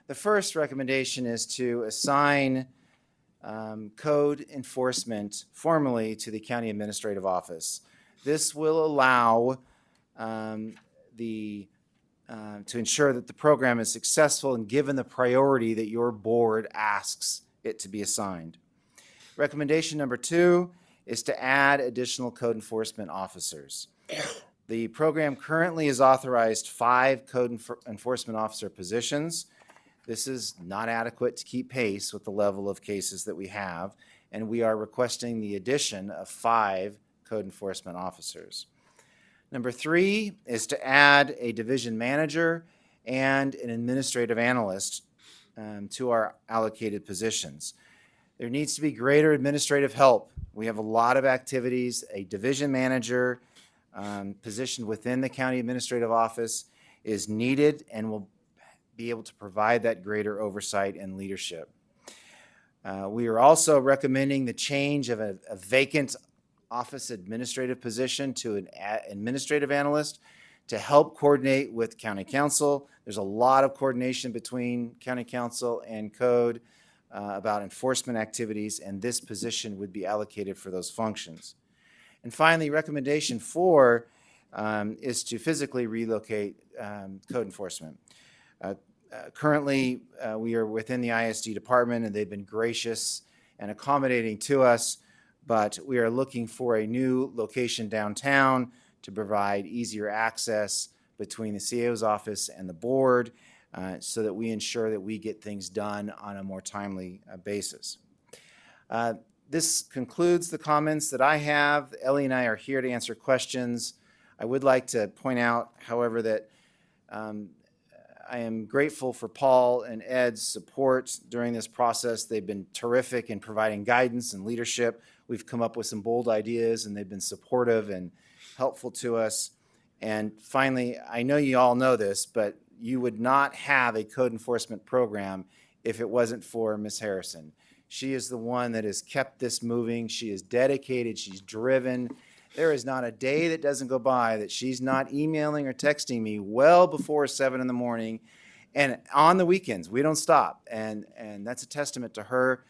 The first recommendation is to assign code enforcement formally to the county administrative office. This will allow to ensure that the program is successful and given the priority that your board asks it to be assigned. Recommendation number 2 is to add additional code enforcement officers. The program currently has authorized 5 code enforcement officer positions. This is not adequate to keep pace with the level of cases that we have, and we are requesting the addition of 5 code enforcement officers. Number 3 is to add a division manager and an administrative analyst to our allocated positions. There needs to be greater administrative help. We have a lot of activities. A division manager positioned within the county administrative office is needed and will be able to provide that greater oversight and leadership. We are also recommending the change of a vacant office administrative position to an administrative analyst to help coordinate with county council. There's a lot of coordination between county council and code about enforcement activities, and this position would be allocated for those functions. And finally, recommendation 4 is to physically relocate code enforcement. Currently, we are within the ISD department, and they've been gracious and accommodating to us, but we are looking for a new location downtown to provide easier access between the CAO's office and the board so that we ensure that we get things done on a more timely basis. This concludes the comments that I have. Ellie and I are here to answer questions. I would like to point out, however, that I am grateful for Paul and Ed's support during this process. They've been terrific in providing guidance and leadership. We've come up with some bold ideas, and they've been supportive and helpful to us. And finally, I know you all know this, but you would not have a code enforcement program if it wasn't for Ms. Harrison. She is the one that has kept this moving. She is dedicated. She's driven. There is not a day that doesn't go by that she's not emailing or texting me well before 7 in the morning. And on the weekends, we don't stop. And that's a testament to her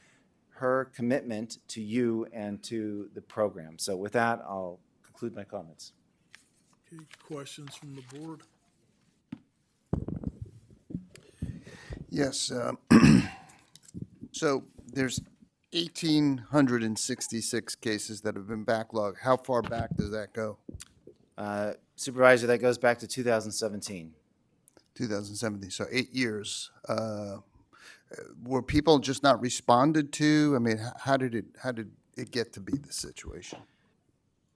commitment to you and to the program. So with that, I'll conclude my comments. Okay, questions from the board? Yes. So there's 1,866 cases that have been backlogged. How far back does that go? Supervisor, that goes back to 2017. 2017, so 8 years. Were people just not responded to? I mean, how did it get to be this situation?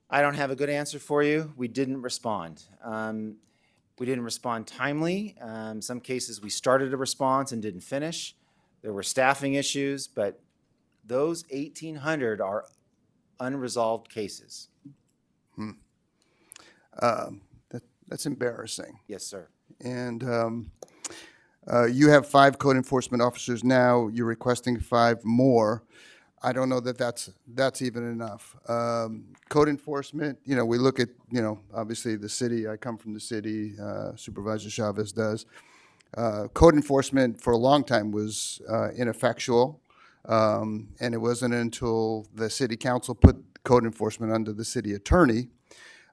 I don't have a good answer for you. We didn't respond. We didn't respond timely. Some cases we started a response and didn't finish. There were staffing issues, but those 1,800 are unresolved cases. That's embarrassing. Yes, sir. And you have 5 code enforcement officers now. You're requesting 5 more. I don't know that that's even enough. Code enforcement, we look at, obviously the city. I come from the city. Supervisor Chavez does. Code enforcement for a long time was ineffectual, and it wasn't until the city council put code enforcement under the city attorney,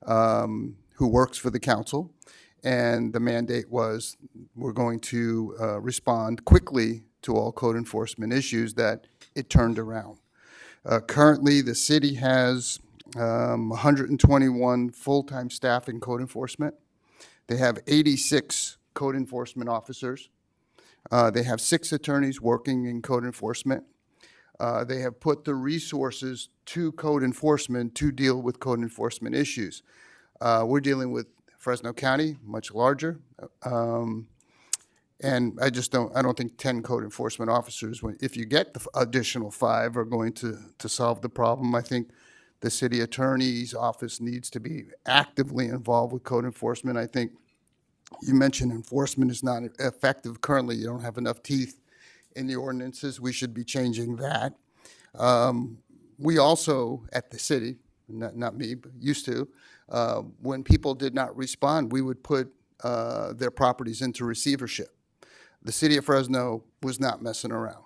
who works for the council, and the mandate was we're going to respond quickly to all code enforcement issues, that it turned around. Currently, the city has 121 full-time staff in code enforcement. They have 86 code enforcement officers. They have 6 attorneys working in code enforcement. They have put the resources to code enforcement to deal with code enforcement issues. We're dealing with Fresno County, much larger. And I don't think 10 code enforcement officers, if you get the additional 5, are going to solve the problem. I think the city attorney's office needs to be actively involved with code enforcement. I think you mentioned enforcement is not effective. Currently, you don't have enough teeth in the ordinances. We should be changing that. We also, at the city, not me, but used to, when people did not respond, we would put their properties into receivership. The city of Fresno was not messing around.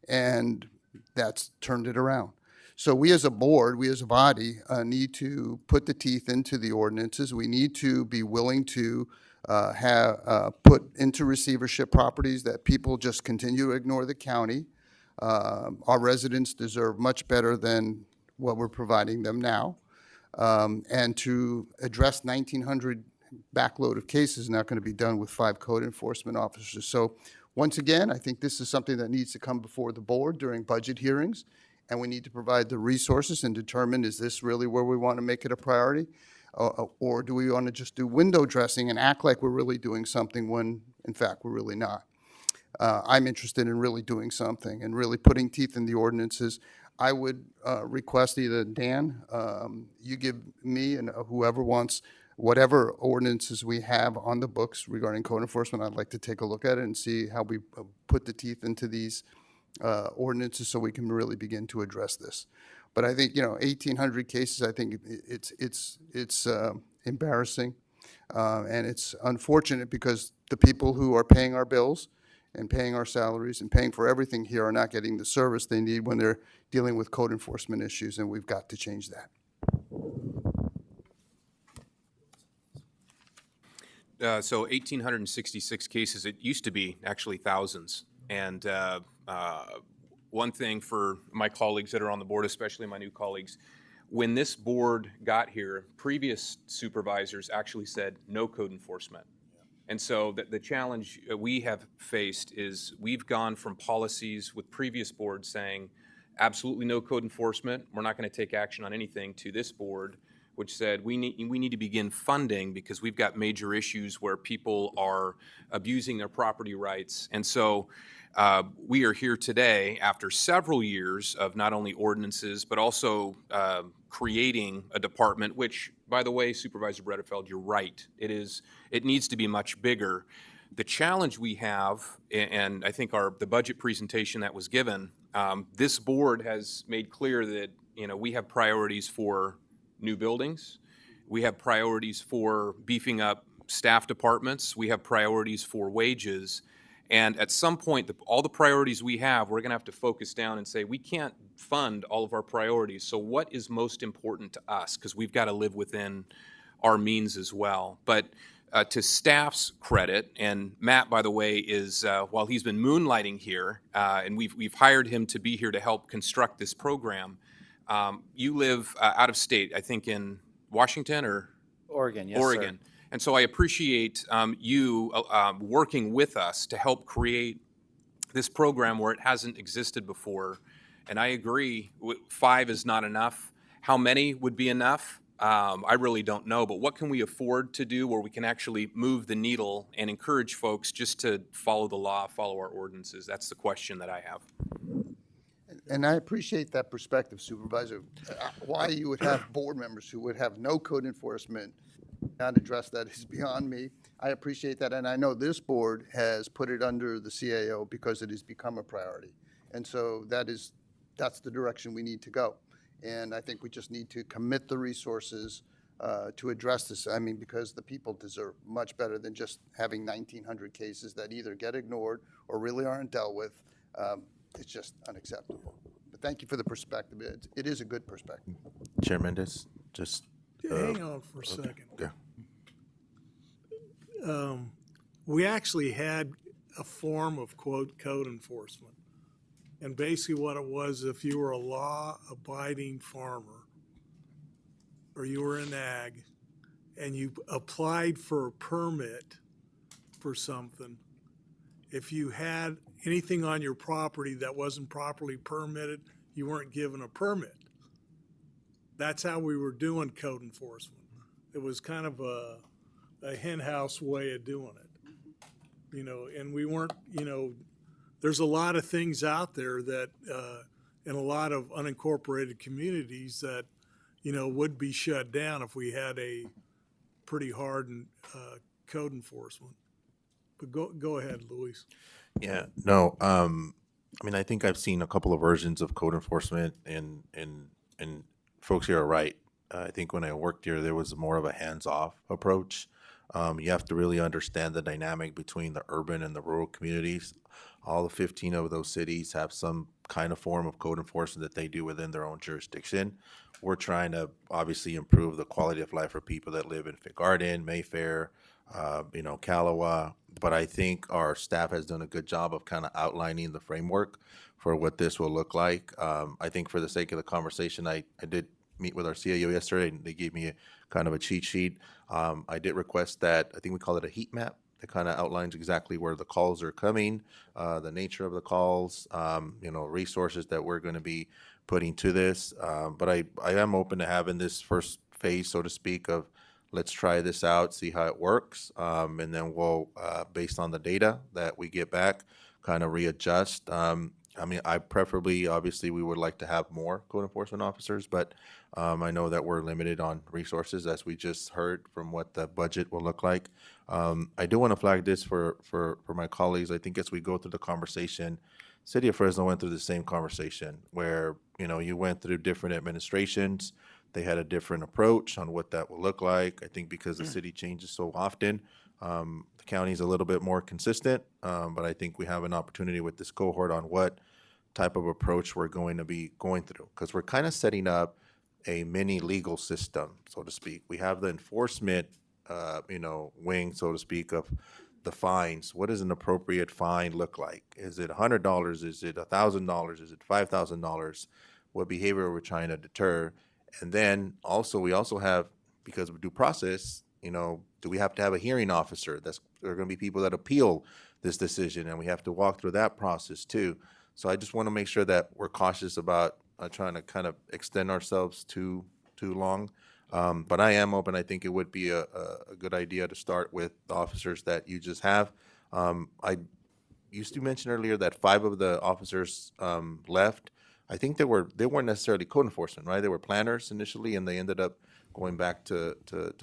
And that's turned it around. So we as a board, we as a body, need to put the teeth into the ordinances. We need to be willing to put into receivership properties that people just continue to ignore the county. Our residents deserve much better than what we're providing them now. And to address 1,900 backload of cases is not going to be done with 5 code enforcement officers. So once again, I think this is something that needs to come before the board during budget hearings, and we need to provide the resources and determine, is this really where we want to make it a priority? Or do we want to just do window dressing and act like we're really doing something when, in fact, we're really not? I'm interested in really doing something and really putting teeth in the ordinances. I would request either Dan, you give me and whoever wants whatever ordinances we have on the books regarding code enforcement. I'd like to take a look at it and see how we put the teeth into these ordinances so we can really begin to address this. But I think, 1,800 cases, I think it's embarrassing. And it's unfortunate because the people who are paying our bills and paying our salaries and paying for everything here are not getting the service they need when they're dealing with code enforcement issues, and we've got to change that. So 1,866 cases. It used to be actually thousands. And one thing for my colleagues that are on the board, especially my new colleagues, when this board got here, previous supervisors actually said no code enforcement. And so the challenge we have faced is we've gone from policies with previous boards saying absolutely no code enforcement, we're not going to take action on anything, to this board which said we need to begin funding because we've got major issues where people are abusing their property rights. And so we are here today after several years of not only ordinances but also creating a department, which, by the way, Supervisor Bredefeld, you're right. It needs to be much bigger. The challenge we have, and I think the budget presentation that was given, this board has made clear that we have priorities for new buildings. We have priorities for beefing up staff departments. We have priorities for wages. And at some point, all the priorities we have, we're going to have to focus down and say, we can't fund all of our priorities. So what is most important to us? Because we've got to live within our means as well. But to staff's credit, and Matt, by the way, is, while he's been moonlighting here, and we've hired him to be here to help construct this program, you live out of state, I think in Washington or? Oregon, yes, Oregon. sir. And so I appreciate you working with us to help create this program where it hasn't existed before. And I agree, 5 is not enough. How many would be enough? I really don't know. But what can we afford to do where we can actually move the needle and encourage folks just to follow the law, follow our ordinances? That's the question that I have. And I appreciate that perspective, Supervisor. Why you would have board members who would have no code enforcement not address that is beyond me. I appreciate that, and I know this board has put it under the CAO because it has become a priority. And so that's the direction we need to go. And I think we just need to commit the resources to address this. I mean, because the people deserve much better than just having 1,900 cases that either get ignored or really aren't dealt with. It's just unacceptable. But thank you for the perspective. It is a good perspective. Chair Mendez, just. Hang on for a second. Yeah. We actually had a form of code enforcement. And basically what it was, if you were a law-abiding farmer or you were in ag and you applied for a permit for something, if you had anything on your property that wasn't properly permitted, you weren't given a permit. That's how we were doing code enforcement. It was kind of a hen house way of doing it, and we weren't, there's a lot of things out there that, in a lot of unincorporated communities that, would be shut down if we had a pretty hardened code enforcement. But go ahead, Luis. Yeah, no, I mean, I think I've seen a couple of versions of code enforcement, and folks here are right. I think when I worked here, there was more of a hands-off approach. You have to really understand the dynamic between the urban and the rural communities. All the 15 of those cities have some kind of form of code enforcement that they do within their own jurisdiction. We're trying to obviously improve the quality of life for people that live in Fig Garden, Mayfair, Calawa. But I think our staff has done a good job of kind of outlining the framework for what this will look like. I think for the sake of the conversation, I did meet with our CAO yesterday, and they gave me kind of a cheat sheet. I did request that, I think we call it a heat map, that kind of outlines exactly where the calls are coming, the nature of the calls, resources that we're going to be putting to this. But I am open to having this first phase, so to speak, of let's try this out, see how it works, and then we'll, based on the data that we get back, kind of readjust. I preferably, obviously, we would like to have more code enforcement officers, but I know that we're limited on resources, as we just heard from what the budget will look like. I do want to flag this for my colleagues. I think as we go through the conversation, City of Fresno went through the same conversation where, you went through different administrations. They had a different approach on what that will look like. I think because the city changes so often, the county's a little bit more consistent, but I think we have an opportunity with this cohort on what type of approach we're going to be going through, because we're kind of setting up a mini legal system, so to speak. We have the enforcement, wing, so to speak, of the fines. What does an appropriate fine look like? Is it $100? Is it $1,000? Is it $5,000? What behavior are we trying to deter? And then we also have, because of due process, do we have to have a hearing officer? There are going to be people that appeal this decision, and we have to walk through that process too. So I just want to make sure that we're cautious about trying to kind of extend ourselves too long. But I am open. I think it would be a good idea to start with the officers that you just have. I used to mention earlier that 5 of the officers left. I think they weren't necessarily code enforcement, right? They were planners initially, and they ended up going back to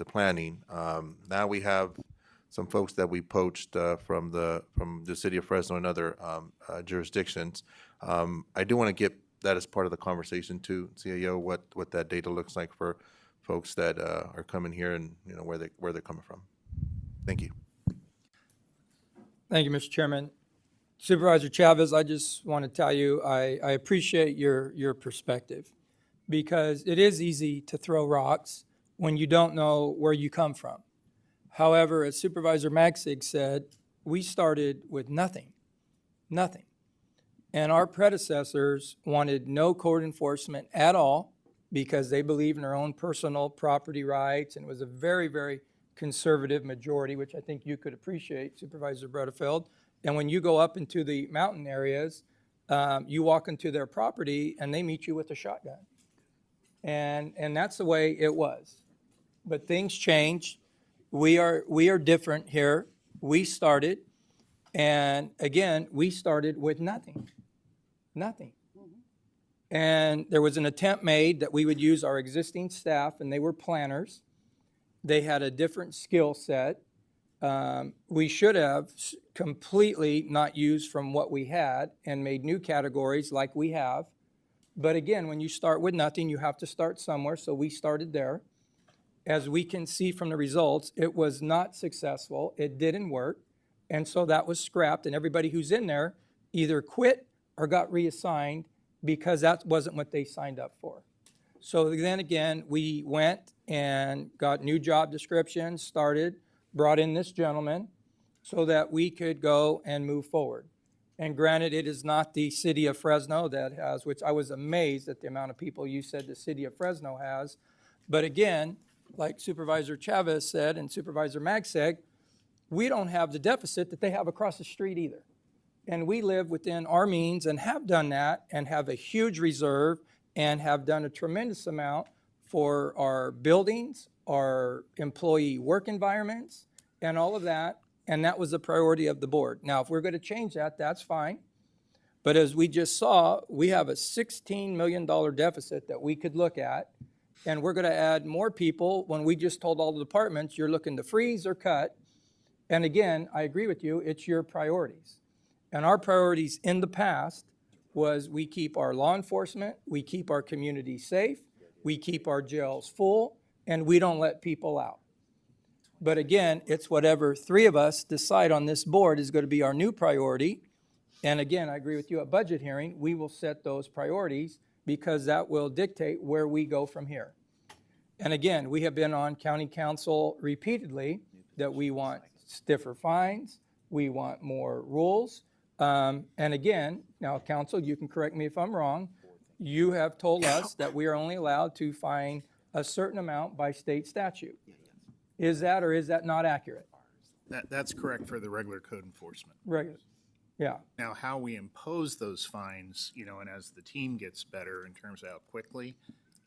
planning. Now we have some folks that we poached from the city of Fresno and other jurisdictions. I do want to get that as part of the conversation too, CAO, what that data looks like for folks that are coming here and where they're coming from. Thank you. Thank you, Mr. Chairman. Supervisor Chavez, I just want to tell you, I appreciate your perspective, because it is easy to throw rocks when you don't know where you come from. However, as Supervisor Maxig said, we started with nothing. And our predecessors wanted no code enforcement at all because they believe in their own personal property rights, and it was a very, very conservative majority, which I think you could appreciate, Supervisor Bredefeld. And when you go up into the mountain areas, you walk into their property and they meet you with a shotgun. And that's the way it was. But things changed. We are different here. We started, and again, we started with nothing. And there was an attempt made that we would use our existing staff, and they were planners. They had a different skill set. We should have completely not used from what we had and made new categories like we have. But again, when you start with nothing, you have to start somewhere, so we started there. As we can see from the results, it was not successful. It didn't work, and so that was scrapped, and everybody who's in there either quit or got reassigned because that wasn't what they signed up for. So then again, we went and got new job descriptions, brought in this gentleman so that we could go and move forward. And granted, it is not the city of Fresno that has, which I was amazed at the amount of people you said the city of Fresno has. But again, like Supervisor Chavez said and Supervisor Magseg, we don't have the deficit that they have across the street either. And we live within our means and have done that and have a huge reserve and have done a tremendous amount for our buildings, our employee work environments, and all of that. And that was the priority of the board. Now, if we're going to change that, that's fine. But as we just saw, we have a $16 million deficit that we could look at. And we're going to add more people when we just told all the departments, you're looking to freeze or cut. And again, I agree with you, it's your priorities. And our priorities in the past was we keep our law enforcement, we keep our community safe, we keep our jails full, and we don't let people out. But again, it's whatever three of us decide on this board is going to be our new priority. And again, I agree with you, at budget hearing, we will set those priorities because that will dictate where we go from here. And again, we have been on county council repeatedly that we want stiffer fines, we want more rules. And again, now council, you can correct me if I'm wrong, you have told us that we are only allowed to fine a certain amount by state statute. Is that or is that not accurate? That's correct for the regular code enforcement. Regular, yeah. Now, how we impose those fines, you know, and as the team gets better in terms of how quickly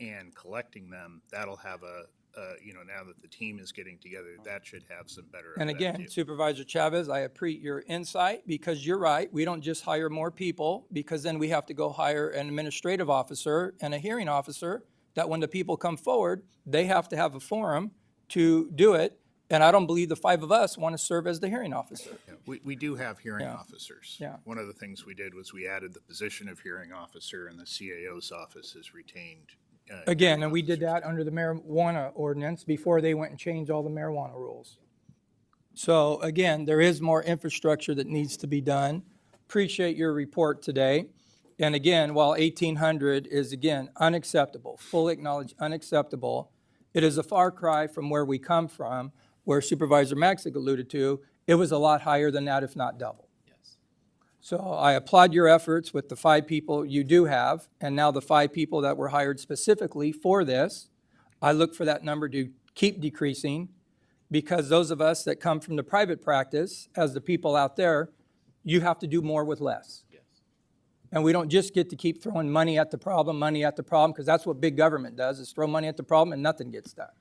and collecting them, that'll have you know, now that the team is getting together, that should have some better And effect, again, too. Supervisor Chavez, I appreciate your insight because you're right. We don't just hire more people because then we have to go hire an administrative officer and a hearing officer that when the people come forward, they have to have a forum to do it. And I don't believe the five of us want to serve as the hearing officer. Yeah, we do have hearing Yeah. officers. Yeah. One of the things we did was we added the position of hearing officer, and the CAO's office is retained. Again, and we did that under the marijuana ordinance before they went and changed all the marijuana rules. So again, there is more infrastructure that needs to be done. Appreciate your report today. And again, while 1,800 is again unacceptable, fully acknowledged unacceptable, it is a far cry from where we come from, where Supervisor Maxick alluded to. It was a lot higher than that, if not double. So I applaud your efforts with the 5 people you do have, and now the 5 people that were hired specifically for this. I look for that number to keep decreasing because those of us that come from the private practice, as the people out there, you have to do more with less. And we don't just get to keep throwing money at the problem, because that's what big government does, is throw money at the problem and nothing gets done.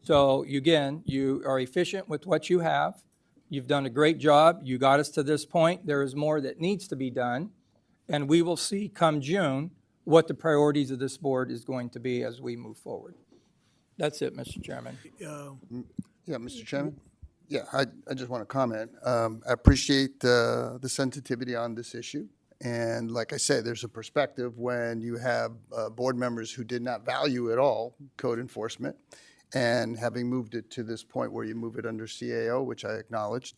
So again, you are efficient with what you have. You've done a great job. You got us to this point. There is more that needs to be done. And we will see come June what the priorities of this board is going to be as we move forward. That's it, Mr. Chairman. Yeah, Mr. Chairman? Yeah, I just want to comment. I appreciate the sensitivity on this issue. And like I said, there's a perspective when you have board members who did not value at all code enforcement, and having moved it to this point where you move it under CAO, which I acknowledged.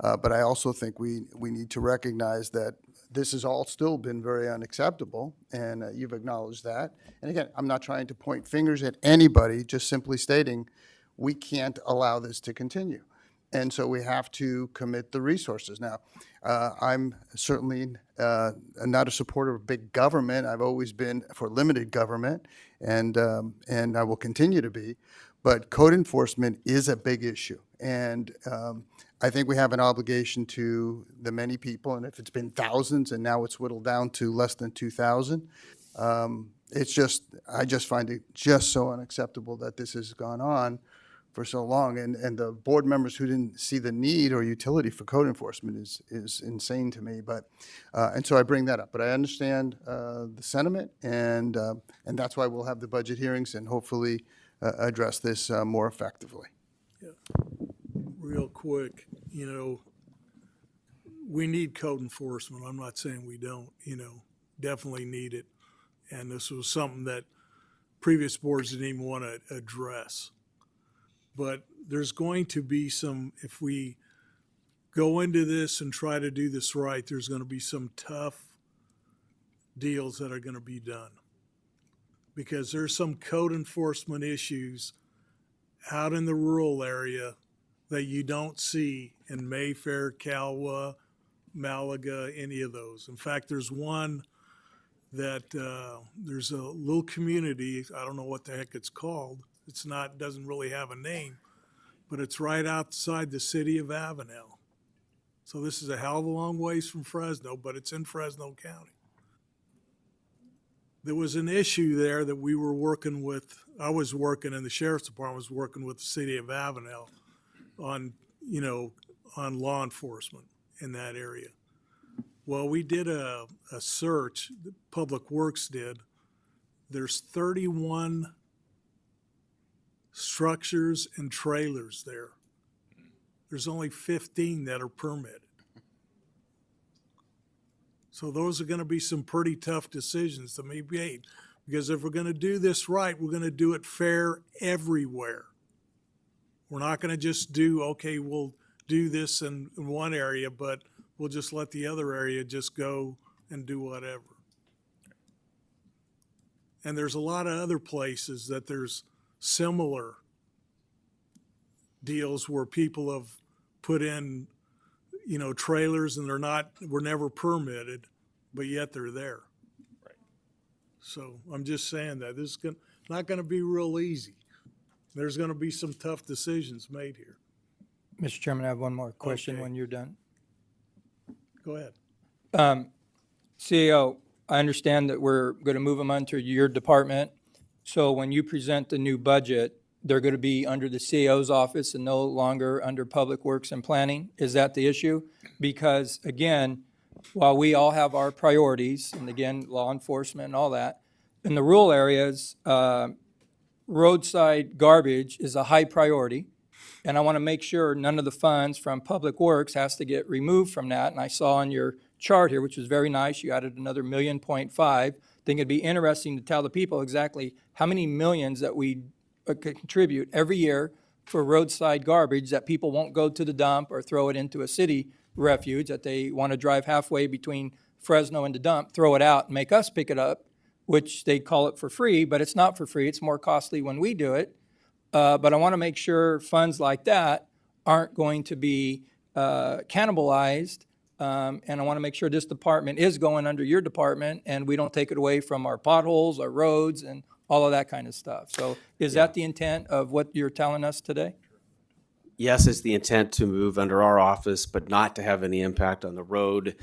But I also think we need to recognize that this has all still been very unacceptable, and you've acknowledged that. And again, I'm not trying to point fingers at anybody, just simply stating we can't allow this to continue. And so we have to commit the resources. Now, I'm certainly not a supporter of big government. I've always been for limited government, and I will continue to be. But code enforcement is a big issue. And I think we have an obligation to the many people, and if it's been thousands and now it's whittled down to less than 2,000, it's just, I just find it just so unacceptable that this has gone on for so long. And the board members who didn't see the need or utility for code enforcement is insane to me. But, and so I bring that up. But I understand the sentiment, and that's why we'll have the budget hearings and hopefully address this more effectively. Yeah. Real quick, you know, we need code enforcement. I'm not saying we don't, you know, definitely need it. And this was something that previous boards didn't even want to address. But there's going to be some, if we go into this and try to do this right, there's going to be some tough deals that are going to be done. Because there's some code enforcement issues out in the rural area that you don't see in Mayfair, Calwa, Malaga, any of those. In fact, there's one that there's a little community, I don't know what the heck it's called. It's not, doesn't really have a name, but it's right outside the city of Avenel. So this is a hell of a long ways from Fresno, but it's in Fresno County. There was an issue there that we were working with, I was working in the Sheriff's Department, was working with the city of Avenel on, you know, on law enforcement in that area. Well, we did a search, Public Works did. There's 31 structures and trailers there. There's only 15 that are permitted. So those are going to be some pretty tough decisions to be made. Because if we're going to do this right, we're going to do it fair everywhere. We're not gonna just do, okay, we'll do this in one area, but we'll just let the other area just go and do whatever. And there's a lot of other places that there's similar deals where people have put in, trailers and were never permitted, but yet they're there. Right. So I'm just saying that this is not gonna be real easy. There's gonna be some tough decisions made here. Mr. Chairman, I have one more question Okay. when you're done. Go ahead. CEO, I understand that we're going to move them onto your department. So when you present the new budget, they're going to be under the CEO's office and no longer under Public Works and Planning? Is that the issue? Because again, while we all have our priorities, and again, law enforcement and all that, in the rural areas, roadside garbage is a high priority. And I want to make sure none of the funds from Public Works has to get removed from that. And I saw on your chart here, which was very nice, you added another $1.5 million. I think it'd be interesting to tell the people exactly how many millions that we contribute every year for roadside garbage that people won't go to the dump or throw it into a city refuge, that they want to drive halfway between Fresno and the dump, throw it out and make us pick it up, which they call it for free, but it's not for free. It's more costly when we do it. But I want to make sure funds like that aren't going to be cannibalized. And I want to make sure this department is going under your department and we don't take it away from our potholes, our roads, and all of that kind of stuff. So is that the intent of what you're telling us today? Yes, it's the intent to move under our office, but not to have any impact on the road.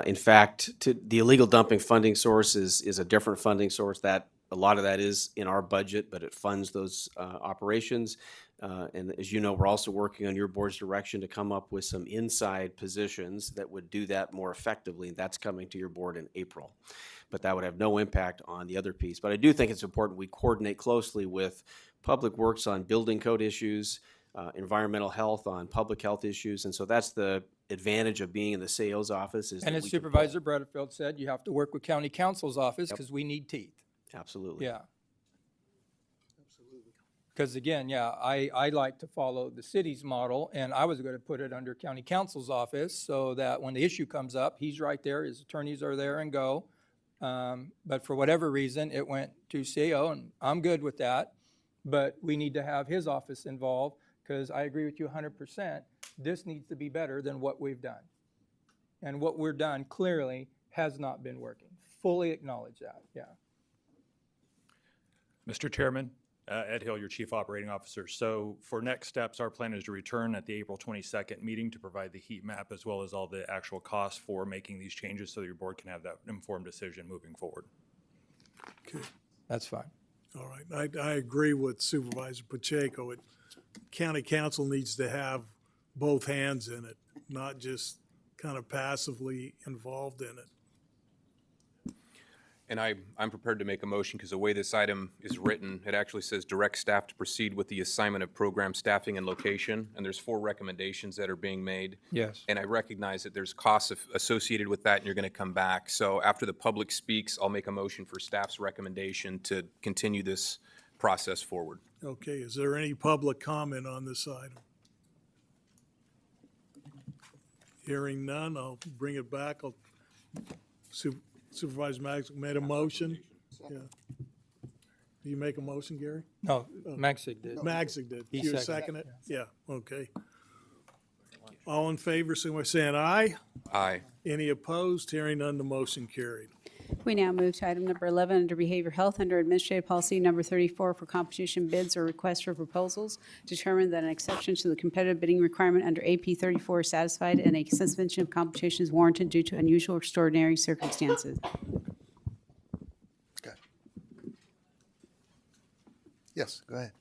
In fact, the illegal dumping funding source is a different funding source. That a lot of that is in our budget, but it funds those operations. And as you know, we're also working on your board's direction to come up with some inside positions that would do that more effectively. And that's coming to your board in April. But that would have no impact on the other piece. But I do think it's important we coordinate closely with Public Works on building code issues, environmental health on public health issues. And so that's the advantage of being in the CEO's office. And as Supervisor Bredefeld said, you have to work with County Counsel's office because we need teeth. Absolutely. Yeah. Because again, I like to follow the city's model, and I was going to put it under County Counsel's office so that when the issue comes up, he's right there, his attorneys are there and go. But for whatever reason, it went to CEO, and I'm good with that. But we need to have his office involved because I agree with you 100%. This needs to be better than what we've done. And what we're done clearly has not been working. Fully acknowledge that, yeah. Mr. Chairman, Ed Hill, your Chief Operating Officer. So for next steps, our plan is to return at the April 22nd meeting to provide the heat map as well as all the actual costs for making these changes so that your board can have that informed decision moving forward. Okay, That's fine. all right. I agree with Supervisor Pacheco. County Council needs to have both hands in it, not just kind of passively involved in it. And I'm prepared to make a motion because the way this item is written, it actually says direct staff to proceed with the assignment of program staffing and location. And there's 4 recommendations that are being made. Yes. And I recognize that there's costs associated with that and you're going to come back. So after the public speaks, I'll make a motion for staff's recommendation to continue this process forward. Okay, is there any public comment on this item? Hearing none, I'll bring it back. Supervisor Maggs made a motion. Yeah. Do you make a motion, Gary? No, Maxig did. Magsic did. He You seconded. second it? Yeah, okay. All in favor, signify by saying aye. Aye. Any opposed? Hearing none, the motion carried. We now move to item number 11 under Behavioral Health, under Administrative Policy Number 34 for competition bids or requests for proposals. Determine that an exception to the competitive bidding requirement under AP 34 is satisfied and a suspension of competition is warranted due to unusual or extraordinary circumstances. Okay. Yes, go ahead.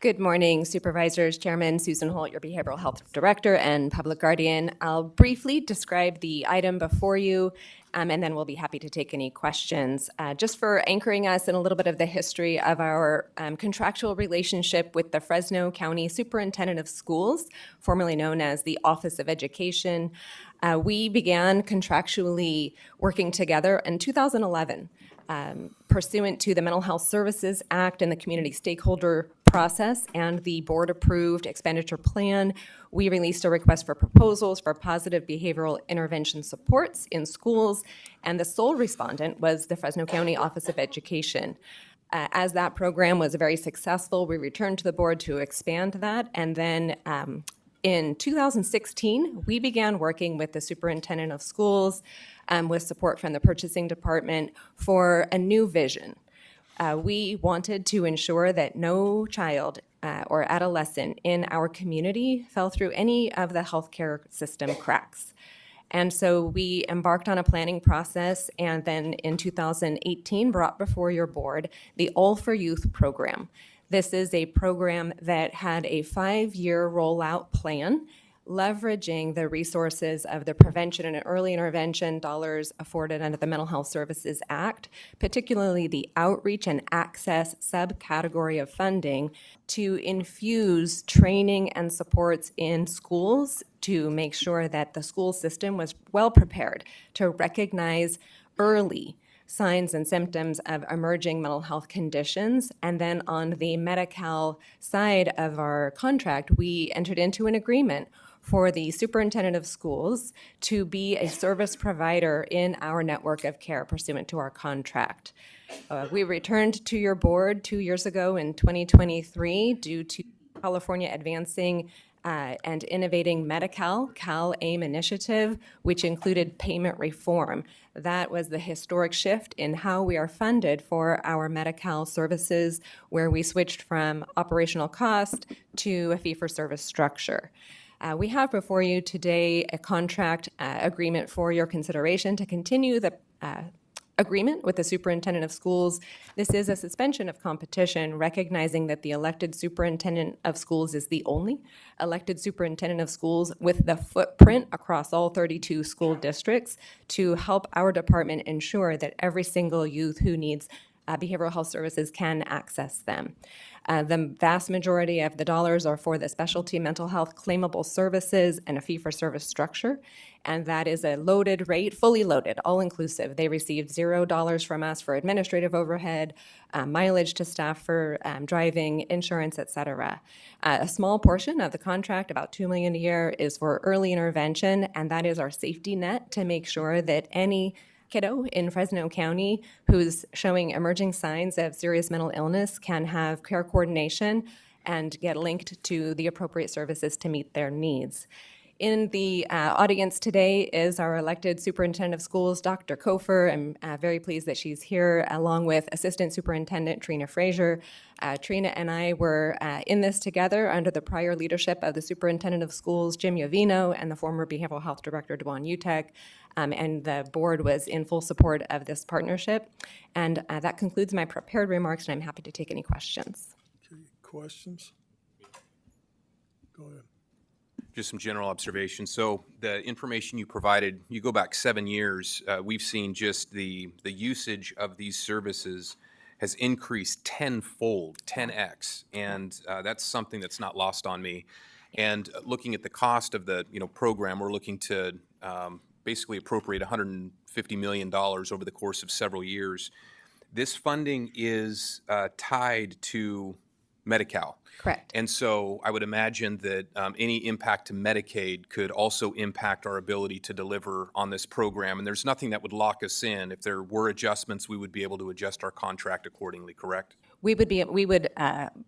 Good morning, Supervisors, Chairman, Susan Holt, your Behavioral Health Director and Public Guardian. I'll briefly describe the item before you, and then we'll be happy to take any questions. Just for anchoring us in a little bit of the history of our contractual relationship with the Fresno County Superintendent of Schools, formerly known as the Office of Education. We began contractually working together in 2011. Pursuant to the Mental Health Services Act and the community stakeholder process and the board-approved expenditure plan, we released a request for proposals for positive behavioral intervention supports in schools, and the sole respondent was the Fresno County Office of Education. As that program was very successful, we returned to the board to expand that, and then in 2016, we began working with the superintendent of schools with support from the purchasing department for a new vision. We wanted to ensure that no child or adolescent in our community fell through any of the healthcare system cracks. And so we embarked on a planning process, and then in 2018 brought before your board the All for Youth program. This is a program that had a 5-year rollout plan, leveraging the resources of the prevention and early intervention dollars afforded under the Mental Health Services Act, particularly the outreach and access subcategory of funding, to infuse training and supports in schools to make sure that the school system was well prepared to recognize early signs and symptoms of emerging mental health conditions. And then on the Medi-Cal side of our contract, we entered into an agreement for the superintendent of schools to be a service provider in our network of care pursuant to our contract. We returned to your board 2 years ago in 2023 due to California Advancing and Innovating Medi-Cal, Cal-AIM initiative, which included payment reform. That was the historic shift in how we are funded for our Medi-Cal services, where we switched from operational cost to a fee-for-service structure. We have before you today a contract agreement for your consideration to continue the agreement with the superintendent of schools. This is a suspension of competition, recognizing that the elected superintendent of schools is the only elected superintendent of schools with the footprint across all 32 school districts to help our department ensure that every single youth who needs behavioral health services can access them. The vast majority of the dollars are for the specialty mental health claimable services and a fee-for-service structure, and that is a loaded rate, fully loaded, all-inclusive. They received $0 from us for administrative overhead, mileage to staff for driving, insurance, et cetera. A small portion of the contract, about $2 million a year, is for early intervention, and that is our safety net to make sure that any kiddo in Fresno County who's showing emerging signs of serious mental illness can have care coordination and get linked to the appropriate services to meet their needs. In the audience today is our elected superintendent of schools, Dr. Kofer. I'm very pleased that she's here, along with Assistant Superintendent Trina Frazier. Trina and I were in this together under the prior leadership of the superintendent of schools, Jim Yovino, and the former behavioral health director, Dwan Utek. And the board was in full support of this partnership. And that concludes my prepared remarks, and I'm happy to take any questions. Okay, questions? Go ahead. Just some general observations. So the information you provided, you go back 7 years, we've seen just the usage of these services has increased tenfold, 10x, and that's something that's not lost on me. And looking at the cost of the program, we're looking to basically appropriate $150 million over the course of several years. This funding is tied to Medi-Cal. Correct. And so I would imagine that any impact to Medicaid could also impact our ability to deliver on this program. And there's nothing that would lock us in. If there were adjustments, we would be able to adjust our contract accordingly, correct? We would be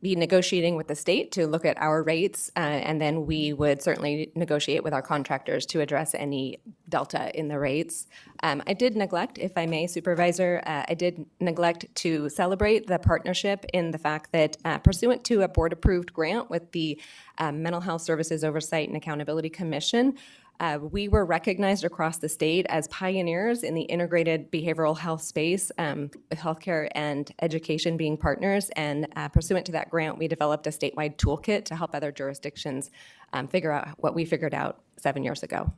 negotiating with the state to look at our rates, and then we would certainly negotiate with our contractors to address any delta in the rates. I did neglect, if I may, Supervisor, I did neglect to celebrate the partnership in the fact that pursuant to a board-approved grant with the Mental Health Services Oversight and Accountability Commission, we were recognized across the state as pioneers in the integrated behavioral health space, with healthcare and education being partners. And pursuant to that grant, we developed a statewide toolkit to help other jurisdictions figure out what we figured out 7 years ago.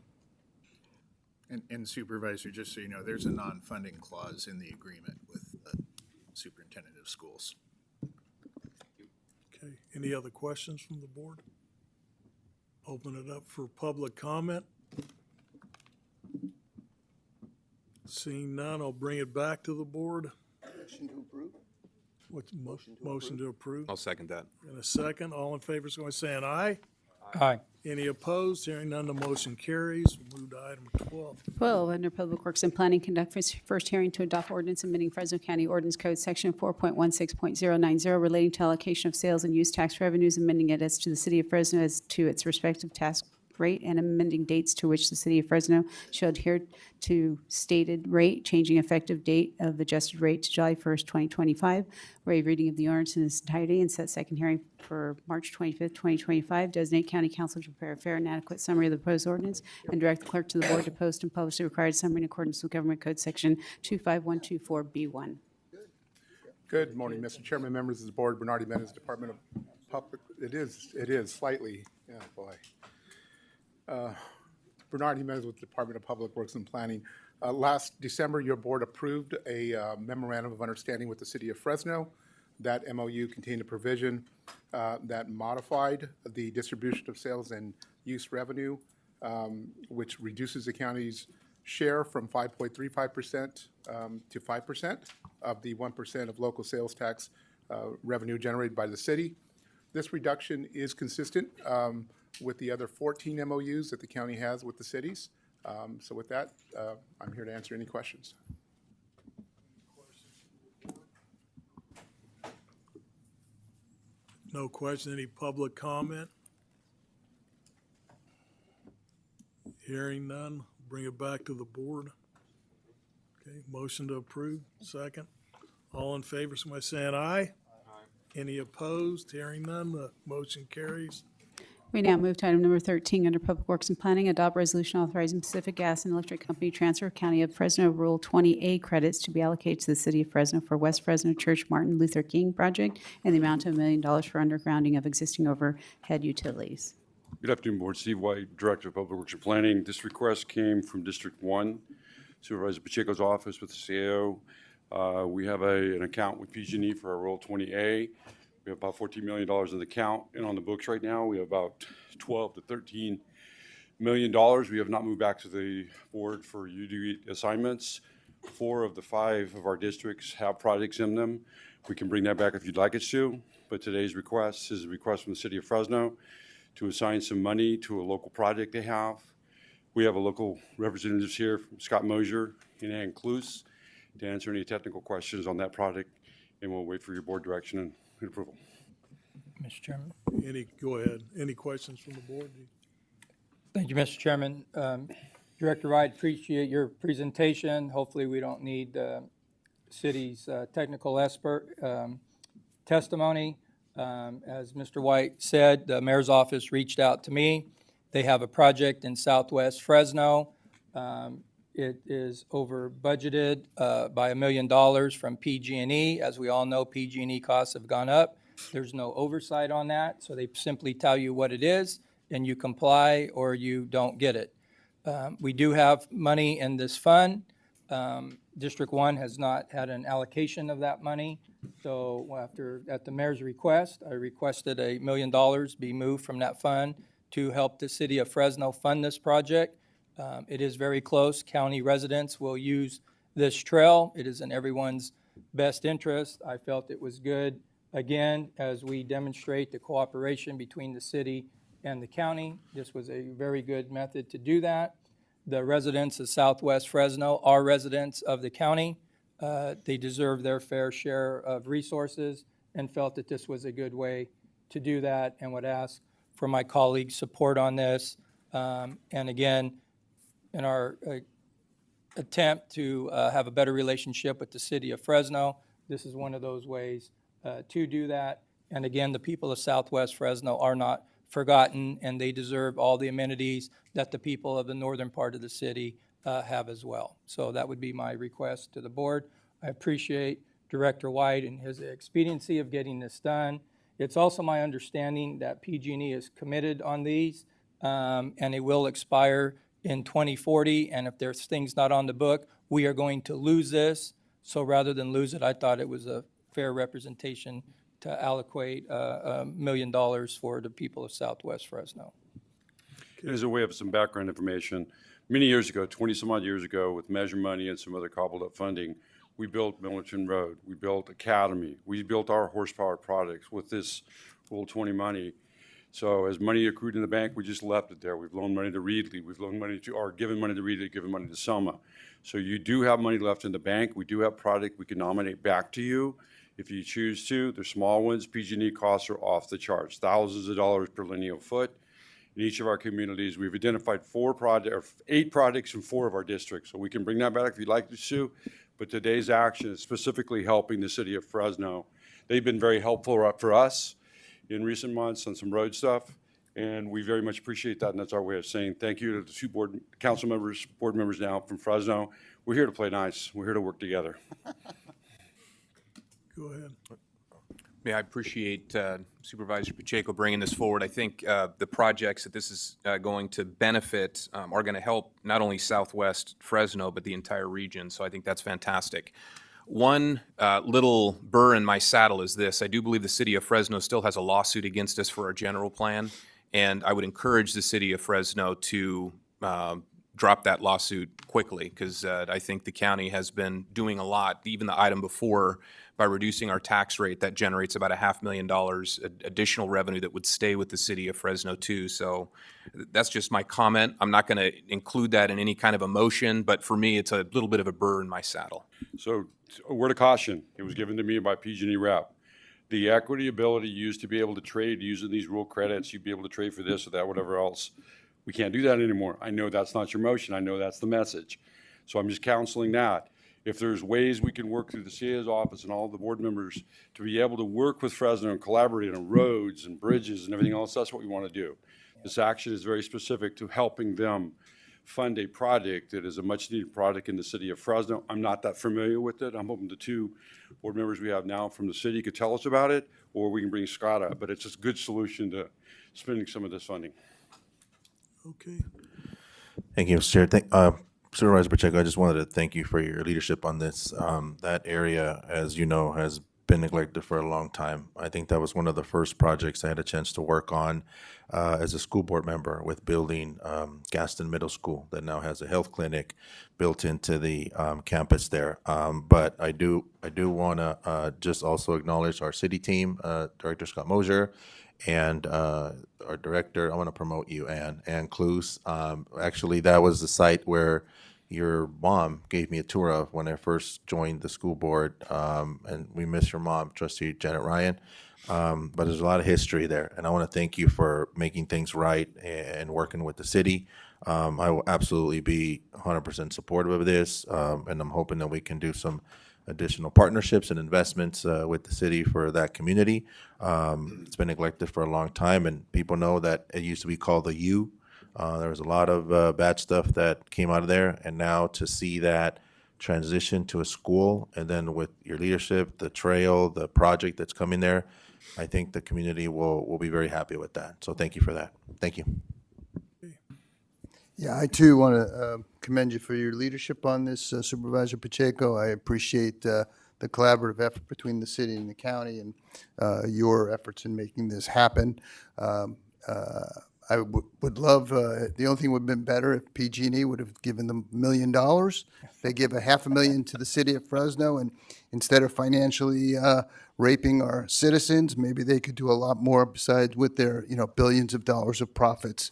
And Supervisor, just so you know, there's a non-funding clause in the agreement with the superintendent of schools. Okay, any other questions from the board? Open it up for public comment. Seeing none, I'll bring it back to the board. Motion to approve? What's motion to approve? I'll second that. In a second, all in favor, so by saying aye. Aye. Any opposed? Hearing none, the motion carries. We'll move to item 12. 12, under Public Works and Planning, conduct first hearing to adopt ordinance amending Fresno County Ordinance Code Section 4.16.090 relating to allocation of sales and use tax revenues, amending it as to the City of Fresno as to its respective tax rate and amending dates to which the City of Fresno shall adhere to stated rate, changing effective date of adjusted rate to July 1st, 2025. Waive reading of the ordinance in its entirety and set second hearing for March 25th, 2025. Designate county council to prepare a fair and adequate summary of the proposed ordinance and direct the clerk to the board to post and publish the required summary in accordance with Government Code Section 25124B1. Good morning, Mr. Chairman, members of the board. Bernardi Menace, Department of Public. It is slightly. Oh boy. Bernardi Menace with the Department of Public Works and Planning. Last December, your board approved a memorandum of understanding with the City of Fresno. That MOU contained a provision that modified the distribution of sales and use revenue, which reduces the county's share from 5.35% to 5% of the 1% of local sales tax revenue generated by the city. This reduction is consistent with the other 14 MOUs that the county has with the cities. So with that, I'm here to answer any questions. No question. Any public comment? Hearing none, bring it back to the board. Okay, motion to approve, second. All in favor, somebody saying aye? Aye. Any opposed? Hearing none, the motion carries. We now move to item number 13, under Public Works and Planning, adopt resolution authorizing Pacific Gas and Electric Company transfer of County of Fresno Rural 20A credits to be allocated to the City of Fresno for West Fresno Church Martin Luther King project and the amount of $1 million for undergrounding of existing overhead utilities. Good afternoon, Board. Steve White, Director of Public Works and Planning. This request came from District 1, Supervisor Pacheco's office with the CAO. We have an account with PG&E for our Rural 20A. We have about $14 million in the account, and on the books right now, we have about $12 to $13 million. We have not moved back to the board for UD assignments. 4 of the 5 of our districts have projects in them. We can bring that back if you'd like us to, but today's request is a request from the City of Fresno to assign some money to a local project they have. We have a local representatives here, from Scott Mosier and Ann Cluse, to answer any technical questions on that project, and we'll wait for your board direction and approval. Mr. Chairman. Go ahead. Any questions from the board? Thank you, Mr. Chairman. Director Wright, appreciate your presentation. Hopefully we don't need the city's technical expert testimony. As Mr. White said, the mayor's office reached out to me. They have a project in southwest Fresno. It is over budgeted by $1 million from PG&E. As we all know, PG&E costs have gone up. There's no oversight on that, so they simply tell you what it is, and you comply or you don't get it. We do have money in this fund. District 1 has not had an allocation of that money, so at the mayor's request, I requested $1 million be moved from that fund to help the City of Fresno fund this project. It is very close. County residents will use this trail. It is in everyone's best interest. I felt it was good, again, as we demonstrate the cooperation between the city and the county. This was a very good method to do that. The residents of Southwest Fresno are residents of the county. They deserve their fair share of resources and felt that this was a good way to do that, and would ask for my colleagues' support on this. And again, in our attempt to have a better relationship with the City of Fresno, this is one of those ways to do that. And again, the people of Southwest Fresno are not forgotten, and they deserve all the amenities that the people of the northern part of the city have as well. So that would be my request to the board. I appreciate Director White and his expediency of getting this done. It's also my understanding that PG&E is committed on these, and it will expire in 2040, and if there's things not on the book, we are going to lose this. So rather than lose it, I thought it was a fair representation to allocate $1 million for the people of Southwest Fresno. As a way of some background information, many years ago, 20 some odd years ago, with measure money and some other cobbled up funding, We built Millerton Road. We built Academy. We built our horsepower products with this Rule 20 money. So as money accrued in the bank, we just left it there. We've loaned money to Reedley. We've loaned money to, or given money to Reedley, given money to Selma. So you do have money left in the bank. We do have product we can nominate back to you if you choose to. They're small ones. PG&E costs are off the charts, thousands of dollars per lineal foot. In each of our communities, we've identified 8 projects in 4 of our districts. So we can bring that back if you'd like to, Sue. But today's action is specifically helping the city of Fresno. They've been very helpful for us in recent months on some road stuff, and we very much appreciate that, and that's our way of saying thank you to the 2 board members now from Fresno. We're here to play nice. We're here to work together. Go ahead. Yeah, I appreciate Supervisor Pacheco bringing this forward. I think the projects that this is going to benefit are going to help not only Southwest Fresno, but the entire region. So I think that's fantastic. One little burr in my saddle is this. I do believe the city of Fresno still has a lawsuit against us for our general plan, and I would encourage the city of Fresno to drop that lawsuit quickly, because I think the county has been doing a lot. Even the item before, by reducing our tax rate, that generates about $500,000 additional revenue that would stay with the city of Fresno too. So that's just my comment. I'm not going to include that in any kind of a motion, but for me, it's a little bit of a burr in my saddle. So a word of caution. It was given to me by PG&E rep. The equity ability used to be able to trade using these rural credits, you'd be able to trade for this or that, whatever else. We can't do that anymore. I know that's not your motion. I know that's the message. So I'm just counseling that. If there's ways we can work through the CA's office and all the board members to be able to work with Fresno and collaborate on roads and bridges and everything else, that's what we want to do. This action is very specific to helping them fund a project that is a much-needed project in the city of Fresno. I'm not that familiar with it. I'm hoping the 2 board members we have now from the city could tell us about it, or we can bring Scott up. But it's a good solution to spending some of this funding. Okay. Thank you, Mr. Chair. Supervisor Pacheco, I just wanted to thank you for your leadership on this. That area, as you know, has been neglected for a long time. I think that was one of the first projects I had a chance to work on as a school board member, with building Gaston Middle School that now has a health clinic built into the campus there. But I do want to just also acknowledge our city team, Director Scott Mosier, and our director. I want to promote you, Ann Cluse. Actually, that was the site where your mom gave me a tour of when I first joined the school board, and we miss your mom, Trustee Janet Ryan. But there's a lot of history there, and I want to thank you for making things right and working with the city. I will absolutely be 100% supportive of this, and I'm hoping that we can do some additional partnerships and investments with the city for that community. It's been neglected for a long time, and people know that it used to be called the U. There was a lot of bad stuff that came out of there, and now to see that transition to a school, and then with your leadership, the trail, the project that's coming there, I think the community will be very happy with that. So thank you for that. Thank you. Yeah, I too want to commend you for your leadership on this, Supervisor Pacheco. I appreciate the collaborative effort between the city and the county, and your efforts in making this happen. I would love, the only thing would have been better if PG&E would have given them $1 million. They give $500,000 to the city of Fresno, and instead of financially raping our citizens, maybe they could do a lot more besides with their billions of dollars of profits.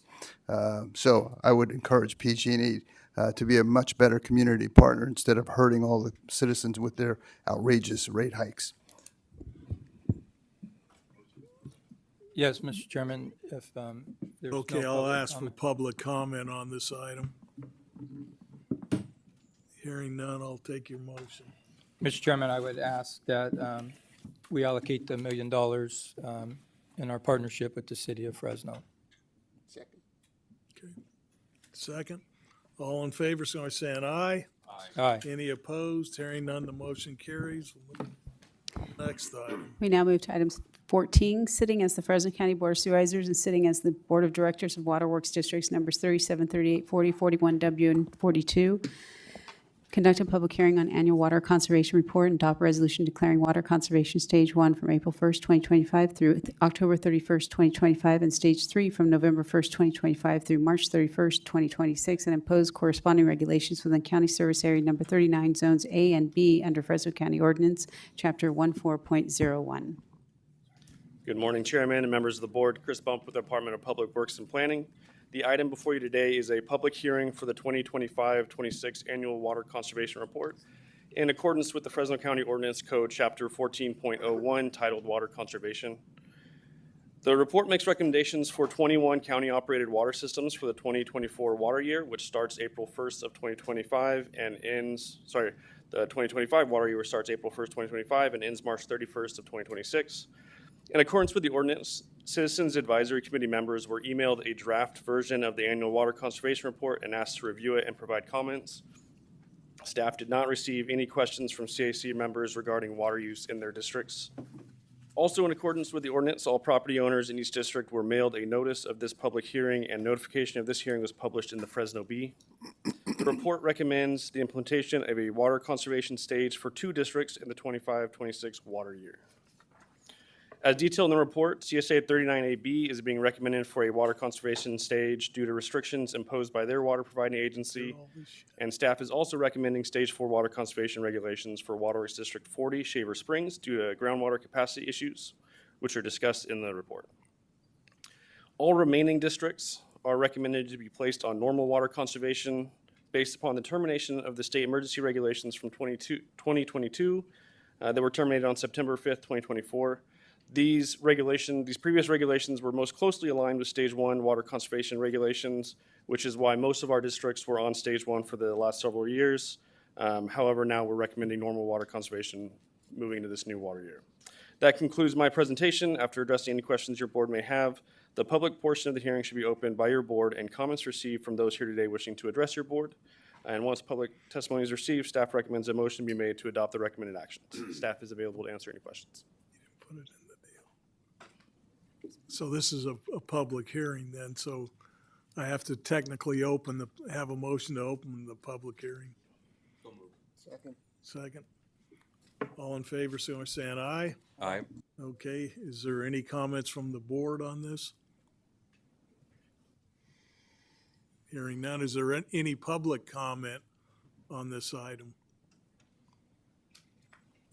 So I would encourage PG&E to be a much better community partner instead of hurting all the citizens with their outrageous rate hikes. Yes, Mr. Chairman, if there's no Okay, I'll public ask for comment. public comment on this item. Hearing none, I'll take your motion. Mr. Chairman, I would ask that we allocate the $1 million in our partnership with the city of Fresno. Okay. Second, all in favor, so by saying aye. Aye. Any opposed? Hearing none, the motion carries. Next item. We now move to item 14, sitting as the Fresno County Board of Supervisors and sitting as the Board of Directors of Waterworks Districts numbers 37, 38, 40, 41W, and 42. Conduct a public hearing on annual water conservation report and adopt a resolution declaring water conservation Stage 1 from April 1st, 2025 through October 31st, 2025, and Stage 3 from November 1st, 2025 through March 31st, 2026, and impose corresponding regulations within County Service Area Number 39, Zones A and B under Fresno County Ordinance, Chapter 14.01. Good morning, Chairman and members of the board. Chris Bump with the Department of Public Works and Planning. The item before you today is a public hearing for the 2025-26 Annual Water Conservation Report in accordance with the Fresno County Ordinance Code, Chapter 14.01, titled Water Conservation. The report makes recommendations for 21 county-operated water systems for the 2024 water year, which starts April 1st of 2025 and ends, the 2025 water year starts April 1st, 2025 and ends March 31st of 2026. In accordance with the ordinance, Citizens Advisory Committee members were emailed a draft version of the annual water conservation report and asked to review it and provide comments. Staff did not receive any questions from CAC members regarding water use in their districts. Also, in accordance with the ordinance, all property owners in each district were mailed a notice of this public hearing, and notification of this hearing was published in the Fresno Bee. The report recommends the implementation of a water conservation stage for 2 districts in the 25-26 water year. As detailed in the report, CSA 39AB is being recommended for a water conservation stage due to restrictions imposed by their water providing agency, and staff is also recommending Stage 4 water conservation regulations for Waterworks District 40, Shaver Springs, due to groundwater capacity issues, which are discussed in the report. All remaining districts are recommended to be placed on normal water conservation based upon the termination of the state emergency regulations from 2022 that were terminated on September 5th, 2024. These previous regulations were most closely aligned with Stage 1 water conservation regulations, which is why most of our districts were on Stage 1 for the last several years. However, now we're recommending normal water conservation moving into this new water year. That concludes my presentation. After addressing any questions your board may have, the public portion of the hearing should be opened by your board and comments received from those here today wishing to address your board. And once public testimony is received, staff recommends a motion be made to adopt the recommended actions. Staff is available to answer any questions. So this is a public hearing then, so I have to technically have a motion to open the public hearing. Second. All in favor, so I'm saying aye. Aye. Okay, is there any comments from the board on this? Hearing none, is there any public comment on this item?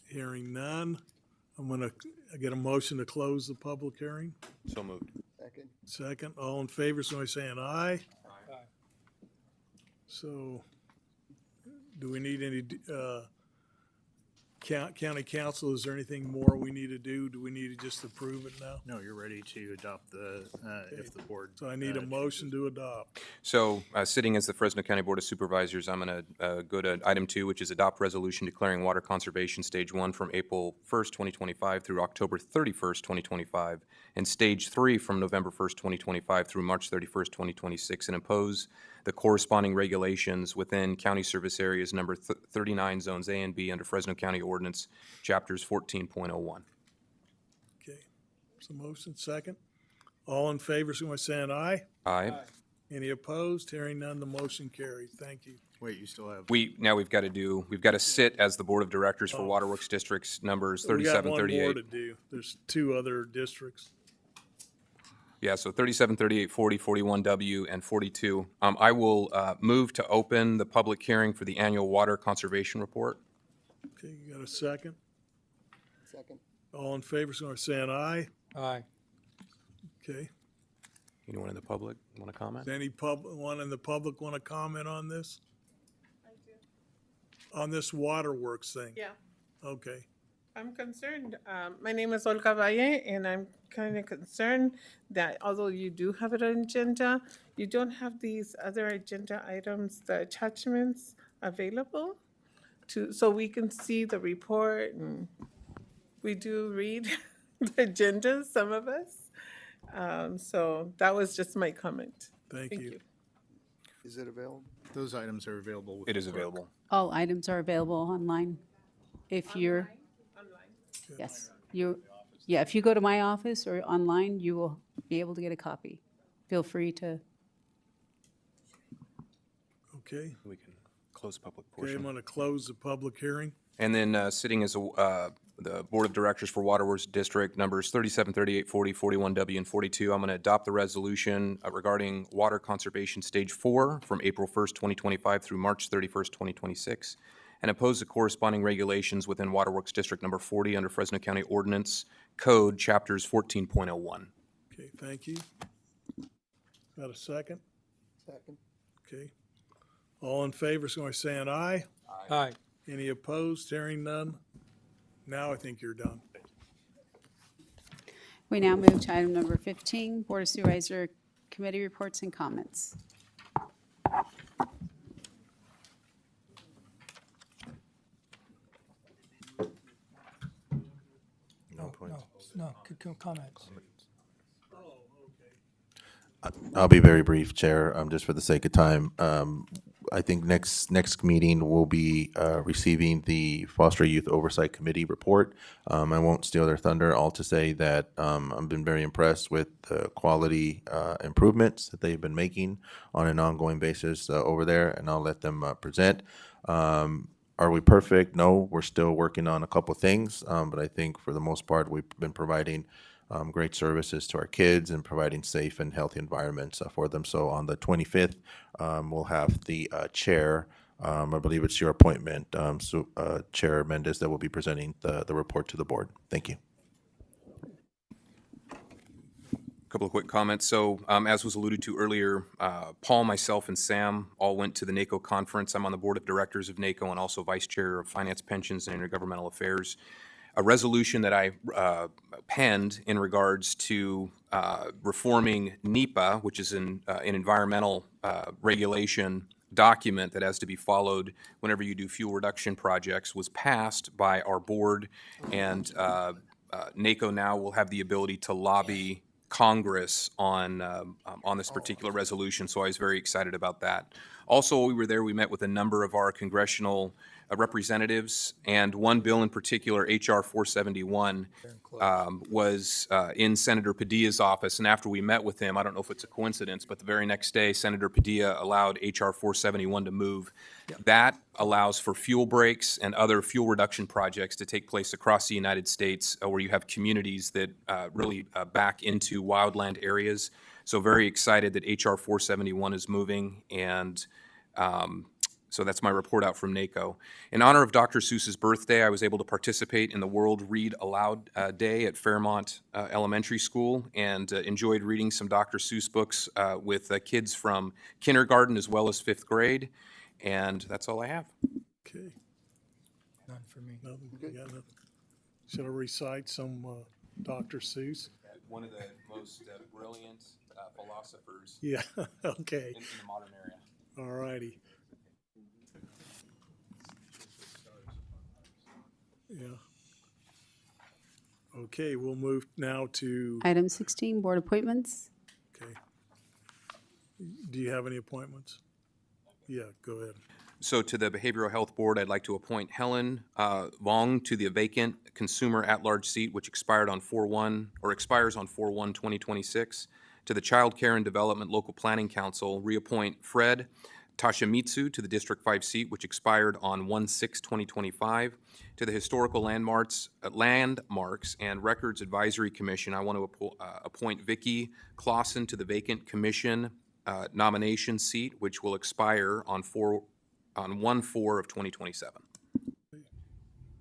Hearing none, I'm gonna get a motion to close the public hearing. So moved. Second, all in favor, so I'm saying aye. Aye. So, do we need any, county council, is there anything more we need to do? Do we need to just approve it now? No, you're ready to adopt if the board. So I need a motion to adopt. So, sitting as the Fresno County Board of Supervisors, I'm going to go to item 2, which is adopt resolution declaring water conservation Stage 1 from April 1st, 2025 through October 31st, 2025, and Stage 3 from November 1st, 2025 through March 31st, 2026, and impose the corresponding regulations within County Service Areas Number 39, Zones A and B under Fresno County Ordinance, Chapters 14.01. Okay, so motion second. All in favor, so I'm saying aye. Aye. Any opposed? Hearing none, the motion carried. Thank you. Wait, you still have. We've got to sit as the Board of Directors for Waterworks Districts numbers 37, 38. We got one more to do. There's 2 other districts. Yeah, so 37, 38, 40, 41W, and 42. I will move to open the public hearing for the annual water conservation report. Okay, you got a second? Second. All in favor, so I'm saying aye. Aye. Okay. Anyone in the public want to comment? Does one in the public want to comment on this? I do. On this waterworks thing? Yeah. Okay. I'm concerned. My name is Olga Valle, and I'm kind of concerned that although you do have an agenda, you don't have these other agenda items, the attachments available so we can see the report. And we do read the agendas, some of us. So that was just my comment. Thank you. Is it available? Those items are available. It is available. All items are available online. If you're, Online? yes, if you go to my office or online, you will be able to get a copy. Feel free to. Okay. We can Close public Okay, I'm portion. going to close the public hearing. And then sitting as the Board of Directors for Waterworks District numbers 37, 38, 40, 41W, and 42, I'm going to adopt the resolution regarding water conservation stage 4 from April 1st, 2025 through March 31st, 2026, and oppose the corresponding regulations within Waterworks District number 40 under Fresno County Ordinance Code Chapters 14.01. Okay, thank you. Got a second? Second. Okay. All in favor, so I saying aye. Aye. Any opposed? Hearing none. Now I think you're done. We now move to item number 15, Board of Supervisor Committee Reports and Comments. No, comments. I'll be very brief, Chair, just for the sake of time. I think next meeting we'll be receiving the Foster Youth Oversight Committee report. I won't steal their thunder, all to say that I've been very impressed with the quality improvements that they've been making on an ongoing basis over there, and I'll let them present. Are we perfect? No, we're still working on a couple things, but I think for the most part, we've been providing great services to our kids and providing safe and healthy environments for them. So on the 25th, we'll have the chair, I believe it's your appointment, Chair Mendez, that will be presenting the report to the board. Thank you. A couple of quick comments. So as was alluded to earlier, Paul, myself, and Sam all went to the NACO conference. I'm on the board of directors of NACO and also vice chair of finance, pensions, and intergovernmental affairs. A resolution that I penned in regards to reforming NEPA, which is an environmental regulation document that has to be followed whenever you do fuel reduction projects, was passed by our board, and NACO now will have the ability to lobby Congress on this particular resolution, so I was very excited about that. Also, while we were there, we met with a number of our congressional representatives, and one bill in particular, H.R. 471, was in Senator Padilla's office, and after we met with him, I don't know if it's a coincidence, but the very next day, Senator Padilla allowed H.R. 471 to move. That allows for fuel breaks and other fuel reduction projects to take place across the United States where you have communities that really back into wildland areas. So very excited that H.R. 471 is moving, and so that's my report out from NACO. In honor of Dr. Seuss's birthday, I was able to participate in the World Read Aloud Day at Fairmont Elementary School, and enjoyed reading some Dr. Seuss books with kids from kindergarten as well as 5th grade. And that's all I have. Okay. None for me. Nothing. You got nothing. Should I recite some Dr. Seuss? One of the most brilliant philosophers Yeah, okay. in the modern era. All righty. Yeah. Okay, we'll move now to, Item 16, Board Appointments. okay. Do you have any appointments? Yeah, go ahead. So to the Behavioral Health Board, I'd like to appoint Helen Vong to the vacant Consumer at-Large seat, which expired on 4/1, or expires on 4/1/2026. To the Child Care and Development Local Planning Council, reappoint Fred Tashimitsu to the District 5 seat, which expired on 1/6/2025. To the Historical Landmarks and Records Advisory Commission, I want to appoint Vicki Clausen to the vacant commission nomination seat, which will expire on 1/4/2027.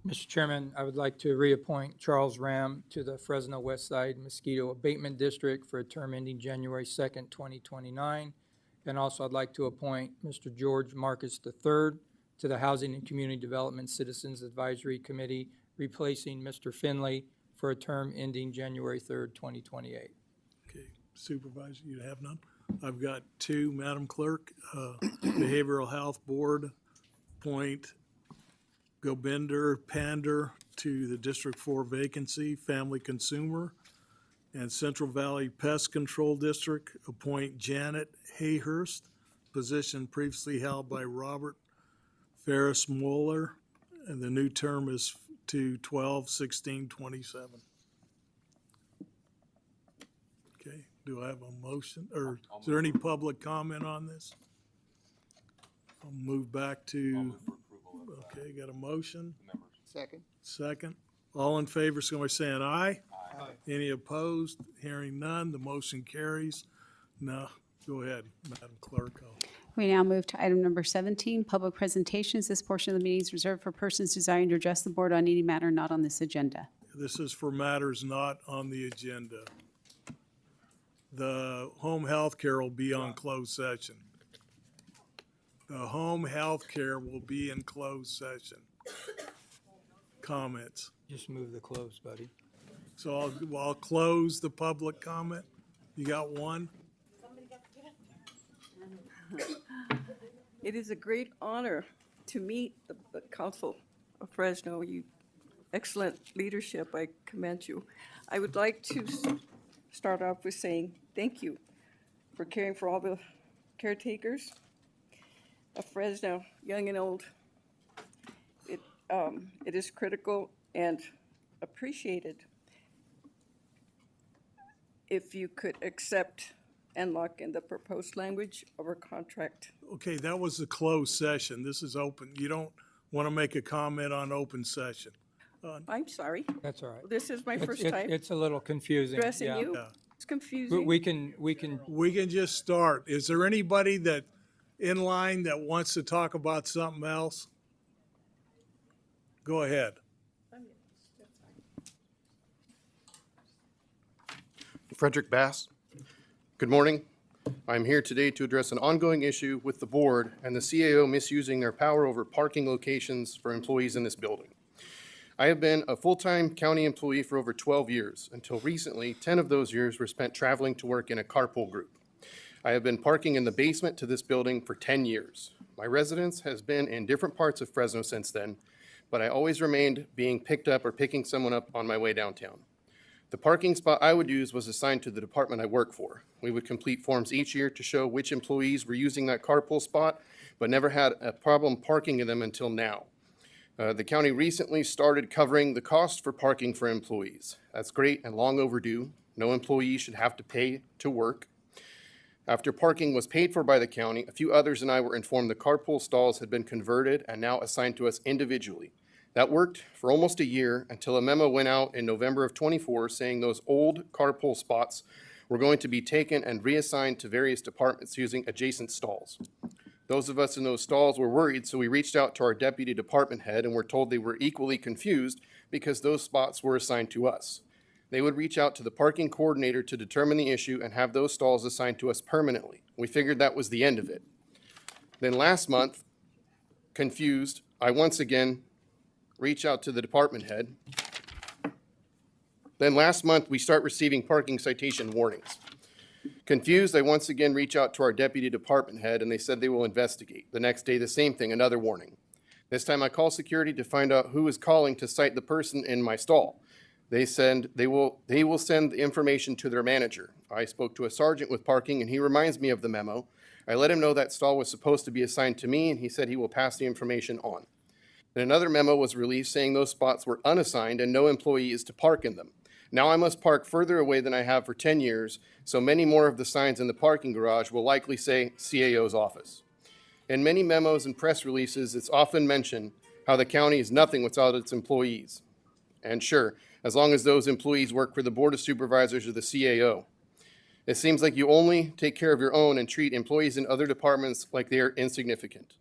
Mr. Chairman, I would like to reappoint Charles Ram to the Fresno West Side Mosquito Abatement District for a term ending January 2nd, 2029. And also, I'd like to appoint Mr. George Marcus III to the Housing and Community Development Citizens Advisory Committee, replacing Mr. Finley for a term ending January 3rd, 2028. Okay, Supervisor, you have none? I've got two, Madam Clerk. Behavioral Health Board, appoint Gobinder Pander to the District 4 vacancy, Family Consumer. And Central Valley Pest Control District, appoint Janet Hayhurst, position previously held by Robert Ferris Moeller, and the new term is to 12/16/27. Okay, do I have a motion, or is there any public comment on this? I'll move back to, okay, got a motion? Second. Second. All in favor, so by saying aye. Aye. Any opposed? Hearing none, the motion carries. No, go ahead, Madam Clerk. We now move to item number 17, public presentations. This portion of the meeting is reserved for persons desiring to address the board on any matter not on this agenda. This is for matters not on the agenda. The home health care will be on closed session. The home health care will be in closed session. Comments? Just move the close, buddy. So I'll close the public comment. You got one? It is a great honor to meet the Council of Fresno. You excellent leadership. I commend you. I would like to start off with saying thank you for caring for all the caretakers of Fresno, young and old. It is critical and appreciated if you could accept and lock in the proposed language of our contract. Okay, that was the closed session. This is open. You don't want to make a comment on open session. I'm sorry. That's all right. This is my first time It's a little confusing. addressing yeah. you. Yeah. It's confusing. But we can just start. Is there anybody that in line that wants to talk about something else? Go ahead. Frederick Bass. Good morning. I'm here today to address an ongoing issue with the board and the CAO misusing their power over parking locations for employees in this building. I have been a full-time county employee for over 12 years. Until recently, 10 of those years were spent traveling to work in a carpool group. I have been parking in the basement to this building for 10 years. My residence has been in different parts of Fresno since then, but I always remained being picked up or picking someone up on my way downtown. The parking spot I would use was assigned to the department I work for. We would complete forms each year to show which employees were using that carpool spot, but never had a problem parking in them until now. The county recently started covering the cost for parking for employees. That's great and long overdue. No employee should have to pay to work. After parking was paid for by the county, a few others and I were informed the carpool stalls had been converted and now assigned to us individually. That worked for almost a year until a memo went out in November of '24 saying those old carpool spots were going to be taken and reassigned to various departments using adjacent stalls. Those of us in those stalls were worried, so we reached out to our deputy department head and were told they were equally confused because those spots were assigned to us. They would reach out to the parking coordinator to determine the issue and have those stalls assigned to us permanently. We figured that was the end of it. Then last month, confused, I once again reach out to the department head. Then last month, we start receiving parking citation warnings. Confused, I once again reach out to our deputy department head and they said they will investigate. The next day, the same thing, another warning. This time I call security to find out who is calling to cite the person in my stall. They will send the information to their manager. I spoke to a sergeant with parking and he reminds me of the memo. I let him know that stall was supposed to be assigned to me and he said he will pass the information on. Then another memo was released saying those spots were unassigned and no employee is to park in them. Now I must park further away than I have for 10 years, so many more of the signs in the parking garage will likely say CAO's office. In many memos and press releases, it's often mentioned how the county is nothing without its employees. And sure, as long as those employees work for the Board of Supervisors or the CAO. It seems like you only take care of your own and treat employees in other departments like they are insignificant.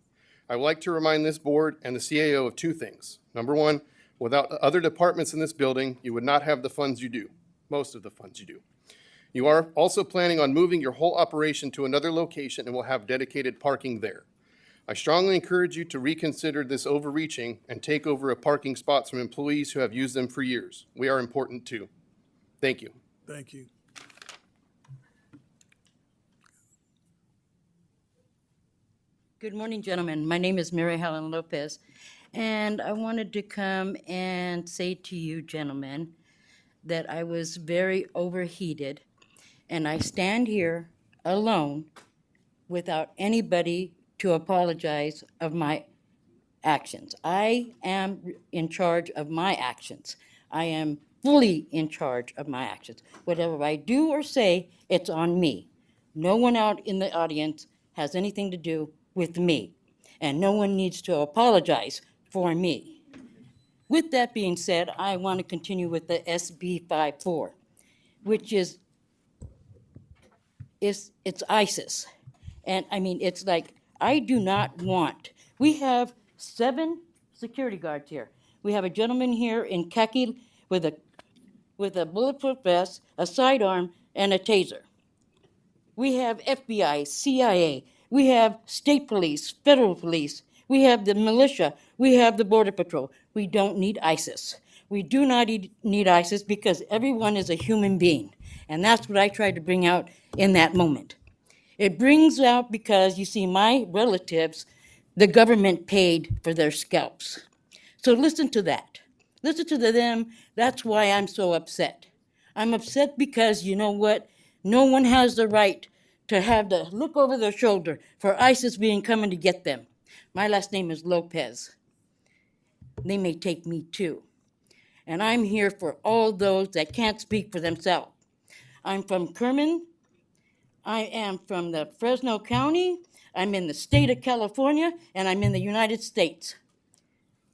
I would like to remind this board and the CAO of two things. Number one, without other departments in this building, you would not have the funds you do, most of the funds you do. You are also planning on moving your whole operation to another location and will have dedicated parking there. I strongly encourage you to reconsider this overreaching and take over a parking spots from employees who have used them for years. We are important too. Thank you. Thank you. Good morning, gentlemen. My name is Mary Helen Lopez, and I wanted to come and say to you, gentlemen, that I was very overheated, and I stand here alone without anybody to apologize of my actions. I am in charge of my actions. I am fully in charge of my actions. Whatever I do or say, it's on me. No one out in the audience has anything to do with me. and no one needs to apologize for me. With that being said, I want to continue with the SB 54, which is it's ISIS. And I mean, it's like, I do not want, we have 7 security guards here. We have a gentleman here in khaki with a bulletproof vest, a sidearm, and a taser. We have FBI, CIA, we have state police, federal police, we have the militia, we have the Border Patrol. We don't need ISIS. We do not need ISIS because everyone is a human being. And that's what I tried to bring out in that moment. It brings out because, you see, my relatives, the government paid for their scalps. So listen to that. Listen to them. That's why I'm so upset. I'm upset because, you know what? No one has the right to have to look over their shoulder for ISIS being coming to get them. My last name is Lopez. They may take me too. And I'm here for all those that can't speak for themselves. I'm from Kerman. I am from the Fresno County. I'm in the state of California, and I'm in the United States.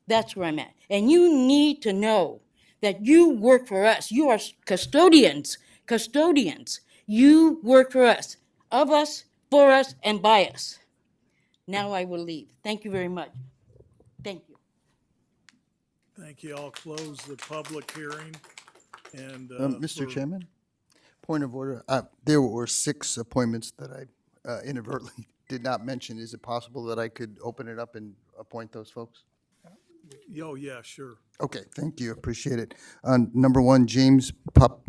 That's where I'm at. And you need to know that you work for us. You are custodians. Custodians. You work for us, of us, for us, and by us. Now I will leave. Thank you very much. Thank you. Thank you. I'll close the public hearing and. Mr. Chairman, point of order. There were 6 appointments that I inadvertently did not mention. Is it possible that I could open it up and appoint those folks? Oh, yeah, sure. Okay, thank you. Appreciate it. Number 1, James Pop.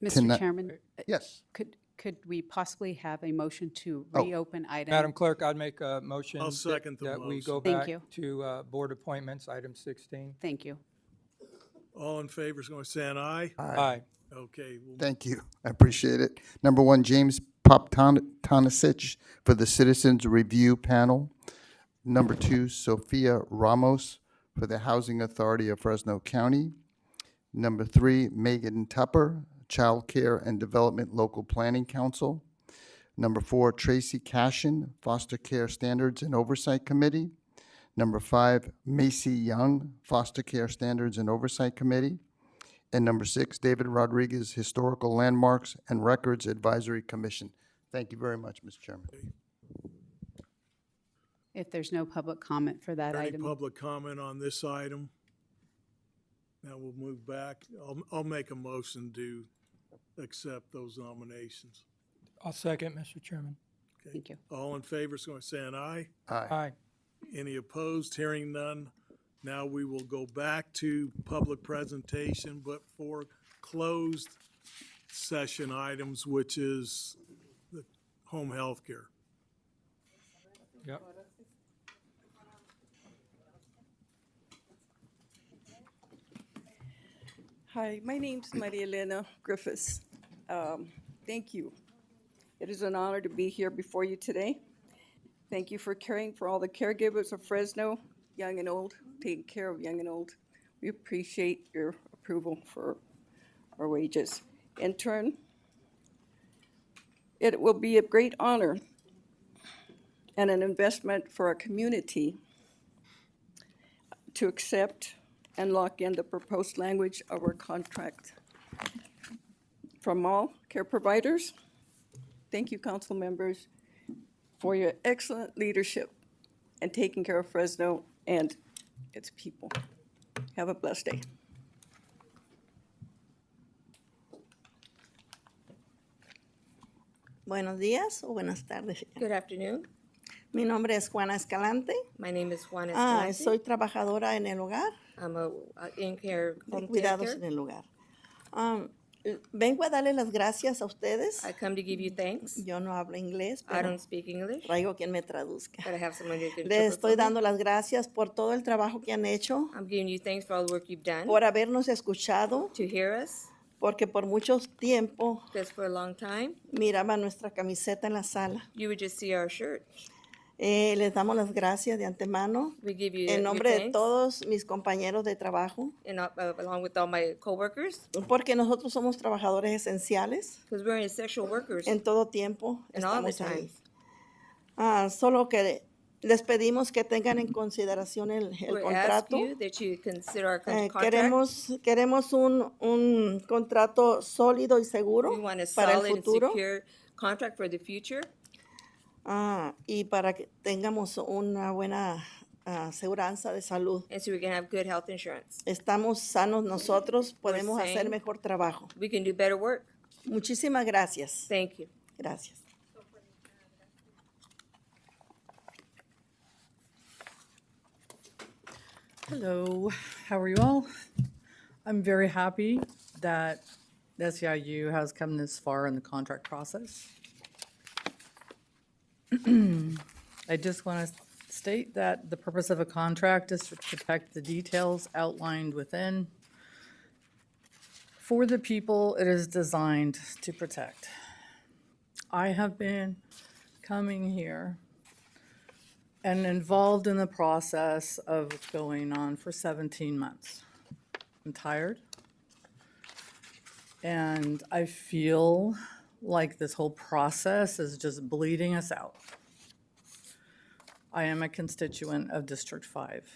Mr. Chairman? Yes. Could we possibly have a motion to Oh. reopen item? Madam Clerk, I'd make a motion I'll second the that we motion. go Thank back you. to board appointments, item 16. Thank you. All in favor is going to say an aye? Aye. Okay. Thank you. I appreciate it. Number 1, James Poptanasic for the Citizens Review Panel. Number 2, Sophia Ramos for the Housing Authority of Fresno County. Number 3, Megan Tupper, Child Care and Development Local Planning Council. Number 4, Tracy Cashin, Foster Care Standards and Oversight Committee. Number 5, Macy Young, Foster Care Standards and Oversight Committee. And number 6, David Rodriguez, Historical Landmarks and Records Advisory Commission. Thank you very much, Mr. Chairman. If there's no public comment for that Any item. public comment on this item? Now we'll move back. I'll make a motion to accept those nominations. I'll second, Mr. Chairman. Okay. Thank you. All in favor is going to say an aye. Aye. Any opposed? Hearing none. Now we will go back to public presentation, but for closed session items, which is the home health care. Yep. Hi, my name's Maria Elena Griffiths. Thank you. It is an honor to be here before you today. Thank you for caring for all the caregivers of Fresno, young and old, taking care of young and old. We appreciate your approval for our wages. In turn, it will be a great honor and an investment for our community to accept and lock in the proposed language of our contract. From all care providers, thank you, council members, for your excellent leadership and taking care of Fresno and its people. Have a blessed day. Buenos días o buenas tardes. Good afternoon. Mi nombre es Juana Escalante. My name is Juana Escalante. Soy trabajadora en el hogar. I'm a in-care home Cuidados care. en el hogar. Vengo a darle las gracias a ustedes. I come to give you thanks. Yo no hablo inglés, I pero don't speak English, traigo quien me traduzca. but I have someone who can Le interpret estoy for me. dando las gracias por todo el trabajo que han hecho, I'm giving you thanks for all the work you've done, por habernos escuchado, to hear us, porque por mucho tiempo because for a long time, miraba nuestra camiseta en la sala. you would just see our shirt. Les damos las gracias de antemano We give you en your nombre de thanks, todos mis compañeros de trabajo, and along with all my coworkers, porque nosotros somos trabajadores esenciales. because we're essential workers En todo tiempo in all the estamos ahí. times. Solo que Les pedimos que tengan en consideración el We ask contrato. you that you consider our contract. Queremos un contrato sólido y seguro We want a para el solid and futuro. secure contract for the future. Y para que tengamos una buena aseguranza de salud. And so we can have good health insurance. Estamos sanos nosotros, We're podemos hacer sane. mejor trabajo. We can do better work. Muchísimas gracias. Thank you. Gracias. Hello, how are you all? I'm very happy that the SEIU has come this far in the contract process. I just want to state that the purpose of a contract is to protect the details outlined within. For the people it is designed to protect. I have been coming here and involved in the process of what's going on for 17 months. I'm tired. And I feel like this whole process is just bleeding us out. I am a constituent of District 5.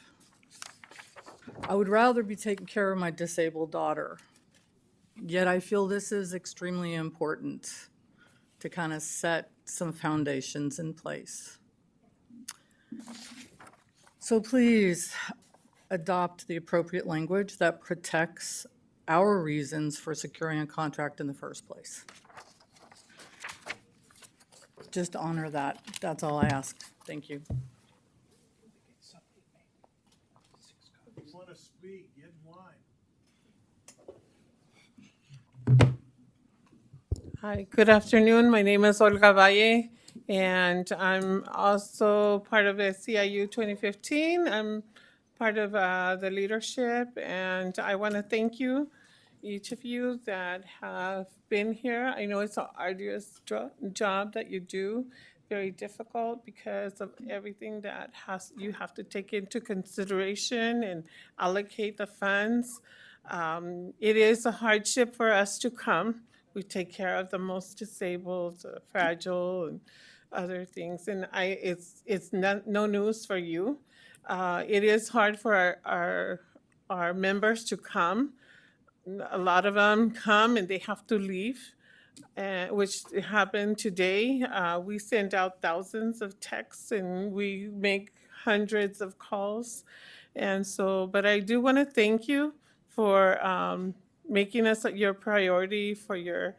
I would rather be taking care of my disabled daughter. Yet I feel this is extremely important to kind of set some foundations in place. So please adopt the appropriate language that protects our reasons for securing a contract in the first place. Just honor that. That's all I ask. Thank you. If you want to speak, get in line. Hi, good afternoon. My name is Olga Valle, and I'm also part of SEIU 2015. I'm part of the leadership, and I want to thank you, each of you that have been here. I know it's an arduous job that you do, very difficult because of everything that you have to take into consideration and allocate the funds. It is a hardship for us to come. We take care of the most disabled, fragile, and other things, and it's no news for you. It is hard for our members to come. A lot of them come and they have to leave, which happened today. We send out thousands of texts and we make hundreds of calls. And so, but I do want to thank you for making us your priority for your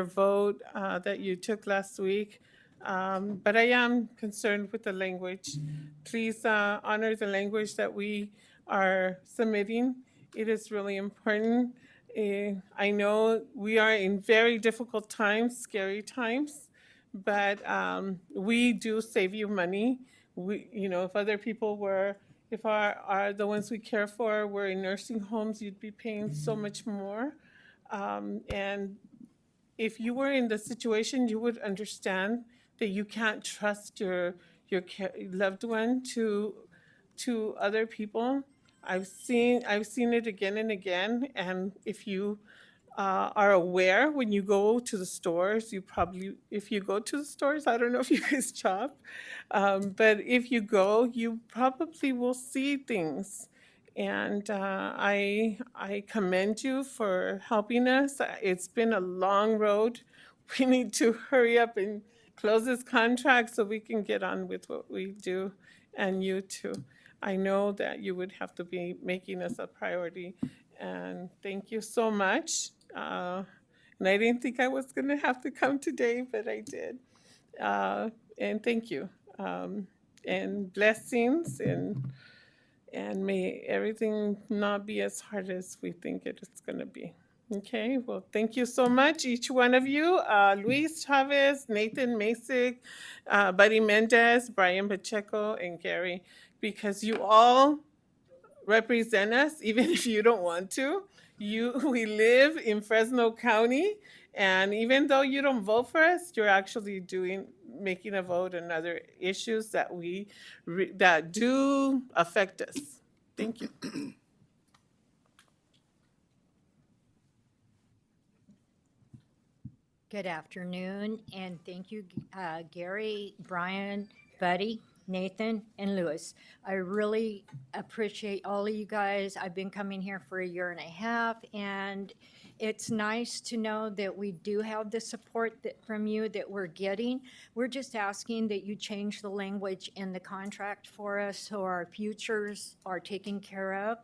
vote that you took last week. But I am concerned with the language. Please honor the language that we are submitting. It is really important. I know we are in very difficult times, scary times, but we do save you money. If other people were, if the ones we care for were in nursing homes, you'd be paying so much more. And if you were in the situation, you would understand that you can't trust your loved one to other people. I've seen it again and again, and if you are aware when you go to the stores, if you go to the stores, I don't know if you guys shop, but if you go, you probably will see things. And I commend you for helping us. It's been a long road. We need to hurry up and close this contract so we can get on with what we do, and you too. I know that you would have to be making us a priority, and thank you so much. And I didn't think I was going to have to come today, but I did. And thank you. And blessings, and may everything not be as hard as we think it's going to be. Okay, well, thank you so much, each one of you. Luis Chavez, Nathan Masick, Buddy Mendez, Brian Pacheco, and Gary, because you all represent us, even if you don't want to. We live in Fresno County, and even though you don't vote for us, you're actually making a vote on other issues that that do affect us. Thank you. Good afternoon, and thank you, Gary, Brian, Buddy, Nathan, and Louis. I really appreciate all of you guys. I've been coming here for a year and a half, and it's nice to know that we do have the support from you that we're getting. We're just asking that you change the language in the contract for us so our futures are taken care of.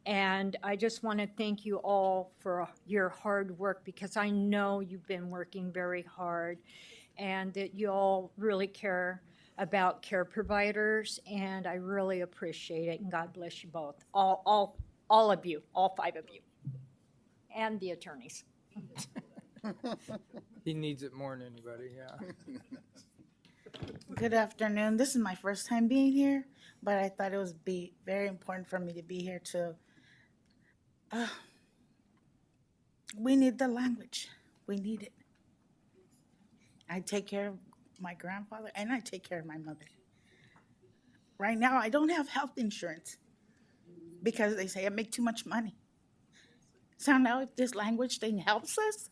And I just want to thank you all for your hard work, because I know you've been working very hard and that you all really care about care providers, and I really appreciate it, and God bless you both, all of you, all 5 of you, and the attorneys. He needs it more than anybody, yeah. Good afternoon. This is my first time being here, but I thought it was very important for me to be here to. We need the language. We need it. I take care of my grandfather and I take care of my mother. Right now, I don't have health insurance because they say I make too much money. So now if this language thing helps us,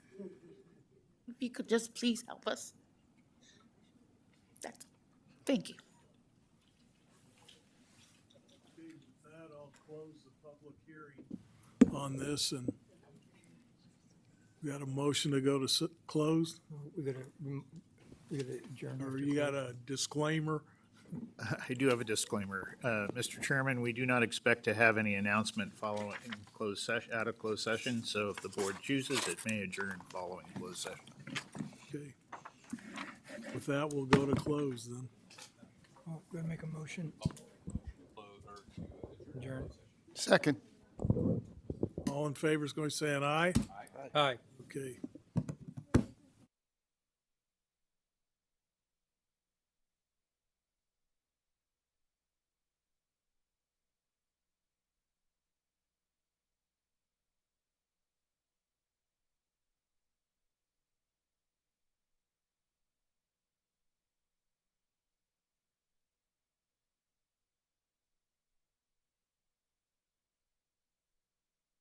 if you could just please help us. Thank you. Okay, with that, I'll close the public hearing on this, and we got a motion to go to closed, We gotta adjourn. or you got a disclaimer? I do have a disclaimer. Mr. Chairman, we do not expect to have any announcement following closed session, out of closed session. So if the board chooses, it may adjourn following closed session. Okay. With that, we'll go to close then. Oh, gotta make a motion. Adjourn. Second. All in favor is going to say an aye? Aye. Okay.